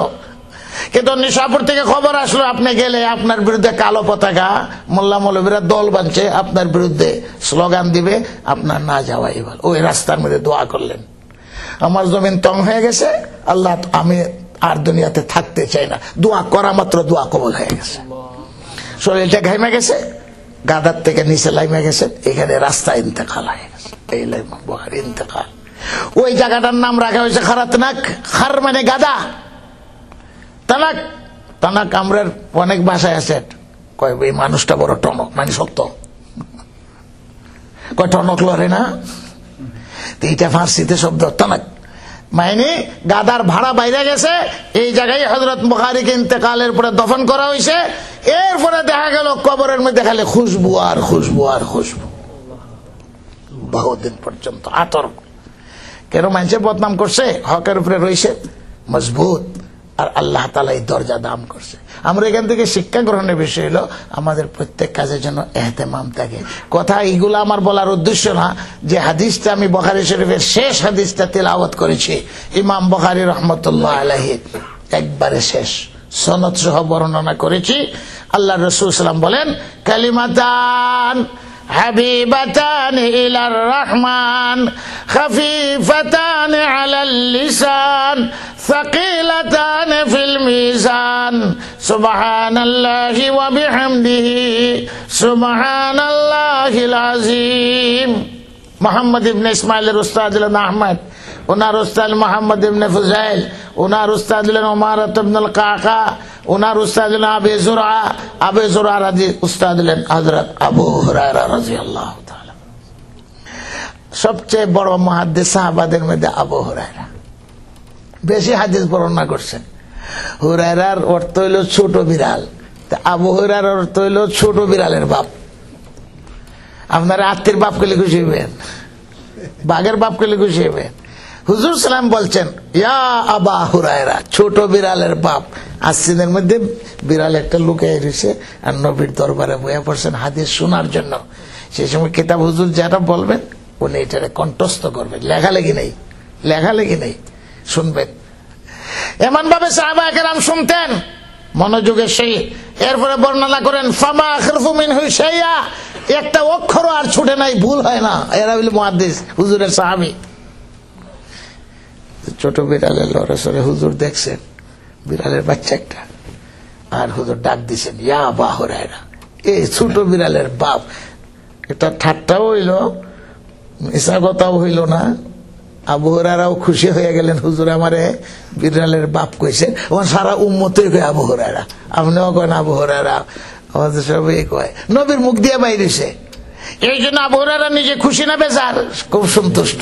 কিন্তু নিশাপুর থেকে খবর আসলো আপনি গেলে আপনার বিরুদ্ধে কালো পতাকা, মোল্লা মৌলবীরা দল বানছে, আপনার বিরুদ্ধে স্লোগান দিবে, আপনার না যাওয়াই ভালো। ওই রাস্তার মধ্যে দোয়া করলেন, আমার জমিন তং হয়ে গেছে, আল্লাহ আমি আর দুনিয়াতে থাকতে চাই না। দোয়া করা মাত্র দোয়া কবুল হয়ে গেছে। শরীরটা ঘাইমে গেছে, গাদার থেকে নিচে লাইমে গেছে, এখানে রাস্তা ইন্তেকাল হয়ে গেছে। এই ইমাম বুখারী ইন্তেকাল। ওই জায়গাটার নাম রাখা হয়েছে খারাতনাক। খার মানে গাদা, তানাক, তানাক আমরার অনেক ভাষায় আছে। কয় এই মানুষটা বড় টনক, মানে শক্ত, কয় টনক লড়ে না, এইটা ফার্সিতে শব্দ তানাক, মানে গাদার ভাড়া বাইরে গেছে। এই জায়গায় হযরত বুখারীকে ইন্তেকালের পরে দফন করা হয়েছে। এরপরে দেখা গেল কবরের মধ্যে খালি খুশবু আর খুশবু আর খুশবু, বহুদিন পর্যন্ত আতর। কেন? মানুষের বদনাম করছে, হকের উপরে রয়েছে মজবুত, আর আল্লাহ তাআলা এই দরজা দান করছে। আমরা এখান থেকে শিক্ষা গ্রহণের বিষয় হলো আমাদের প্রত্যেক কাজের জন্য এহতেমাম থাকে। কথা এইগুলো আমার বলার উদ্দেশ্য না যে হাদিসটা আমি বুখারী শরীফের শেষ হাদিসটা তেলাওয়াত করেছি, ইমাম বুখারী রাহমাতুল্লাহ আলাইহি একবারে শেষ সনদ সহ বর্ণনা করেছি। আল্লাহর রাসূল সাল্লাল্লাহু আলাইহি ওয়াসাল্লাম বলেন, কালিমাতান হাবিবাতান ইলার রহমান খফিফাতান আলাল লিসান ثقيلتان في الميزان سبحان الله وبحمده سبحان الله العظيم। মোহাম্মদ ইবনে ইসমাইলের উস্তাদ হলেন আহমদ, ওনার উস্তাদ মোহাম্মদ ইবনে ফুজাইল, ওনার উস্তাদ হলেন উমারাত ইবনুল কাকা, ওনার উস্তাদ হলেন আবু যুরআ উস্তাদ হলেন হযরত আবু হুরায়রা রাদিয়াল্লাহু তাআলা। সবচেয়ে বড় মুহাদ্দিস সাহাবাদের মধ্যে আবু হুরায়রা বেশি হাদিস বর্ণনা করছেন। হুরায়রার অর্থ হইল ছোট বিড়াল, আবু হুরায়রার অর্থ হইল ছোট বিড়ালের বাপ। আপনারা আত্মীর বাপ করলে খুশি হইবেন, বাঘের বাপ করলে খুশি হইবেন। হুজুর সালাম বলছেন, ইয়া আবা হুরায়রা, ছোট বিড়ালের বাপ। আসছিনের মধ্যে বিড়াল একটা লুকিয়ে রয়েছে আর নবীর দরবারে বইয়া পড়ছেন হাদিস শোনার জন্য। সেই সময় কিতাব হুজুর যেটা বলবেন উনি এটারে কণ্ঠস্থ করবেন, লেখালেখি নেই, লেখালেখি নেই, শুনবেন। এমন ভাবে সাহাবায়ে কেরাম শুনতেন মনোযোগের সেই। এরপরে বর্ণনা করেন, ফামা আখরফু মিনহু শাইয়া, একটা অক্ষর আর ছুটে নাই, ভুল হয় না। এরা হইল মুহাদ্দিস, হুজুরের সাহাবী। ছোট বিড়ালের লড়াচড়ে হুজুর দেখছেন, বিড়ালের বাচ্চা একটা, আর হুজুর ডাক দিছেন, ইয়া আবা হুরায়রা, এই ছোট বিড়ালের বাপ। এটা ঠাট্টাও হইল, মিশা কথাও হইল না। আবু হুরায়রাও খুশি হয়ে গেলেন, হুজুর আমারে বিড়ালের বাপ কইছেন। ওখানে সারা উম্মতে কয় আবু হুরায়রা, আপনিও কয়েন আবু হুরায়রা, আমাদের সবাই কয়, নবীর মুখ দিয়ে বাইরেছে। এই জন্য আবু হুরায়রা নিজে খুশি না বেজার? খুব সন্তুষ্ট,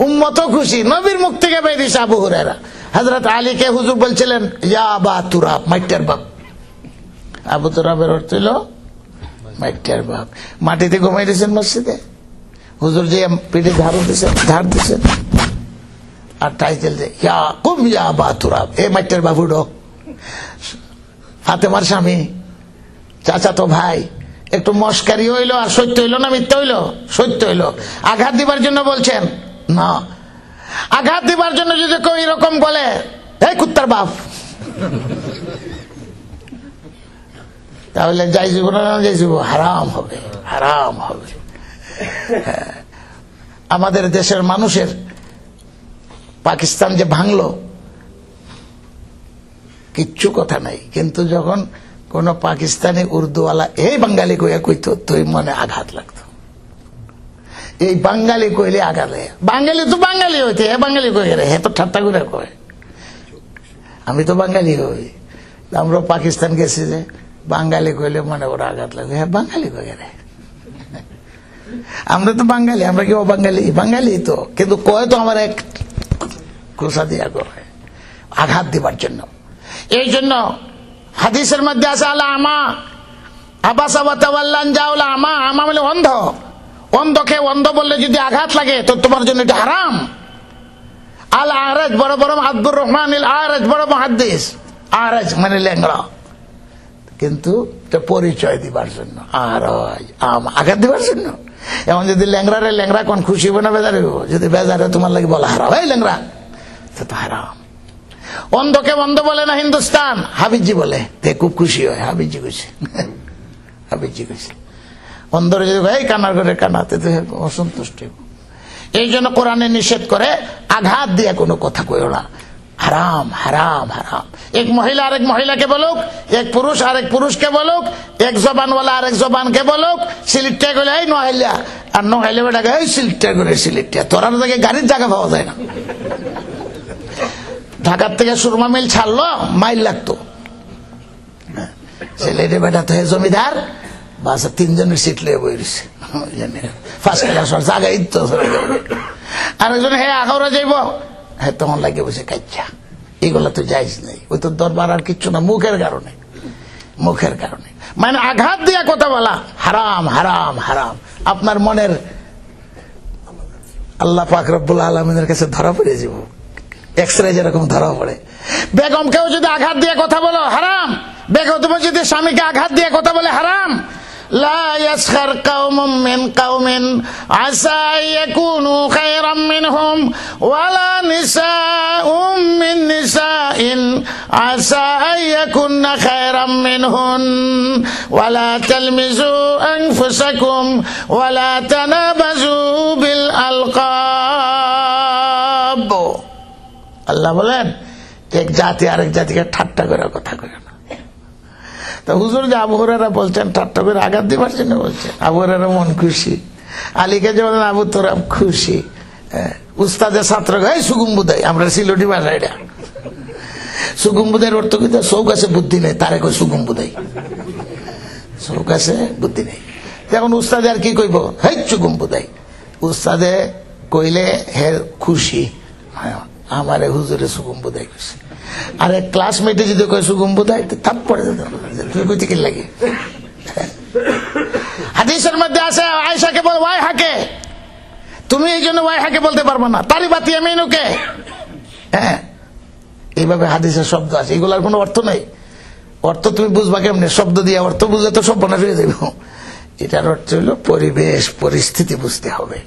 উম্মতও খুশি, নবীর মুখ থেকে বাইরেছে আবু হুরায়রা। হযরত আলীকে হুজুর বলছিলেন, ইয়া আবা তুরাব, মাইটার বাপ। আবু তুরাবের অর্থ হইল মাইটার বাপ। মাটিতে ঘুমাই দিয়েছেন মসজিদে, হুজুর যে পিঠে ধার দিচ্ছেন আর টাইটেল যে ইয়া কুম ইয়া আবা তুরাব, এ মাইটার বাবু ডো। ফাতেমার স্বামী, চাচাতো ভাই, একটু মস্কারি হইল আর সত্য হইল না মিথ্যা হইল? সত্য হইল। আঘাত দিবার জন্য বলছেন না, আঘাত দিবার জন্য যদি কেউ এরকম বলে, এই কুত্তার বাপ, তাহলে যাই জীবন না যাই জীবন হারাম হবে, হারাম হবে। আমাদের দেশের মানুষের পাকিস্তান যে ভাঙলো কিচ্ছু কথা নাই, কিন্তু যখন কোন পাকিস্তানি উর্দুওয়ালা এই বাঙালি কইয়া কইতো, তুই মনে আঘাত লাগতো। এই বাঙালি কইলে আঘাত লাগে। বাঙালি তো বাঙালি হইতে, হে বাঙালি কই রে, হে তো ঠাট্টা করে কয়, আমি তো বাঙালি হই। আমরা পাকিস্তান গেছি যে বাঙালি কইলে মনে ওরা আঘাত লাগে, হ্যাঁ বাঙালি কই রে, আমরা তো বাঙালি, আমরা কি অবাঙালি? বাঙালি তো, কিন্তু কয় তো আমার এক কোষা দিয়া কয়, আঘাত দিবার জন্য। এই জন্য হাদিসের মধ্যে আছে, আলা আমা আবাসা ওয়া তাওয়াল্লান জাউলা আমা, আমা মানে অন্ধ। অন্ধকে অন্ধ বললে যদি আঘাত লাগে তো তোমার জন্য এটা হারাম। আল আরাজ, বড় বড় আব্দুর রহমান আল আরাজ বড় মুহাদ্দিস, আরাজ মানে ল্যাংড়া, কিন্তু এটা পরিচয় দিবার জন্য। আরাজ আঘাত দিবার জন্য। এমন যদি ল্যাংড়ারে ল্যাংড়া কোন খুশি হবে না বেজার হইব? যদি বেজারে তোমার লাগে বলা হারাম, এই ল্যাংড়া, তো হারাম। অন্ধকে অন্ধ বলে না হিন্দুস্তান, হাবিজি বলে, তে খুব খুশি হয়, হাবিজি কইছে, হাবিজি কইছে। অন্ধরে যদি এই কানার ঘরে কানাতে অসন্তুষ্ট। এই জন্য কোরআনে নিষেধ করে আঘাত দিয়ে কোনো কথা কইও না, হারাম হারাম হারাম। এক মহিলা আরেক মহিলাকে বলুক, এক পুরুষ আরেক পুরুষকে বলুক, এক জবানওয়ালা আরেক জবানকে বলুক, সিলেক্টে গেলে এই নহাইলা, আর নহাইলে বেটাকে এই সিলেক্টে করে সিলেক্টে, তোরার জায়গায় গাড়ির জায়গা পাওয়া যায় না। ঢাকার থেকে সুরমা মিল ছাড়লো, মাইল লাগতো। ছেলেটি বেটা তো জমিদার, বাসা তিনজনের সিট লিয়ে বই রয়েছে, ফার্স্ট ক্লাস জায়গায় তো। আরেকজন হ্যাঁ আগাওরা যাইব, হ্যাঁ তখন লাগে বসে কাচ্চা, এগুলা তো যাইজ নেই। ওই তো দরবার আর কিচ্ছু না, মুখের কারণে মুখের কারণে, মানে আঘাত দিয়ে কথা বলা হারাম হারাম হারাম। আপনার মনের আল্লাহ পাক রব্বুল আলামিনের কাছে ধরা পড়ে যাব, এক্সরে যেরকম ধরা পড়ে। বেগমকেও যদি আঘাত দিয়ে কথা বলো হারাম, বেগম যদি স্বামীকে আঘাত দিয়ে কথা বলে হারাম। লা ইয়াসখার কওমুম মিন কওমিন আসা ইয়াকুনু খায়রাম মিনহুম ওয়ালা নিসাউম মিন নিসাইন আসা ইয়াকুননা খায়রাম মিনহুন ওয়ালা তালমিজু আনফুসাকুম ওয়ালা তানাবাজু বিল আলকাব। আল্লাহ বলেন এক জাতি আরেক জাতিকে ঠাট্টা করে কথা কয় না। তো হুজুর যে আবু হুরায়রা বলছেন ঠাট্টা করে আঘাত দিবার জন্য বলছেন, আবু হুরায়রা মন খুশি, আলীকে যে বলেন আবু তোরা খুশি। উস্তাদের ছাত্র গায়ে সুগুম্বুদাই, আমরা সিলটি ভাষা এটা সুগুম্বুদাইয়ের অর্থ কি? চৌক আছে বুদ্ধি নেই, তারে কই সুগুম্বুদাই, চৌক আছে বুদ্ধি নেই। এখন উস্তাদে আর কি কইব? হেই সুগুম্বুদাই। উস্তাদে কইলে হে খুশি, আমারে হুজুরে সুগুম্বুদাই খুশি। আর এক ক্লাসমেটে যদি কয় সুগুম্বুদাই থাপ পড়ে তুই কইতে কি লাগে। হাদিসের মধ্যে আছে আয়েশাকে বল ওয়াই হাকে, তুমি এই জন্য ওয়াই হাকে বলতে পারবো না, তারি বাতি আমিনুকে। হ্যাঁ, এইভাবে হাদিসের শব্দ আছে, এগুলার কোনো অর্থ নাই। অর্থ তুমি বুঝবা কেমনে? শব্দ দিয়ে অর্থ বুঝলে তো সব বনা ফিরে দেব। এটার অর্থ হলো পরিবেশ পরিস্থিতি বুঝতে হবে।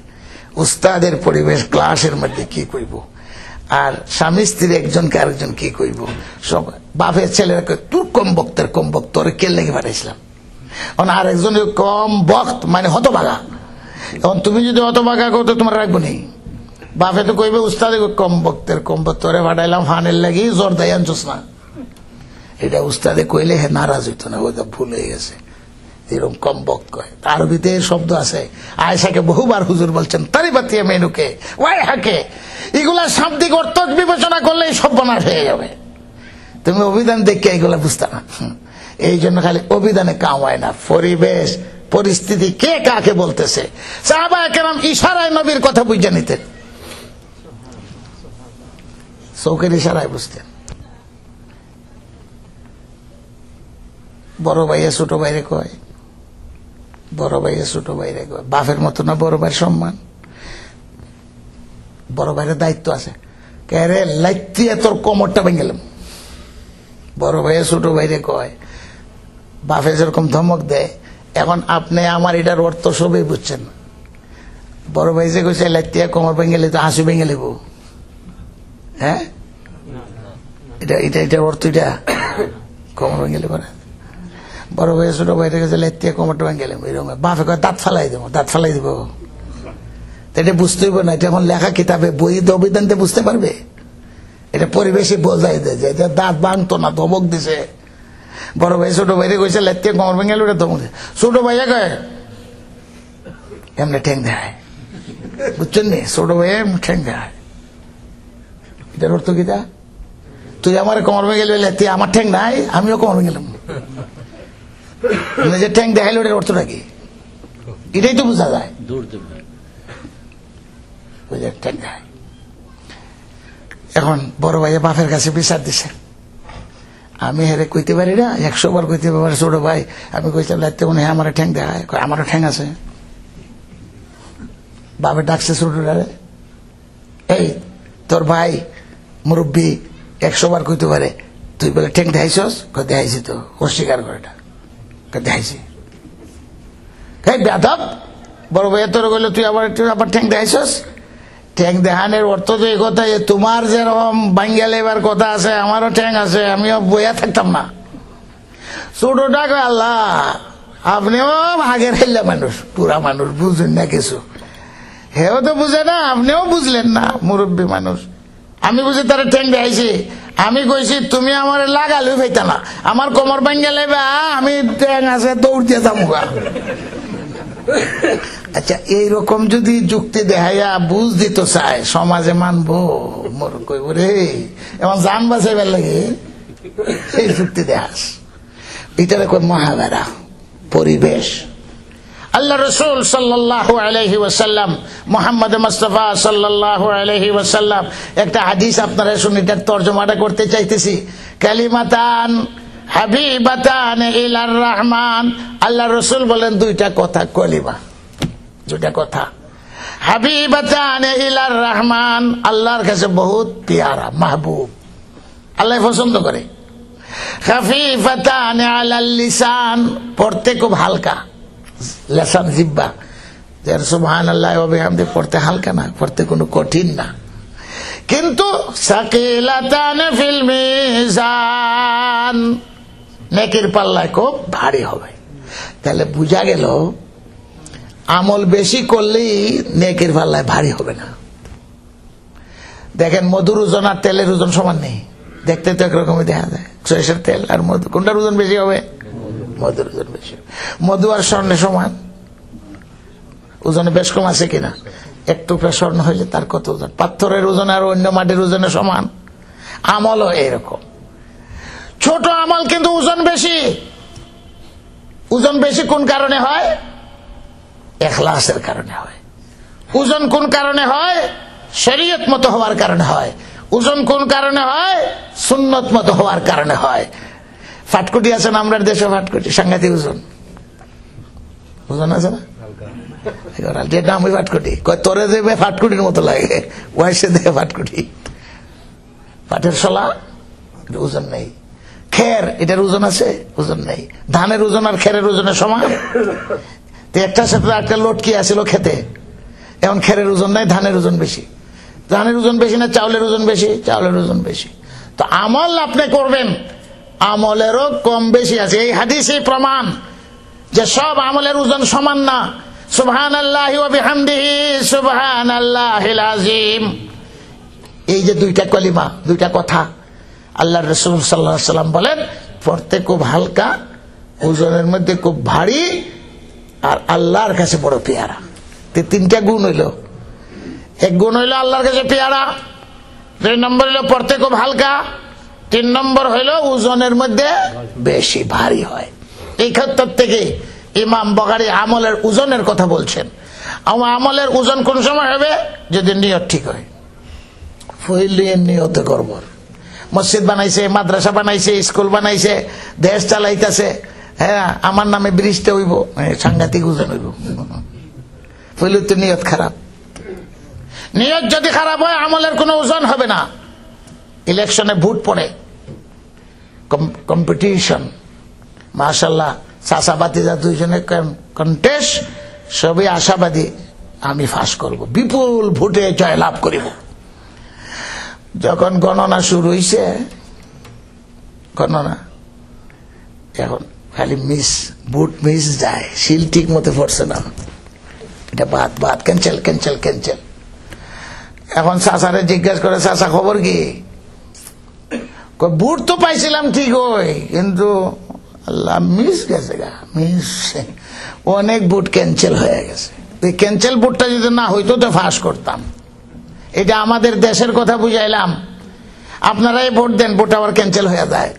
উস্তাদের পরিবেশ, ক্লাসের মধ্যে কি কইব, আর স্বামী স্ত্রী একজনকে আরেকজন কি কইব। সব বাপের ছেলেরা তুই কম বক্তের কম বক্ত ওরে কে লেগে পাঠাইছিলাম, আরেকজন কম বক্ত মানে হতভাগা। এখন তুমি যদি হতভাগা করতো তোমার রাখবো নেই। বাপে তো কইবে উস্তাদে কম বক্তের কম বক্ত ওরে পাঠাইলাম ফানের লাগি জ্বর দেয় আনছোস না। এটা উস্তাদে কইলে হে নারাজ হইতো না, ওইটা ভুল হয়ে গেছে, এরকম কম বক্ত কয়। আরবিতে শব্দ আছে। আয়েশাকে বহুবার হুজুর বলছেন তারি বাতিয়া মেনুকে ওয়াই হাকে। এগুলা শাব্দিক অর্থ বিবেচনা করলে সব বনাশ হয়ে যাবে। তুমি অভিধান দেখে এগুলা বুঝতে না। এই জন্য খালি অভিধানে কাম হয় না, পরিবেশ পরিস্থিতি কে কাকে বলতেছে। সাহাবায়ে কেরাম ইশারায় নবীর কথা বুঝে নিতেন, চৌকের ইশারায় বুঝতেন। বড় ভাইয়া ছোট ভাইরে কয়, বড় ভাইয়া ছোট ভাইরে কয়, বাপের মতো না বড় ভাইয়ের সম্মান। বড় ভাইয়ের দায়িত্ব আছে, কে রে লাইতিয়া তোর কোমরটা ভেঙে গেলাম। বড় ভাইয়া ছোট ভাইরে কয়, বাপে যেরকম ধমক দেয়। এখন আপনি আমার এটার অর্থ সবই বুঝছেন। বড় ভাই যে কইছে লাইতিয়া কোমর ভেঙে গেলে তো হাসি ভেঙে লেব। হ্যাঁ, এটা এটা এটার অর্থ এটা কোমর ভেঙে লেব না। বড় ভাই ছোট ভাইরে কাছে লাইতিয়া কোমরটা ভেঙে গেলাম, এরকম। বাপে কয় দাঁত ফালাই দেবো, দাঁত ফালাই দিব। এটা বুঝতে হইব না, এটা এখন লেখা কিতাবে বই অভিধানতে বুঝতে পারবে। এটা পরিবেশে বোঝাই দেয় যে এটা দাঁত ভাঙতো না, ধমক দিছে। বড় ভাই ছোট ভাইরে কইছে লাইতিয়া কোমর ভেঙে গেল, এটা ধমক দিছে। ছোট ভাইয়া কয় এমনি ঠেং দেয়, বুঝছেন নি? ছোট ভাইয়া ঠেং দেয়। এটার অর্থ কিটা? তুই আমার কোমর ভেঙে গেলে তুই আমার ঠেং নাই, আমিও কোমর ভেঙে গেলাম। যে ঠেং দেখাইলো এটার অর্থটা কি? এটাই তো বোঝা যায়। এখন বড় ভাইয়া বাপের কাছে বিচার দিছে, আমি হেরে কইতে পারি না, 100 বার কইতে পারি। ছোট ভাই আমি কইছিলাম লাইতে মনে হয় আমার ঠ্যাং দেখায়, আমারও ঠ্যাং আছে। বাপে ডাকছে ছোটটারে, এই তোর ভাই মুরব্বী 100 বার কইতে পারে, তুই বলে ঠ্যাং দেখাইছস? দেখাইছি তো। অস্বীকার করে এটা, দেখাইছি। বেয়াদব, বড় ভাইয়া তোর কইলে তুই আবার ঠ্যাং দেখাইছস? ঠ্যাং দেখানোর অর্থ তো এই কথা, তোমার যেরকম বাঙ্গাল এবার কথা আছে আমারও ঠ্যাং আছে, আমিও বইয়া থাকতাম না। ছোটটা কয় আল্লাহ আপনিও আগের হেল্লা মানুষ, পুরা মানুষ, বুঝলেন না কিছু। হেও তো বুঝে না, আপনিও বুঝলেন না, মুরব্বী মানুষ। আমি বুঝি তারা ঠ্যাং দেখাইছি। আমি কইছি তুমি আমার লাগালে পাইতা না, আমার কোমর বাঙ্গাল আমি ঠ্যাং আছে দৌড় দিয়ে যাবো। আচ্ছা, এইরকম যদি যুক্তি দেখাইয়া বুঝ দিত চায়, সমাজে মানবো? মোর কইব রে এমন জান বাঁচাইবার লাগে এই যুক্তি দেখাস। এটারে কই মহাবেরা পরিবেশ। আল্লাহ রসুল সাল্লাল্লাহু আলাইহি ওয়াসাল্লাম, মুহাম্মদ মুস্তাফা সাল্লাল্লাহু আলাইহি ওয়াসাল্লাম একটা হাদিস আপনারা শুনে এটার তর্জমাটা করতে চাইতেছি। কালিমাতান হাবিবাতান ইলার রহমান। আল্লাহ রসুল বলেন দুইটা কথা কলিমা, দুইটা কথা। হাবিবাতান ইলার রহমান, আল্লাহর কাছে বহুত পিয়ারা, মাহবুব, আল্লাহ পছন্দ করে। খাফিফাতান আলাল লিসান, পড়তে খুব হালকা, লিসান জিহ্বা, যেন সুবহানাল্লাহি ওয়া বিহামদিহি পড়তে হালকা না, পড়তে কোনো কঠিন না। কিন্তু সাকিলাতান ফিল মিজান, নেকির পাল্লায় খুব ভারী হবে। তাহলে বুঝা গেল আমল বেশি করলেই নেকির পাল্লায় ভারী হবে না। দেখেন মধুর ওজন আর তেলের ওজন সমান নেই, দেখতে তো একরকমই দেখা যায়। সরিষার তেল আর মধু, কোনটার ওজন বেশি হবে? মধুর ওজন বেশি। মধু আর স্বর্ণে সমান? ওজনে বেশ কম আছে কিনা? এক টুকরা স্বর্ণ হইলে তার কত ওজন? পাথরের ওজন আর অন্য মাটির ওজনে সমান। আমলও এরকম, ছোট আমল কিন্তু ওজন বেশি। ওজন বেশি কোন কারণে হয়? ইখলাসের কারণে হয়। ওজন কোন কারণে হয়? শরীয়ত মতো হওয়ার কারণে হয়। ওজন কোন কারণে হয়? সুন্নত মতো হওয়ার কারণে হয়। ফাটকুটি আছে না আমরা দেশে? ফাটকুটি সাংঘাতিক ওজন, ওজন আছে না? নাম ওই ফাটকুটি, তোরে দেবে ফাটকুটির মতো লাগে, ওয়াইসে দেবে ফাটকুটি। পাটের শলা, ওজন নেই। খের, এটার ওজন আছে? ওজন নেই। ধানের ওজন আর খেরের ওজনের সমান? একটার সাথে একটা লটকি আছিল খেতে, এখন খেরের ওজন নাই, ধানের ওজন বেশি। ধানের ওজন বেশি না চাউলের ওজন বেশি? চাউলের ওজন বেশি। তো আমল আপনি করবেন, আমলেরও কম বেশি আছে। এই হাদিসে প্রমাণ যে সব আমলের ওজন সমান না। সুবহানাল্লাহি ওয়া বিহামদিহি সুবহানাল্লাহিল আযীম, এই যে দুইটা কলিমা, দুইটা কথা, আল্লাহর রাসূল সাল্লাল্লাহু আলাইহি ওয়াসাল্লাম বলেন পড়তে খুব হালকা, ওজনের মধ্যে খুব ভারী, আর আল্লাহর কাছে বড় পেয়ারা। তিনটা গুণ হইল। এক গুণ হইল আল্লাহর কাছে পেয়ারা, 2 নম্বর হইল পড়তে খুব হালকা, 3 নম্বর হইল ওজনের মধ্যে বেশি ভারী হয়। এই ক্ষেত্র থেকে ইমাম বুখারী আমলের ওজনের কথা বলছেন। আমলের ওজন কোন সময় হবে? যদি নিয়ত ঠিক হয়। পहिले নিয়ত করব। মসজিদ বানাইছে, মাদ্রাসা বানাইছে, স্কুল বানাইছে, দেশ চালাইতেছে, হ্যাঁ আমার নামে ব্রিজটা হইব, সাংঘাতিক ওজন হইব। পहिले তো নিয়ত খারাপ। নিয়ত যদি খারাপ হয় আমলের কোনো ওজন হবে না। ইলেকশনে ভোট পড়ে, কম্পিটিশন, মাশাআল্লাহ চাচা বাতিজা দুইজনে কন্টেস্ট, সবই আশাবাদী আমি ফাঁস করব, বিপুল ভোটে জয় লাভ করিব। যখন গণনা শুরু হইছে, গণনা এখন খালি মিস, ভোট মিস যায়, শিল ঠিক মতো পড়ছে না, এটা বাদ বাদ, ক্যান্সেল ক্যান্সেল ক্যান্সেল। এখন চাচারে জিজ্ঞাসা করে, চাচা খবর কি? ভোট তো পাইছিলাম ঠিক হয়, কিন্তু আল্লাহ মিস গেছে গা, মিস, অনেক ভোট ক্যান্সেল হয়ে গেছে। এই ক্যান্সেল ভোটটা যদি না হইতো তো ফাঁস করতাম। এটা আমাদের দেশের কথা বুঝাইলাম। আপনারাই ভোট দেন, ভোট আবার ক্যান্সেল হয়ে যায়।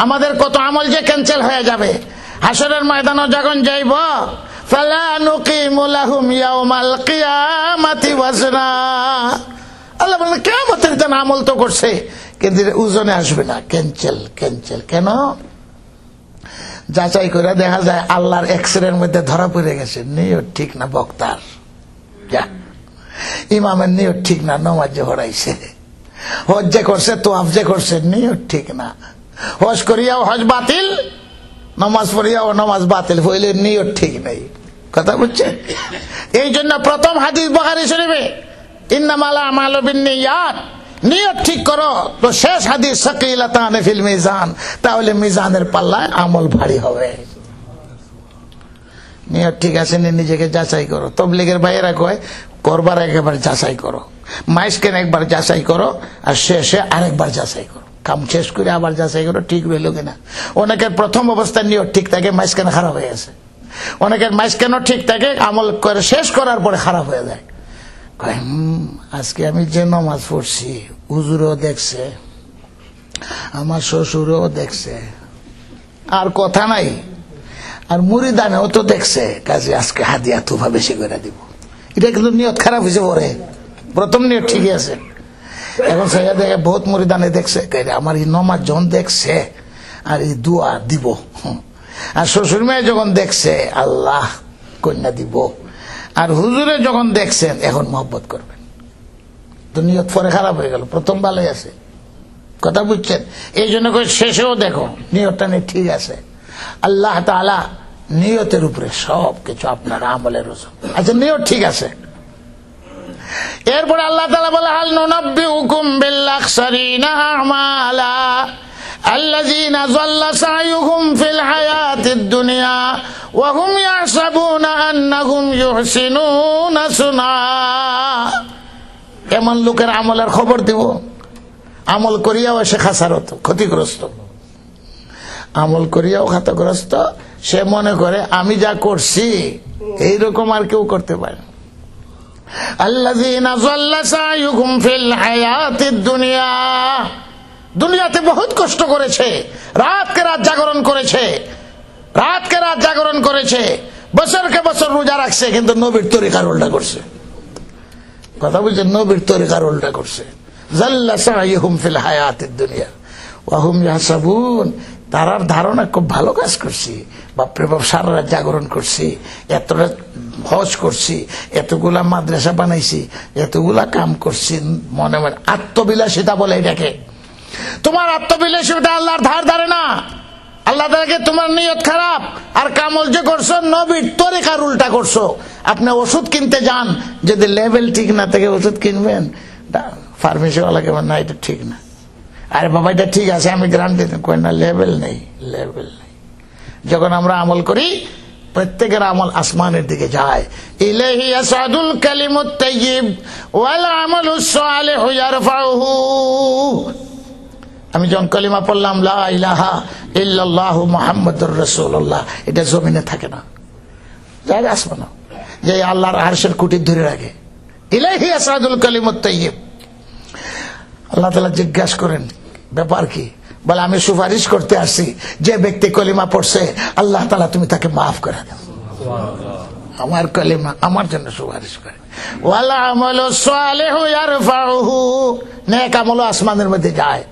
আমাদের কত আমল যে ক্যান্সেল হয়ে যাবে। হাসরের ময়দানে যখন যাইব, ফালা নুকিমু লাহুম ইয়াউমাল কিয়ামাতি ওয়াজনা, আল্লাহ বলেন কিয়ামতের দিন আমল তো করছে কিন্তু ওজনে আসবে না, ক্যান্সেল ক্যান্সেল। কেন? যাচাই করে দেখা যায় আল্লাহর এক্সরের মধ্যে ধরা পড়ে গেছে, নিয়ত ঠিক না বক্তার, ইমামের নিয়ত ঠিক না, নামাজ যে পড়াইছে, হজ যে করছে, তোয়াফ যে করছে, নিয়ত ঠিক না, হজ করিয়াও হজ বাতিল, নামাজ পড়িয়াও নামাজ বাতিল, হইলে নিয়ত ঠিক নেই। কথা বুঝছেন? এই জন্য প্রথম হাদিস বুখারী শরীফে ইন্নামাল আমালু বিন্নিয়াত, নিয়ত ঠিক করো। তো শেষ হাদিস সাকিলাতান ফিল মিজান, তাহলে মিজানের পাল্লায় আমল ভারী হবে। নিয়ত ঠিক আছে নি, নিজেকে যাচাই করো। তবলিগের ভাইয়েরা কয় করবার একবার যাচাই করো, মাইসকেন একবার যাচাই করো, আর শেষে আরেকবার যাচাই করো। কাম শেষ করে আবার যাচাই করো ঠিক রইল কিনা। অনেকের প্রথম অবস্থায় নিয়ত ঠিক থাকে, মাইসকেন খারাপ হয়ে গেছে। অনেকের মাইসকেনও ঠিক থাকে, আমল করে শেষ করার পরে খারাপ হয়ে যায়। আজকে আমি যে নামাজ পড়ছি, হুজুরও দেখছে, আমার শ্বশুরও দেখছে, আর কথা নাই, আর মুরিদানেও তো দেখছে, কাজে আজকে হাদিয়া তুফা বেশি করে দিব। এটা কিন্তু নিয়ত খারাপ হয়েছে পরে, প্রথম নিয়ত ঠিকই আছে। এখন সে দেখে বহুত মুরিদানে দেখছে, আমার এই নামাজ যখন দেখছে আর এই দোয়া দিব। আর শ্বশুর মেয়ে যখন দেখছে আল্লাহ কন্যা দিব, আর হুজুরে যখন দেখছেন এখন মহব্বত করবেন, তো নিয়ত পরে খারাপ হয়ে গেল, প্রথম ভালোই আছে। কথা বুঝছেন? এই জন্য করে শেষেও দেখো নিয়তটা নেই ঠিক আছে। আল্লাহ তাআলা নিয়তের উপরে সব কিছু, আপনার আমলের ওজন। আচ্ছা নিয়ত ঠিক আছে, এরপরে আল্লাহ তাআলা বলে হাল নুনাব্বিউকুম বিল আখসারিনা আমালা আল্লাযীনা যাল্লা সা'য়ুহুম ফিল হায়াতিদ দুনিয়া ওয়া হুম ইয়াহসাবুনা আন্নাহুম ইউহসিনুনা সুনআ। এমন লোকের আমলের খবর দিব, আমল করিয়াও সে খাসারত, ক্ষতিগ্রস্ত, আমল করিয়াও ক্ষতিগ্রস্ত। সে মনে করে আমি যা করছি এইরকম আর কেউ করতে পারে। আল্লাযীনা যাল্লা সা'য়ুহুম ফিল হায়াতিদ দুনিয়া, দুনিয়াতে বহুত কষ্ট করেছে, রাতকে রাত জাগরণ করেছে, রাতকে রাত জাগরণ করেছে, বছরকে বছর রোজা রাখছে, কিন্তু নবীর তরিকার উল্টা করছে। কথা বলছে, নবীর তরিকার উল্টা করছে। যাল্লা সা'য়ুহুম ফিল হায়াতিদ দুনিয়া ওয়া হুম ইয়াহসাবুন, তারার ধারণা খুব ভালো কাজ করছি, বাপরে বাপ সারা রাত জাগরণ করছি, এতটা হজ করছি, এতগুলা মাদ্রাসা বানাইছি, এতগুলা কাম করছি, মনে মনে আত্মবিলাসিতা বলে এটাকে। তোমার আত্মবিলাসিতা আল্লাহর ধার ধারে না। আল্লাহ তাআলাকে তোমার নিয়ত খারাপ, আর কামল যে করছো নবীর তরিকার উল্টা করছো। আপনি ওষুধ কিনতে যান, যদি লেভেল ঠিক না থাকে ওষুধ কিনবেন, ফার্মেসিওয়ালাকে না এটা ঠিক না, আরে বাবা এটা ঠিক আছে আমি গ্যারান্টি কই না, লেভেল নেই, লেভেল নেই। যখন আমরা আমল করি প্রত্যেকের আমল আসমানের দিকে যায়। ইলাইহি ইয়াসাদুল কালিমুত তাইয়্যিব ওয়াল আমালুস সালিহু ইয়ারফাউহু। আমি যখন কলিমা পড়লাম লা ইলাহা ইল্লাল্লাহু মুহাম্মাদুর রাসূলুল্লাহ, এটা জমিনে থাকে না, যায় আসমানে, যে আল্লাহর আরশের কুটির ধরে রাখে। ইলাইহি ইয়াসাদুল কালিমুত তাইয়্যিব। আল্লাহ তাআলা জিজ্ঞাসা করেন ব্যাপার কি? বলে আমি সুপারিশ করতে আসছি, যে ব্যক্তি কলিমা পড়ছে আল্লাহ তাআলা তুমি তাকে মাফ করে দাও, আমার কলিমা আমার জন্য সুপারিশ করে। ওয়াল আমালুস সালিহু ইয়ারফাউহু, নেক আমল আসমানের মধ্যে যায়।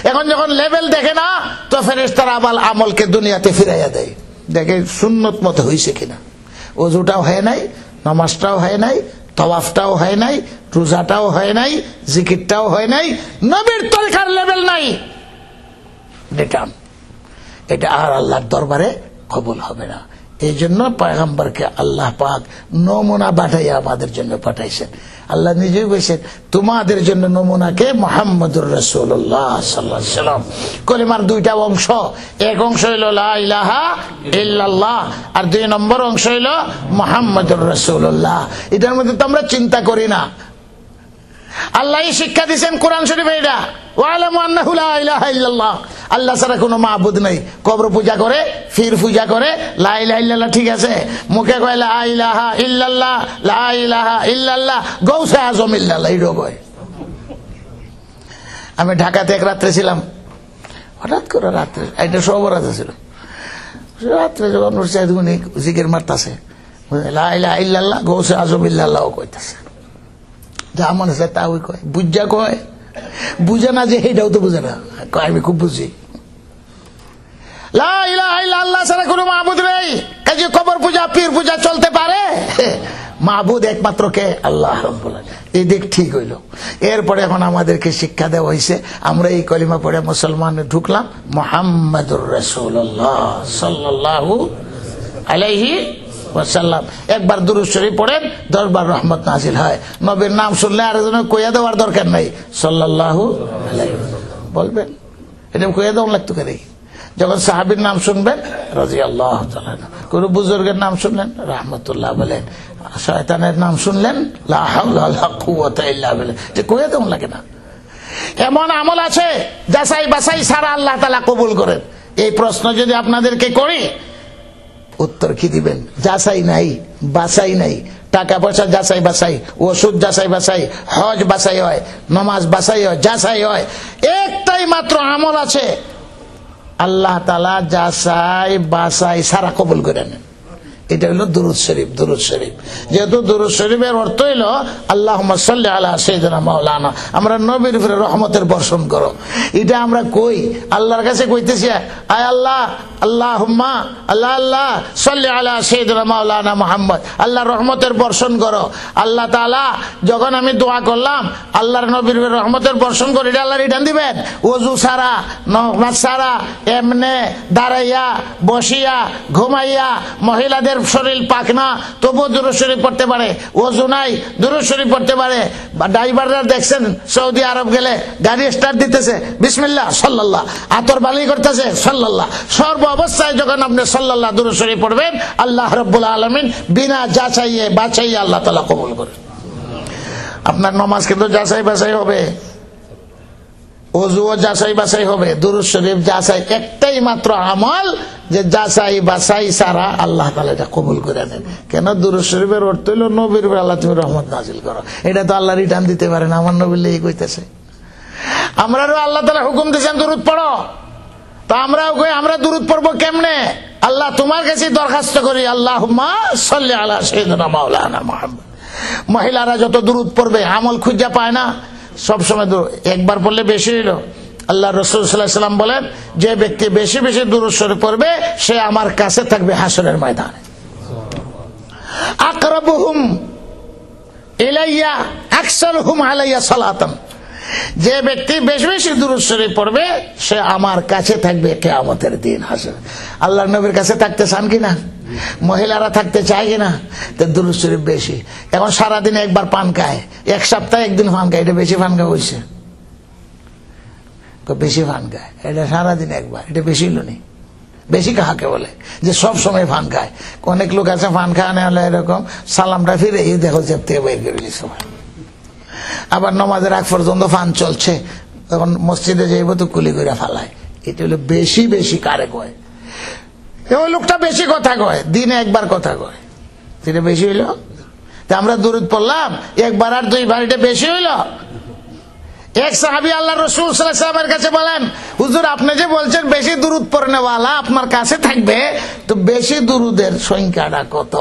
এখন যখন লেভেল দেখে না, তো ফেরেশতারা আবার আমলকে দুনিয়াতে ফিরাইয়া দেয়, দেখে সুন্নত মতো হয়েছে কিনা। ওযুটাও হয় নাই, নামাজটাও হয় নাই, তাওয়াফটাও হয় নাই, রোজাটাও হয় নাই, জিকিরটাও হয় নাই, নবীর তরিকার লেভেল নাই, এটা আর আল্লাহর দরবারে কবুল হবে না। এই জন্য পয়গম্বরকে আল্লাহ পাক নমুনা পাঠাইয়া আমাদের জন্য পাঠাইছেন। আল্লাহ নিজেই বলেছেন তোমাদের জন্য নমুনাকে মুহাম্মদুর রাসূলুল্লাহ সাল্লাল্লাহু আলাইহি ওয়াসাল্লাম। কলিমার দুইটা অংশ, এক অংশ হলো লা ইলাহা ইল্লাল্লাহ, আর দুই নম্বর অংশ হলো মুহাম্মদুর রাসূলুল্লাহ। এটার মধ্যে তো আমরা চিন্তা করি না। আল্লাহ শিক্ষা দিয়েছেন কোরআন শরীফে, এটা ওয়ালামু আন্নাহু লা ইলাহা ইল্লাল্লাহ, আল্লাহ ছাড়া কোনো মাবুদ নেই। কবর পূজা করে, ফির পূজা করে, লা ইলাহা ইল্লাল্লাহ ঠিক আছে, মুখে কয় লা ইলাহা ইল্লাল্লাহ, লা ইলাহা ইল্লাল্লাহ, গৌসে আজম ইল্লাল্লাহ, এইটাও কয়। আমি ঢাকাতে এক রাত্রে ছিলাম, হঠাৎ করে রাত্রে, এটা সবরাতে ছিল, রাত্রে যখন উনি জিকির মারতেছে, লা ইলাহা ইল্লাল্লাহ, গৌসে আজম ইল্লাল্লাহ কইতাছে, যা মনে হয় তা ওই কয়, বুঝা কয়, বুঝে না যে এইটাও তো বুঝে না, কয় আমি খুব বুঝি। লা ইলাহা ইল্লাল্লাহ ছাড়া কোনো মাবুদ নেই, কাজে কবর পূজা পীর পূজা চলতে পারে? মাবুদ একমাত্র কে? আল্লাহ রাব্বুল আলামিন। এই দিক ঠিক হইল। এরপরে এখন আমাদেরকে শিক্ষা দেওয়া হয়েছে, আমরা এই কলিমা পড়ে মুসলমানে ঢুকলাম, মুহাম্মাদুর রাসূলুল্লাহ সাল্লাল্লাহু আলাইহি ওয়াসাল্লাম। একবার দুরূদ শরীফ পড়েন, 10 বার রহমত নাজিল হয়। নবীর নাম শুনলে আর যেন কইয়া দেওয়ার দরকার নাই, সাল্লাল্লাহু আলাইহি বলবেন, এটা কইয়া দেওয়া লাগতো কেন? যখন সাহাবীর নাম শুনবেন রাদিয়াল্লাহু তাআলা, কোন বুজুর্গের নাম শুনলেন রাহমাতুল্লাহ বলেন, শয়তানের নাম শুনলেন লা হাওলা ওয়ালা কুওয়াতা ইল্লা বিল্লাহ, যে কইয়া দেওয়া লাগে না। এমন আমল আছে যাচাই বাছাই ছাড়া আল্লাহ তাআলা কবুল করেন। এই প্রশ্ন যদি আপনাদেরকে করি, উত্তর কি দিবেন? যাচাই নাই, বাছাই নাই। টাকা পয়সা যাচাই বাছাই, ওষুধ যাচাই বাছাই, হজ বাছাই হয়, নামাজ বাছাই হয়, যাচাই হয়। একটাই মাত্র আমল আছে আল্লাহ তাআলা যাচাই বাছাই সারা কবুল করে নেন। এটা হলো দুরূদ শরীফ। দুরূদ শরীফ যেহেতু দুরূদ শরীফের অর্থ হলো আল্লাহুম্মা সাল্লি আলা সাইয়্যিদিনা মাওলানা, আমরা নবীর উপরে রহমতের বর্ষণ করো। এটা আমরা কই আল্লাহর কাছে কইতেছি, আয় আল্লাহ, আল্লাহুম্মা আল্লাহ আল্লাহ সাল্লি আলা সাইয়্যিদিনা মাওলানা মুহাম্মদ, আল্লাহ রহমতের বর্ষণ করো। আল্লাহ তাআলা যখন আমি দোয়া করলাম আল্লাহর নবীর উপরে রহমতের বর্ষণ করে, এটা আল্লাহ রিটার্ন দিবেন। ওযু সারা, নামাজ সারা, এমনে দাঁড়াইয়া, বসিয়া, ঘুমাইয়া, মহিলাদের শরীর পাক না তবুও দুরূদ শরীফ পড়তে পারে, ওযু নাই দুরূদ শরীফ পড়তে পারে। ড্রাইভাররা দেখছেন সৌদি আরব গেলে গাড়ি স্টার্ট দিতেছে বিসমিল্লাহ সাল্লাল্লাহ, আতর বালি করতেছে সাল্লাল্লাহ। সর্ব অবস্থায় যখন আপনি সাল্লাল্লাহ দুরূদ শরীফ পড়বেন আল্লাহ রাব্বুল আলামিন বিনা যাচাইয়ে বাছাইয়ে আল্লাহ তাআলা কবুল করেন। আপনার নামাজ কিন্তু যাচাই বাছাই হবে, ওযুও যাচাই বাছাই হবে, দুরূদ শরীফ যাচাই। একটাই মাত্র আমল যে যাচাই বাছাই ছাড়া আল্লাহ তাআলা এটা কবুল করে নেন। কেন? দুরূদ শরীফের অর্থ হলো নবীর উপর আল্লাহ তুমি রহমত নাজিল করো। এটা তো আল্লাহ রিটার্ন দিতে পারেন, আমার নবীর লেগে কইতেছে। আমরাও আল্লাহ তাআলা হুকুম দিয়েছেন দুরূদ পড়ো, তো আমরাও কই আমরা দুরূদ পড়বো কেমনে? আল্লাহ তোমার কাছে দরখাস্ত করি, আল্লাহুম্মা সাল্লি আলা সাইয়্যিদিনা মাওলানা মুহাম্মদ। মহিলারা যত দুরূদ পড়বে আমল খুঁজে পায় না, সবসময় একবার পড়লে বেশি হইল। আল্লাহ রাসূল সাল্লাল্লাহু আলাইহি ওয়াসাল্লাম বলেন, যে ব্যক্তি বেশি বেশি দুরূদ শরীফ পড়বে সে আমার কাছে থাকবে হাসরের ময়দানে। আকরাবুহুম ইলাইয়া আকসারুহুম আলাইয়া সালাতান, যে ব্যক্তি বেশি বেশি দুরূদ শরীফ পড়বে সে আমার কাছে থাকবে কিয়ামতের দিন হাসরে। আল্লাহর নবীর কাছে থাকতে চান কিনা? মহিলারা থাকতে চায় কিনা? তো দুরূদ শরীফ বেশি। এখন সারাদিনে একবার পান খায়, এক সপ্তাহে একদিন পান খায়, এটা বেশি পান খাওয়া হয়েছে? বেশি পান খায়, এটা সারাদিন একবার, এটা বেশি লোনি। বেশি কাহাকে বলে? যে সব সময় পান খায়। অনেক লোক আছে পান খাওয়া হলে এরকম সালামটা ফিরে এই দেখো চেপ থেকে বের করে সময়, আবার নামাজের আগ পর্যন্ত পান চলছে, তখন মসজিদে যাইব তো কুলি করে ফালায়। এটা হলো বেশি বেশি কারে কয়? ওই লোকটা বেশি কথা কয়, দিনে একবার কথা কয়, সেটা বেশি হইল। আমরা দুরূদ পড়লাম একবার আর দুইবার, এটা বেশি হইল। এক সাহাবী আল্লাহ রাসূল সাল্লাল্লাহু আলাইহি ওয়াসাল্লামের কাছে বলেন, হুজুর আপনি যে বলছেন বেশি দুরূদ পড়নেওয়ালা আপনার কাছে থাকবে, তো বেশি দুরূদের সংখ্যাটা কত?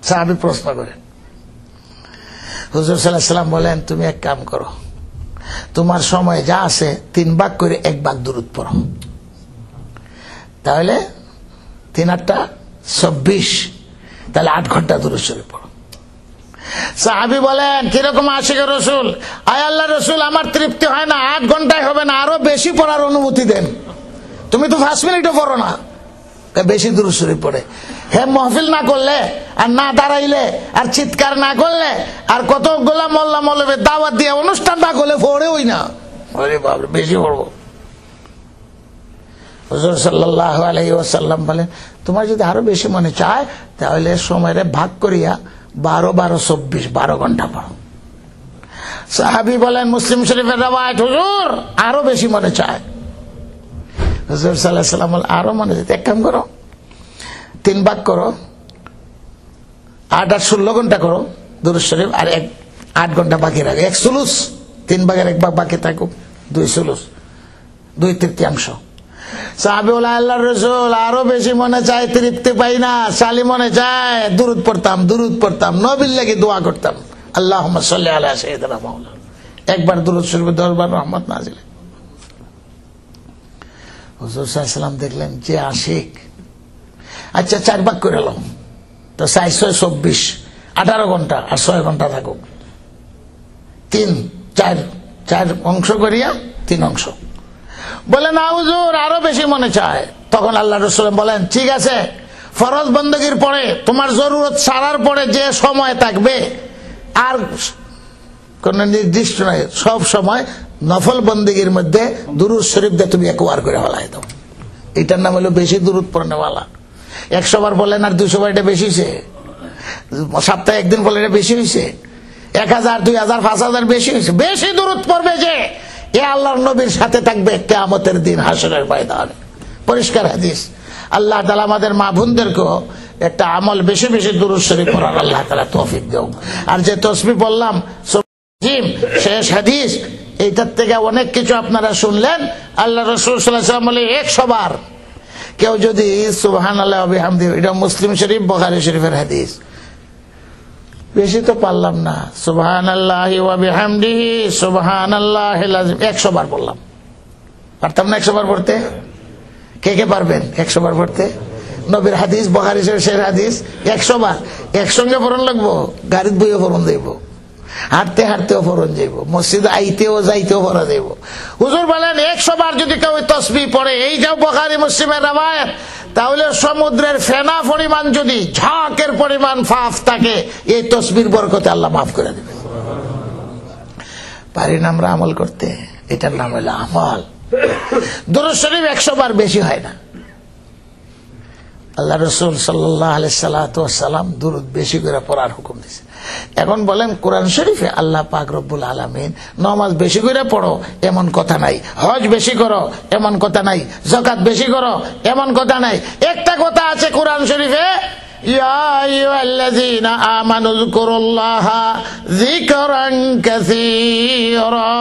সাহাবী প্রশ্ন করেন। হুজুর সাল্লাল্লাহু আলাইহি ওয়াসাল্লাম বলেন, তুমি এক কাম করো, তোমার সময় যা আছে 3 ভাগ করে 1 ভাগ দুরূদ পড়ো, তাহলে 3 আর 24, তাহলে 8 ঘন্টা দুরূদ শরীফ পড়ো। সাহাবী বলেন, কিরকম আশিক রাসূল? আয় আল্লাহ রাসূল, আমার তৃপ্তি হয় না, 8 ঘন্টায় হবে না, আরো বেশি পড়ার অনুমতি দেন। তুমি তো 5 মিনিটও পড়ো না, বেশি দুরূদ শরীফ পড়ে। হে মাহফিল না করলে আর না দাঁড়াইলে আর চিৎকার না করলে আর কতগুলা মোল্লা মৌলবী দাওয়াত দিয়ে অনুষ্ঠান না করলে পড়েই না। আরে বাবা, বেশি পড়বো। হুজুর সাল্লাল্লাহু আলাইহি ওয়াসাল্লাম বলেন, তোমার যদি আরো বেশি মনে চায় তাহলে সময়ের ভাগ করিয়া 12, 12, 24, 12 ঘন্টা পড়ো। সাহাবী বলেন, মুসলিম শরীফের রওয়ায়াত, হুজুর আরো বেশি মনে চায়। হুজুর সাল্লাল্লাহু আলাইহি ওয়াসাল্লাম বলেন, আরো মনে চায়, এক কাম করো, 3 ভাগ করো, 8 আর 16 ঘন্টা করো দুরূদ শরীফ, আর 8 ঘন্টা বাকি রাখো, 1 সুলুস। 3 ভাগের 1 ভাগ বাকি থাকুক, 2 সুলুস, 2/3। সাহাবী বলে, আল্লাহর রাসূল আরো বেশি মনে চায়, তৃপ্তি পাই না, সালি মনে চায়, দুরূদ পড়তাম, নবীর লাগি দোয়া করতাম, আল্লাহুম্মা সাল্লি আলা সাইয়্যিদিনা মাওলানা। একবার দুরূদ শরীফ 10 বার রহমত নাজিল। হুজুর সাল্লাল্লাহু আলাইহি ওয়াসাল্লাম দেখলেন যে আশিক, আচ্ছা 4 ভাগ করে নাও, তো 4, 6, 24, 18 ঘন্টা, আর 6 ঘন্টা থাকুক, 3, 4 অংশ করিয়া 3 অংশ। বলে, না হুজুর আরো বেশি মনে চায়। তখন আল্লাহ রাসূল বলেন, ঠিক আছে, ফরজ বندگির পরে তোমার জরুরত সারার পরে যে সময় থাকবে আর কোন নির্দিষ্ট নয়, সব সময় নফল বندگির মধ্যে দুরূদ শরীফ দিয়ে তুমি একবার করে ফেলাই দাও। এটার নাম হলো বেশি দুরূদ পড়নেওয়ালা। 100 বার বলেন আর 200 বার, এটা বেশি হয়েছে। সপ্তাহে একদিন বলে এটা বেশি হয়েছে। 1000, 2000, 5000 বেশি হয়েছে। বেশি দুরূদ পড়বে যে এ আল্লাহর নবীর সাথে থাকবে কিয়ামতের দিন হাসরের ময়দানে। পরিষ্কার হাদিস। আল্লাহ তাআলা আমাদের মা বোনদেরকেও একটা আমল বেশি বেশি দুরূদ শরীফ পড়ার আল্লাহ তাআলা তৌফিক দেন। আর যে তাসবিহ বললাম শেষ হাদিস, এইটার থেকে অনেক কিছু আপনারা শুনলেন। আল্লাহ রাসূল সাল্লাল্লাহু আলাইহি ওয়াসাল্লাম বলে 100 বার কেউ যদি সুবহানাল্লাহ ওয়া বিহামদিহি, এটা মুসলিম শরীফ বুখারী শরীফের হাদিস, বেশি তো পারলাম না, সুবহানাল্লাহি ওয়া বিহামদিহি সুবহানাল্লাহিল আযীম 100 বার বললাম। পারতাম না 100 বার পড়তে? কে কে পারবেন 100 বার পড়তে? নবীর হাদিস, বুখারী শরীফের হাদিস 100 বার একসঙ্গে পড়ন লাগবো, গাড়িত বইও পড়ন যাইব, হাঁটতে হাঁটতেও পড়ন যাইব, মসজিদে আইতেও যাইতেও পড়া যাইব। হুজুর বলেন 100 বার যদি কেউ তসবিহ পড়ে, এই যাও বুখারী মুসলিমের রওয়ায়াত, তাহলে সমুদ্রের ফেনা পরিমাণ যদি ঝাঁকের পরিমাণ পাপ থাকে, এই তসবিহর বরকতে আল্লাহ মাফ করে দেবে। পারি না আমরা আমল করতে? এটার নাম হলো আমল। দুরূদ শরীফ 100 বার বেশি হয় না। আল্লাহ রাসূল সাল্লাল্লাহু আলাইহি সাল্লাম দুরূদ বেশি করে পড়ার হুকুম দিয়েছে। এখন বলেন কোরআন শরীফে আল্লাহ পাক রব্বুল আলামিন নামাজ বেশি করে পড়ো এমন কথা নাই, হজ বেশি করো এমন কথা নাই, যাকাত বেশি করো এমন কথা নাই। একটা কথা আছে কোরআন শরীফে, ইয়া আইয়ুহাল্লাযীনা আমানু যকুরুল্লাহা যিকরান কাসীরা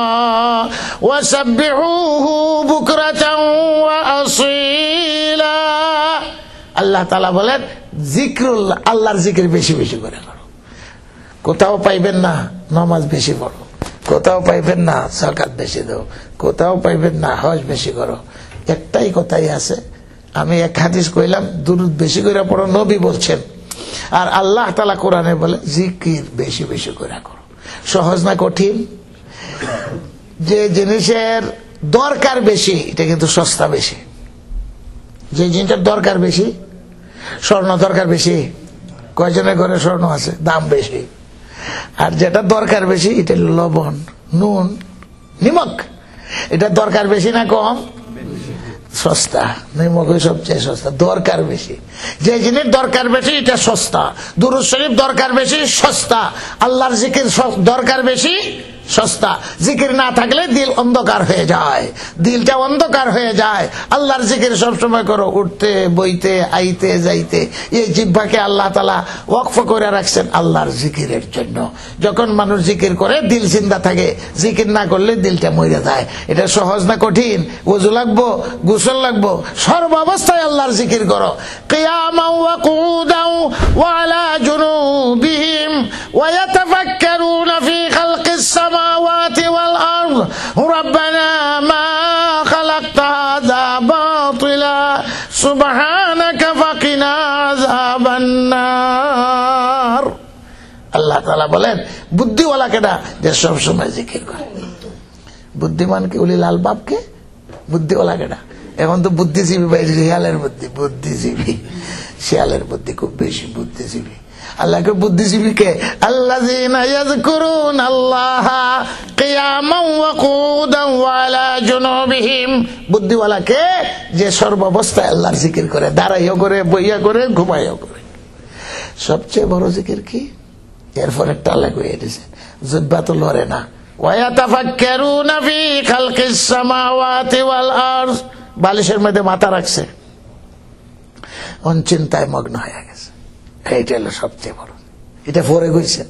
ওয়া সাব্বিহুহু বুকরাতান ওয়া আসীলা। আল্লাহ তাআলা বলেন জিক্রুল্লাহ, আল্লাহর জিকির বেশি বেশি করে করো। কোথাও পাইবেন না নামাজ বেশি পড়ো, কোথাও পাইবেন না যাকাত বেশি দাও, কোথাও পাইবেন না হজ বেশি করো। একটাই কথাই আছে, আমি এক হাদিস কইলাম, দুরূদ বেশি করে পড়ো নবী বলছেন, আর আল্লাহ তাআলা কোরআনে বলে জিকির বেশি বেশি করে করো। সহজ না কঠিন? যে জিনিসের দরকার বেশি এটা কিন্তু সস্তা বেশি। যে জিনিসটার দরকার বেশি, স্বর্ণ দরকার বেশি, কয়জনের ঘরে স্বর্ণ আছে, দাম বেশি। আর যেটা দরকার বেশি এটা লবণ, নুন, নিমক, এটা দরকার বেশি না কম? সস্তা। নিমক সবচেয়ে সস্তা, দরকার বেশি। যে জিনিস দরকার বেশি এটা সস্তা। দুরূদ শরীফ দরকার বেশি, সস্তা। আল্লাহর জিকির দরকার বেশি, সস্তা। জিকির না থাকলে দিল অন্ধকার হয়ে যায়, দিলটা অন্ধকার হয়ে যায়। আল্লাহর জিকির সবসময় করো, উঠতে বইতে আইতে যাইতে। এই জিহ্বাকে আল্লাহ তাআলা ওয়াকফ করে রাখছেন আল্লাহর জিকিরের জন্য। যখন মানুষ জিকির করে দিল জিন্দা থাকে, জিকির না করলে দিলটা মরে যায়। এটা সহজ না কঠিন? ওযু লাগবো, গোসল লাগবো, সর্ব অবস্থায় আল্লাহর জিকির করো। কিয়ামান ওয়া কুউদান ওয়া আলা জুনুবিহিম ওয়া ইয়াতাফাক্কারুনা ফি খালকিস السماوات والأرض ربنا ما خلقت هذا باطلا سبحانك فقنا عذاب النار। আল্লাহ তাআলা বলেন বুদ্ধিওয়ালা কেডা? যে সব সময় জিকির করে। বুদ্ধিমান কি? উলিল আলবাব কে? বুদ্ধিওয়ালা কেডা? এখন তো বুদ্ধিজীবী ভাই, শিয়ালের বুদ্ধি, বুদ্ধিজীবী শিয়ালের বুদ্ধি খুব বেশি, বুদ্ধিজীবী। আল্লাহকে বুদ্ধিজীবী কে? আল্লাযীনা ইয়াযকুরুনাল্লাহা কিয়ামান ওয়া কুউদান ওয়া আলা জুনুবিহিম। বুদ্ধিওয়ালা কে? যে সর্বাবস্থায় আল্লাহর জিকির করে, দাঁড়াইও করে, বইয়া করে, ঘুমাইও করে। সবচেয়ে বড় জিকির কি? এরপরে টালা কইয়া দিয়েছে, জিহ্বা তো লড়ে না। ওয়া ইয়াতাফাক্কারুনা ফি খালকিস সামাওয়াতি ওয়াল আরদ, বালিশের মধ্যে মাথা রাখছে, কোন চিন্তায় মগ্ন হয়ে গেছে। এইটা হলো সবচেয়ে বড়। এটা পরে কইছেন,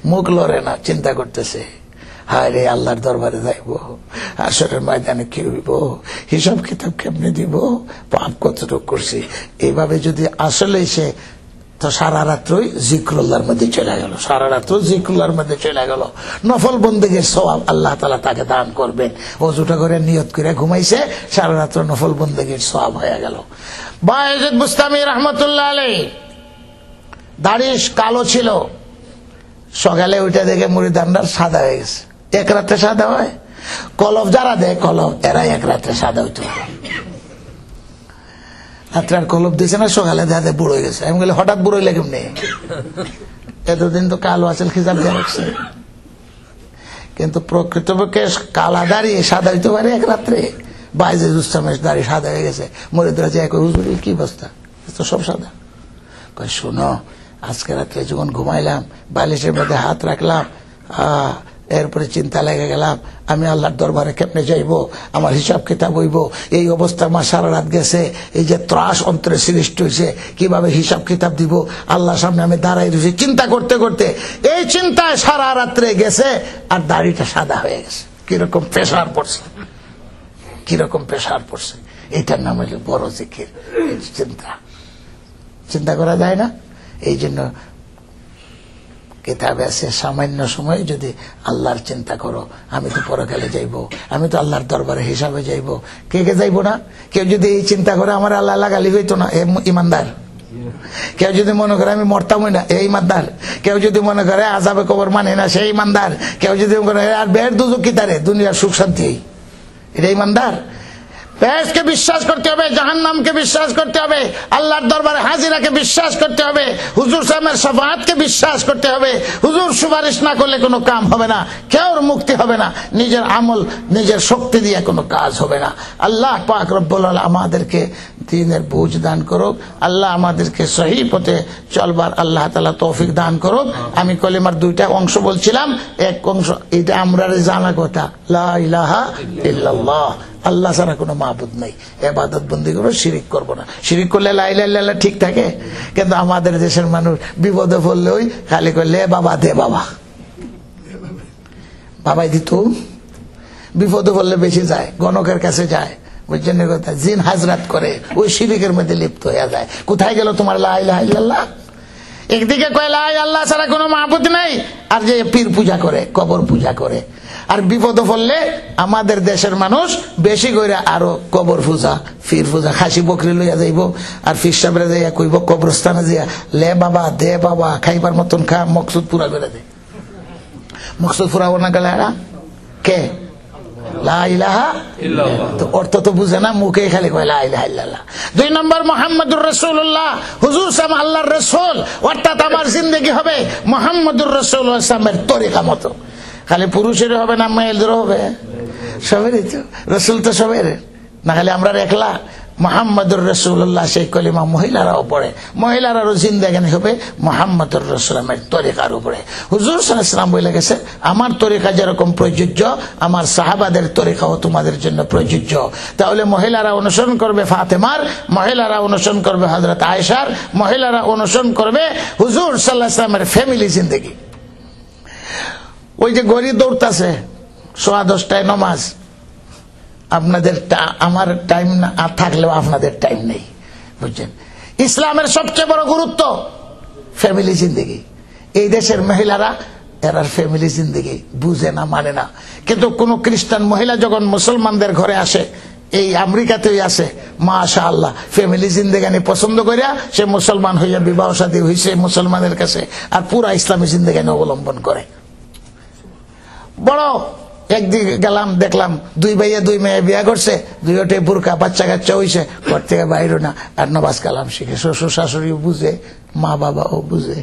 মুখ লড়ে না, চিন্তা করতেছে, হায় রে আল্লাহর দরবারে যাইব, হাসরের ময়দানে কি হইব, হিসাব কিতাব কেমনে দিব, পাপ কতটুকু করছি। এইভাবে যদি আসলে সে তো সারা রাত্রই জিক্রুল্লাহর মধ্যে চলে গেল, সারা রাত্র জিক্রুল্লাহর মধ্যে চলে গেল। নফল বন্দেগীর সওয়াব আল্লাহ তাআলা তাকে দান করবেন। ওযুটা করে নিয়ত করে ঘুমাইছে, সারা রাত্র নফল বন্দেগীর সওয়াব হয়ে গেল। বায়েজিদ বুস্তামি রাহমাতুল্লাহ আলাইহি দাড়ি কালো ছিল, সকালে উঠে দেখে মুরিদানরা সাদা হয়ে গেছে। এক রাত্রে সাদা হয়? কলব যারা দেয় কলব, এরা এক রাত্রে সাদা হইতে পারে। রাত্রে আর কলব দিয়েছে না, সকালে দেখা বুড়ো হয়ে গেছে। আমি বলি হঠাৎ বুড়ো হইলে কেমনি? এতদিন তো কালো আসল খিজাব দিয়ে রাখছে। কিন্তু প্রকৃতপক্ষে কালা দাড়ি সাদা হইতে পারে এক রাত্রে। বায়েজিদ বুস্তামির দাড়ি সাদা হয়ে গেছে। মুরিদরা যায়, হুজুর কি অবস্থা? তো সব সাদা। শোনো, আজকে রাত্রে যখন ঘুমাইলাম, বালিশের মধ্যে হাত রাখলাম, এরপরে চিন্তা লেগে গেলাম, আমি আল্লাহর দরবারে কেমনে যাইব, আমার হিসাব কিতাব হইব। এই অবস্থা আমার সারা রাত গেছে। এই যে ত্রাস অন্তরে সৃষ্টি হয়েছে, কিভাবে হিসাব কিতাব দিব, আল্লাহর সামনে আমি দাঁড়াই রয়েছি চিন্তা করতে করতে। এই চিন্তায় সারা রাত্রে গেছে, আর দাড়িটা সাদা হয়ে গেছে। কিরকম প্রেসার পড়ছে, কিরকম প্রেসার পড়ছে। এটার নাম হলো বড় জিকির। চিন্তা চিন্তা করা যায় না। এই জন্য কিতাবে আছে, সামান্য সময় যদি আল্লাহর চিন্তা করো, আমি তো পরকালে যাইব, আমি তো আল্লাহর দরবারে হিসাবে যাইব। কে কে যাইব না? কেউ যদি এই চিন্তা করে আমার আল্লাহ লাগালি হইতো না, এ ইমানদার। কেউ যদি মনে করে আমি মরতামই না, এই ইমানদার। কেউ যদি মনে করে আযাবে কবর মানে না, সেই ইমানদার। কেউ যদি মনে করে আর বের দুজক কি তারে, দুনিয়ার সুখ শান্তি, এটা ইমানদার। বেহেশতকে বিশ্বাস করতে হবে, জাহান্নামকে বিশ্বাস করতে হবে, আল্লাহর দরবারে হাজিরাকে বিশ্বাস করতে হবে, হুজুর সাহেবের শাফাআতকে বিশ্বাস করতে হবে। হুজুর সুপারিশ না করলে কোনো কাম হবে না, কেউর মুক্তি হবে না, নিজের আমল নিজের শক্তি দিয়ে কোনো কাজ হবে না। আল্লাহ পাক রব্বুল আলামিন আমাদেরকে দ্বীনের বুঝ দান করুক। আল্লাহ আমাদেরকে সহি পথে চলবার আল্লাহ তাআলা তৌফিক দান করুক। আমি কলিমার দুইটা অংশ বলছিলাম, এক অংশ এটা আমরা জানা কথা, লা ইলাহা ইল্লাল্লাহ, আল্লাহ ছাড়া কোনো মাবুদ নাই, ইবাদত বন্দি করবো, শিরিক করবো না। শিরিক করলে লা ইলাহা ইল্লাল্লাহ ঠিক থাকে, কিন্তু আমাদের দেশের মানুষ বিপদে পড়লে ওই খালি করলে বাবা দে বাবা, বাবাই দিত। বিপদে পড়লে বেশি যায়, গণকের কাছে যায়, বুঝছেন কথা, জিন হাজরাত করে, ওই শিরিকের মধ্যে লিপ্ত হয়ে যায়। কোথায় গেল তোমার লা ইলাহা ইল্লাল্লাহ? একদিকে কয় লা ইলাহা আল্লাহ ছাড়া কোনো মাবুদ নাই, আর যে পীর পূজা করে, কবর পূজা করে। আর বিপদে পড়লে আমাদের দেশের মানুষ বেশি করে আরো কবর পূজা, পীর পূজা, খাসি বকরি লইয়া যাইব, আর পীর সাহেবরা যাইয়া কইব কবরস্থানে যাইয়া লে বাবা দে বাবা, খাইবার মতন খা, মকসুদ পুরা করে দে। মকসুদ পুরাবো না গেলে এরা কে? লা ইলাহা ইল্লাল্লাহ। তো অর্থ তো বুঝে না, মুখে খালি কয় লা ইলাহা ইল্লাল্লাহ। 2 নম্বর মুহাম্মদুর রাসূলুল্লাহ, হুজুর সাহেব আল্লাহর রাসূল, অর্থাৎ আমার জিন্দেগি হবে মুহাম্মদুর রাসূলুল্লাহ সাহেবের তরিকা মতো। খালি পুরুষের হবে না, মেয়েদেরও হবে, সবেরই তো। রসুল তো সবের না, খালি আমরা একলা। মুহাম্মদুর রাসূলুল্লাহ সেই কলিমা মহিলারাও পড়ে, মহিলারাও জিন্দেগানি হবে মুহাম্মদুর রাসূলের তরিকার উপরে। হুজুর সাল্লাল্লাহু আলাইহি ওয়াসাল্লাম বলে গেছে, আমার তরিকা যেরকম প্রযোজ্য, আমার সাহাবাদের তরিকাও তোমাদের জন্য প্রযোজ্য। তাহলে মহিলারা অনুসরণ করবে ফাতেমার, মহিলারা অনুসরণ করবে হযরত আয়েশার, মহিলারা অনুসরণ করবে হুজুর সাল্লাল্লাহু আলাইহি ওয়াসাল্লামের ফ্যামিলি জিন্দেগি। ওই যে গড়ি দৌড়তাছে 10:15 নামাজ, আপনাদের আমার টাইম না থাকলেও আপনাদের টাইম নেই, বুঝছেন। ইসলামের সবচেয়ে বড় গুরুত্ব ফ্যামিলি জিন্দেগি। এই দেশের মহিলারা এরার ফ্যামিলি জিন্দেগি বুঝে না, মানে না। কিন্তু কোন খ্রিস্টান মহিলা যখন মুসলমানদের ঘরে আসে, এই আমেরিকাতেই আছে, মাশাআল্লাহ, ফ্যামিলি জিন্দেগানি পছন্দ করিয়া সে মুসলমান হইয়া বিবাহ শাদী হইছে মুসলমানের কাছে, আর পুরা ইসলামী জিন্দেগানি অবলম্বন করে। বড় একদিকে গেলাম, দেখলাম 2 ভাইয়া 2 মেয়ে বিয়া করছে, 2টা বুরকা, বাচ্চা কাচ্চা হইছে, ঘর থেকে বাইরে না, আর নামাজ কালাম শিখে, শ্বশুর শাশুড়িও বুঝে, মা বাবাও বুঝে।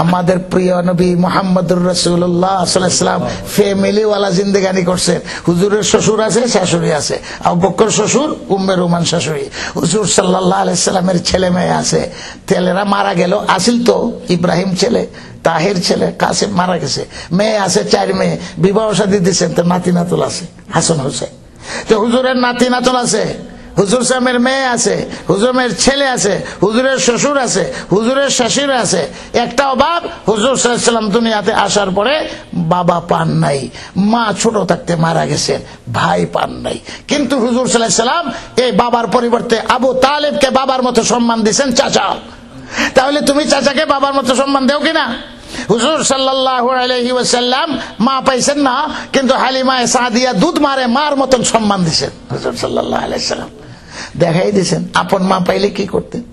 আমাদের প্রিয় নবী মুহাম্মদুর রাসূলুল্লাহ সাল্লাল্লাহু আলাইহি ওয়াসাল্লাম ফ্যামিলি ওয়ালা জিন্দেগানি করছেন। হুজুরের শ্বশুর আছে, শাশুড়ি আছে, আবু বকর শ্বশুর, উম্মে রুমান শাশুড়ি। হুজুর সাল্লাল্লাহু আলাইহি ওয়াসাল্লামের ছেলে মেয়ে আছে, তেলেরা মারা গেল, আসিল তো ইব্রাহিম ছেলে, তাহের ছেলে কাসিম মারা গেছে, মেয়ে আছে 4 মেয়ে, বিবাহ শাদী দিচ্ছেন, তো নাতি নাতুল আছে হাসান হোসেন। তো হুজুরের নাতি নাতুল আছে, হুজুর সাহেবের মেয়ে আছে, হুজুরের ছেলে আছে, হুজুরের শ্বশুর আছে, হুজুরের শাশুড়ি আছে। একটা অভাব, হুজুর সাল্লাল্লাহু আলাইহি ওয়াসাল্লাম দুনিয়াতে আসার পরে বাবা পান নাই, মা ছোট থাকতে মারা গেছেন, ভাই পান নাই। কিন্তু হুজুর সাল্লাল্লাহু আলাইহি ওয়াসাল্লাম এই বাবার পরিবর্তে আবু তালেবকে বাবার মতো সম্মান দিয়েছেন, চাচা। তাহলে তুমি চাচাকে বাবার মতো সম্মান দেও কিনা? হুজুর সাল্লাল্লাহু আলাইহি ওয়াসাল্লাম মা পাইছেন না, কিন্তু হালিমা সাদিয়া দুধ মারে মার মতন সম্মান দিয়েছেন হুজুর সাল্লাল্লাহু আলাইহি ওয়াসাল্লাম, দেখাই দিয়েছেন আপন মা পাইলে কি করতেন।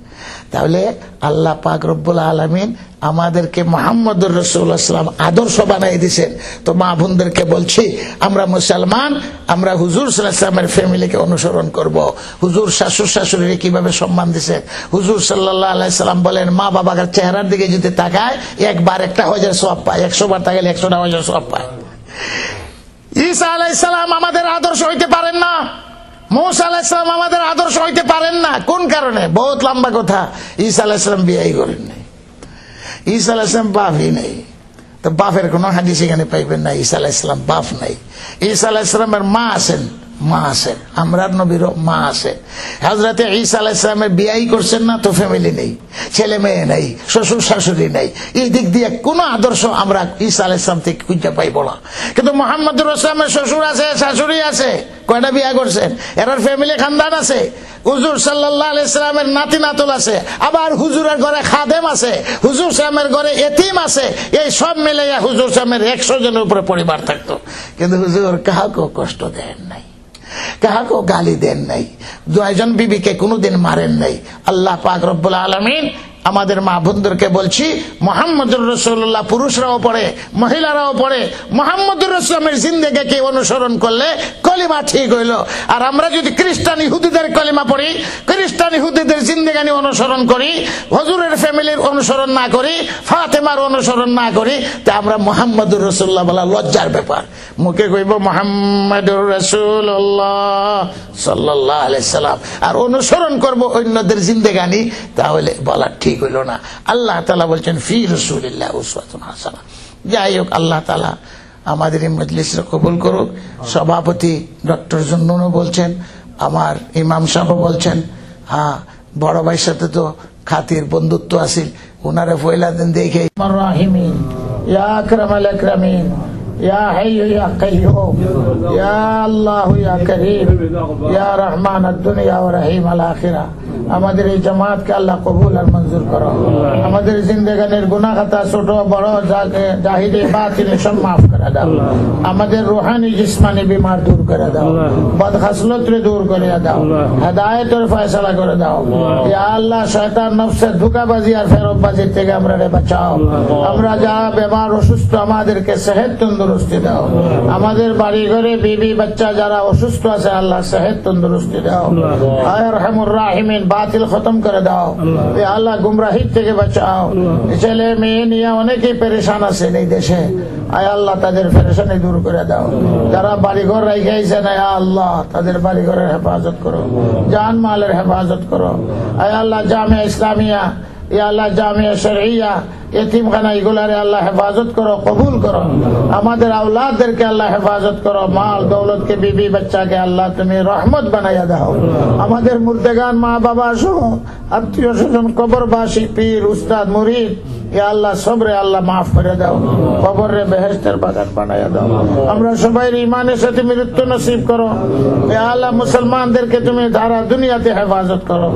তাহলে আল্লাহ পাক রব্বুল আলামিন আমাদেরকে মুহাম্মদুর রাসূলুল্লাহ সাল্লাল্লাহু আলাইহি ওয়াসাল্লাম আদর্শ বানাই দিয়েছেন। তো মা বোনদেরকে বলছি, আমরা মুসলমান, আমরা হুজুর সাল্লাল্লাহু আলাইহি ওয়াসাল্লামের ফ্যামিলিকে অনুসরণ করব। হুজুর শাশুড় শাশুড়িকে কিভাবে সম্মান দিয়েছেন, হুজুর সাল্লাল্লাহু আলাইহি ওয়াসাল্লাম বলেন, মা বাবার চেহারার দিকে যদি তাকায়, একবার 1,000 সওয়াব পায়, 100 বার তাকালে 100,000 সওয়াব পায়। ঈসা আলাইহিস সালাম আমাদের আদর্শ হইতে পারেন না, মুসা আলাইহিস সালাম আমাদের আদর্শ হইতে পারেন না। কোন কারণে? বহুত লম্বা কথা। ঈসা আলাইহিস সালাম বিয়েই করেন নাই, ঈসা আলাইহিস সালাম বাপই নেই। তো বাপের কোন হাদিস এখানে পাইবেন না, ঈসা আলাইহিস সালাম বাপ নাই। ঈসা আলাইহিস সালামের মা আছেন, মা আছে, আমরা নবীরও মা আছে। হযরতে ঈসা আলাইহিস সালামের বিয়াই করছেন না, তো ফ্যামিলি নেই, ছেলে মেয়ে নেই, শ্বশুর শাশুড়ি নেই। এই দিক দিয়ে কোন আদর্শ আমরা ঈসা আলাইহিস সালাম থেকে খুঁজে পাইব না। কিন্তু মুহাম্মদুর রাসূলের শ্বশুর আছে, শাশুড়ি আছে, কয়টা বিয়া করছেন, এরার ফ্যামিলি খানদান আছে। হুজুর সাল্লাল্লাহু আলাইহি সাল্লামের নাতি নাতল আছে, আবার হুজুরের ঘরে খাদেম আছে, হুজুর সাল্লামের ঘরে এতিম আছে। এই সব মিলাইয়া হুজুর সাল্লামের 100 জনের উপরে পরিবার থাকতো। কিন্তু হুজুর কাহাকেও কষ্ট দেন নাই, কাহাকেও গালি দেন নাই, 2 জন বিবিকে কোনোদিন মারেন নাই। আল্লাহ পাক রব্বুল আলামিন আমাদের মা বোনদেরকে বলছি, মুহাম্মদুর রাসূলুল্লাহ পুরুষরাও পড়ে, মহিলারাও পড়ে, মুহাম্মদুর রাসূলের জিন্দেগিকে অনুসরণ করলে কলিমা ঠিক হইল। আর আমরা যদি খ্রিস্টান ইহুদিদের কলিমা পড়ি, খ্রিস্টান ইহুদিদের জিন্দেগানি অনুসরণ করি, হুজুরের ফ্যামিলির অনুসরণ না করি, ফাতেমার অনুসরণ না করি, তা আমরা মুহাম্মদুর রাসূলুল্লাহ বলা লজ্জার ব্যাপার। মুখে কইব মুহাম্মদুর রাসূলুল্লাহ সাল্লাল্লাহু আলাইহি সাল্লাম, আর অনুসরণ করব অন্যদের জিন্দেগানি, তাহলে বলা ঠিক হইল না। আল্লাহ তাআলা বলছেন ফি রাসূলিল্লাহি উসওয়াতুন হাসানাহ। যাই হোক, আল্লাহ তাআলা আমাদের এই মজলিসকে কবুল করুক। সভাপতি ডক্টর জুন্নুনও বলছেন, আমার ইমাম সাহেব বলছেন, হ্যাঁ বড় ভাইয়ের সাথে তো খাতির বন্ধুত্ব আছিল, উনারে পয়লা দিন দেখে রাহিমিন ইয়া আকরামাল আকরামিন ইয়া হাইয়্যু ইয়া কাইয়্যুম ইয়া আল্লাহু ইয়া করিম ইয়া রহমানুদ দুনিয়া ওয়া রহিমাল আখিরাহ। আমাদের এই জামাতকে আল্লাহ কবুল আর মঞ্জুর করো। আমাদের জিন্দেগানির গুনাহ খাতা ছোট বড় জাহিরি বাতিনি সব মাফ করে দাও। আমাদের রূহানি জিসমানি বিমার দূর করে দাও, বদখসলত দূর করে দাও, হেদায়েতের ফয়সালা করে দাও। ইয়া আল্লাহ, শয়তান নফসের ধোঁকাবাজি আর ফেরতবাজি থেকে আমরা বাঁচাও। আমরা যারা বেমার অসুস্থ, আমাদেরকে সেহত তন্দুরুস্তি দাও। আমাদের বাড়ি ঘরে বিবি বাচ্চা যারা অসুস্থ আছে, আল্লাহ সেহত তন্দুরুস্তি দাও। আয় আরহামুর রাহিমিন, বাতিল খতম করে দাও। ইয়া আল্লাহ, গুমরাহি থেকে বাঁচাও। ছেলে মেয়ে নিয়ে অনেকেই পেরেশান আছেন এই দেশে, আয় আল্লাহ তাদের পেরেশানি দূর করে দাও। যারা বাড়িঘর রেখে আইছেন, আয় আল্লাহ তাদের বাড়িঘরের হেফাজত করো, জান মালের হেফাজত করো। আয় আল্লাহ, জামিয়া ইসলামিয়া, ইয়া আল্লাহ জামিয়া শরঈয়া, এতিমখানা, এগুলারে আল্লাহ হেফাজত করো, কবুল করো। আমাদের আওলাদদেরকে আল্লাহ হেফাজত করো। মাল দৌলতকে, বিবি বাচ্চাকে আল্লাহ তুমি রহমত বানাইয়া দাও। আমাদের মুর্দেগান মা বাবা সহ আত্মীয় স্বজন, কবরবাসী, পীর উস্তাদ মুরিদ, ইয়া আল্লাহ সবরে আল্লাহ মাফ করে দাও, কবরে বেহেশতের বাগান বানাইয়া দাও। আমরা সবাই ঈমানের সাথে মৃত্যু নসিব করো। ইয়া আল্লাহ, মুসলমানদেরকে তুমি সারা দুনিয়াতে হেফাজত করো।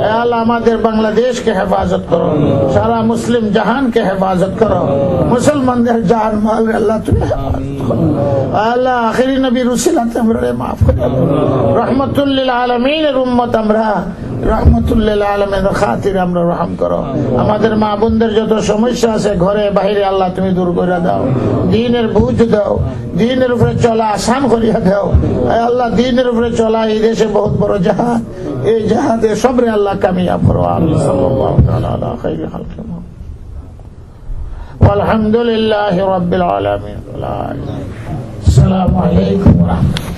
ইয়া আল্লাহ, আমাদের বাংলাদেশকে হেফাজত করো, সারা মুসলিম জাহানকে হেফাজত করো। মুসলমানদের জান মাল আল্লাহ তুমি হেফাজত করো। আল্লাহ, আখিরি নবীর উসিলাতে আমরা মাফ করে দাও। রহমাতুল লিল আলামিনের উম্মত আমরা, রহমাতুল লিল আলামিনের খাতির আমরা রহম করো। আমাদের মা বোনদের যত সমস্যা আছে ঘরে বাইরে, আল্লাহ তুমি দূর করে দাও। দ্বীনের বুঝ দাও, দ্বীনের উপরে চলা আসান করিয়া দাও। আল্লাহ, দ্বীনের উপরে চলা এই দেশে বহুত বড় জাহাজ, এই জাহাজে সবরে আল্লাহ কামিয়াব করো। আমিন। সাল্লাল্লাহু তাআলা আলা খাইরি খালকি والحمد لله رب العالمين. السلام عليكم ورحمة الله.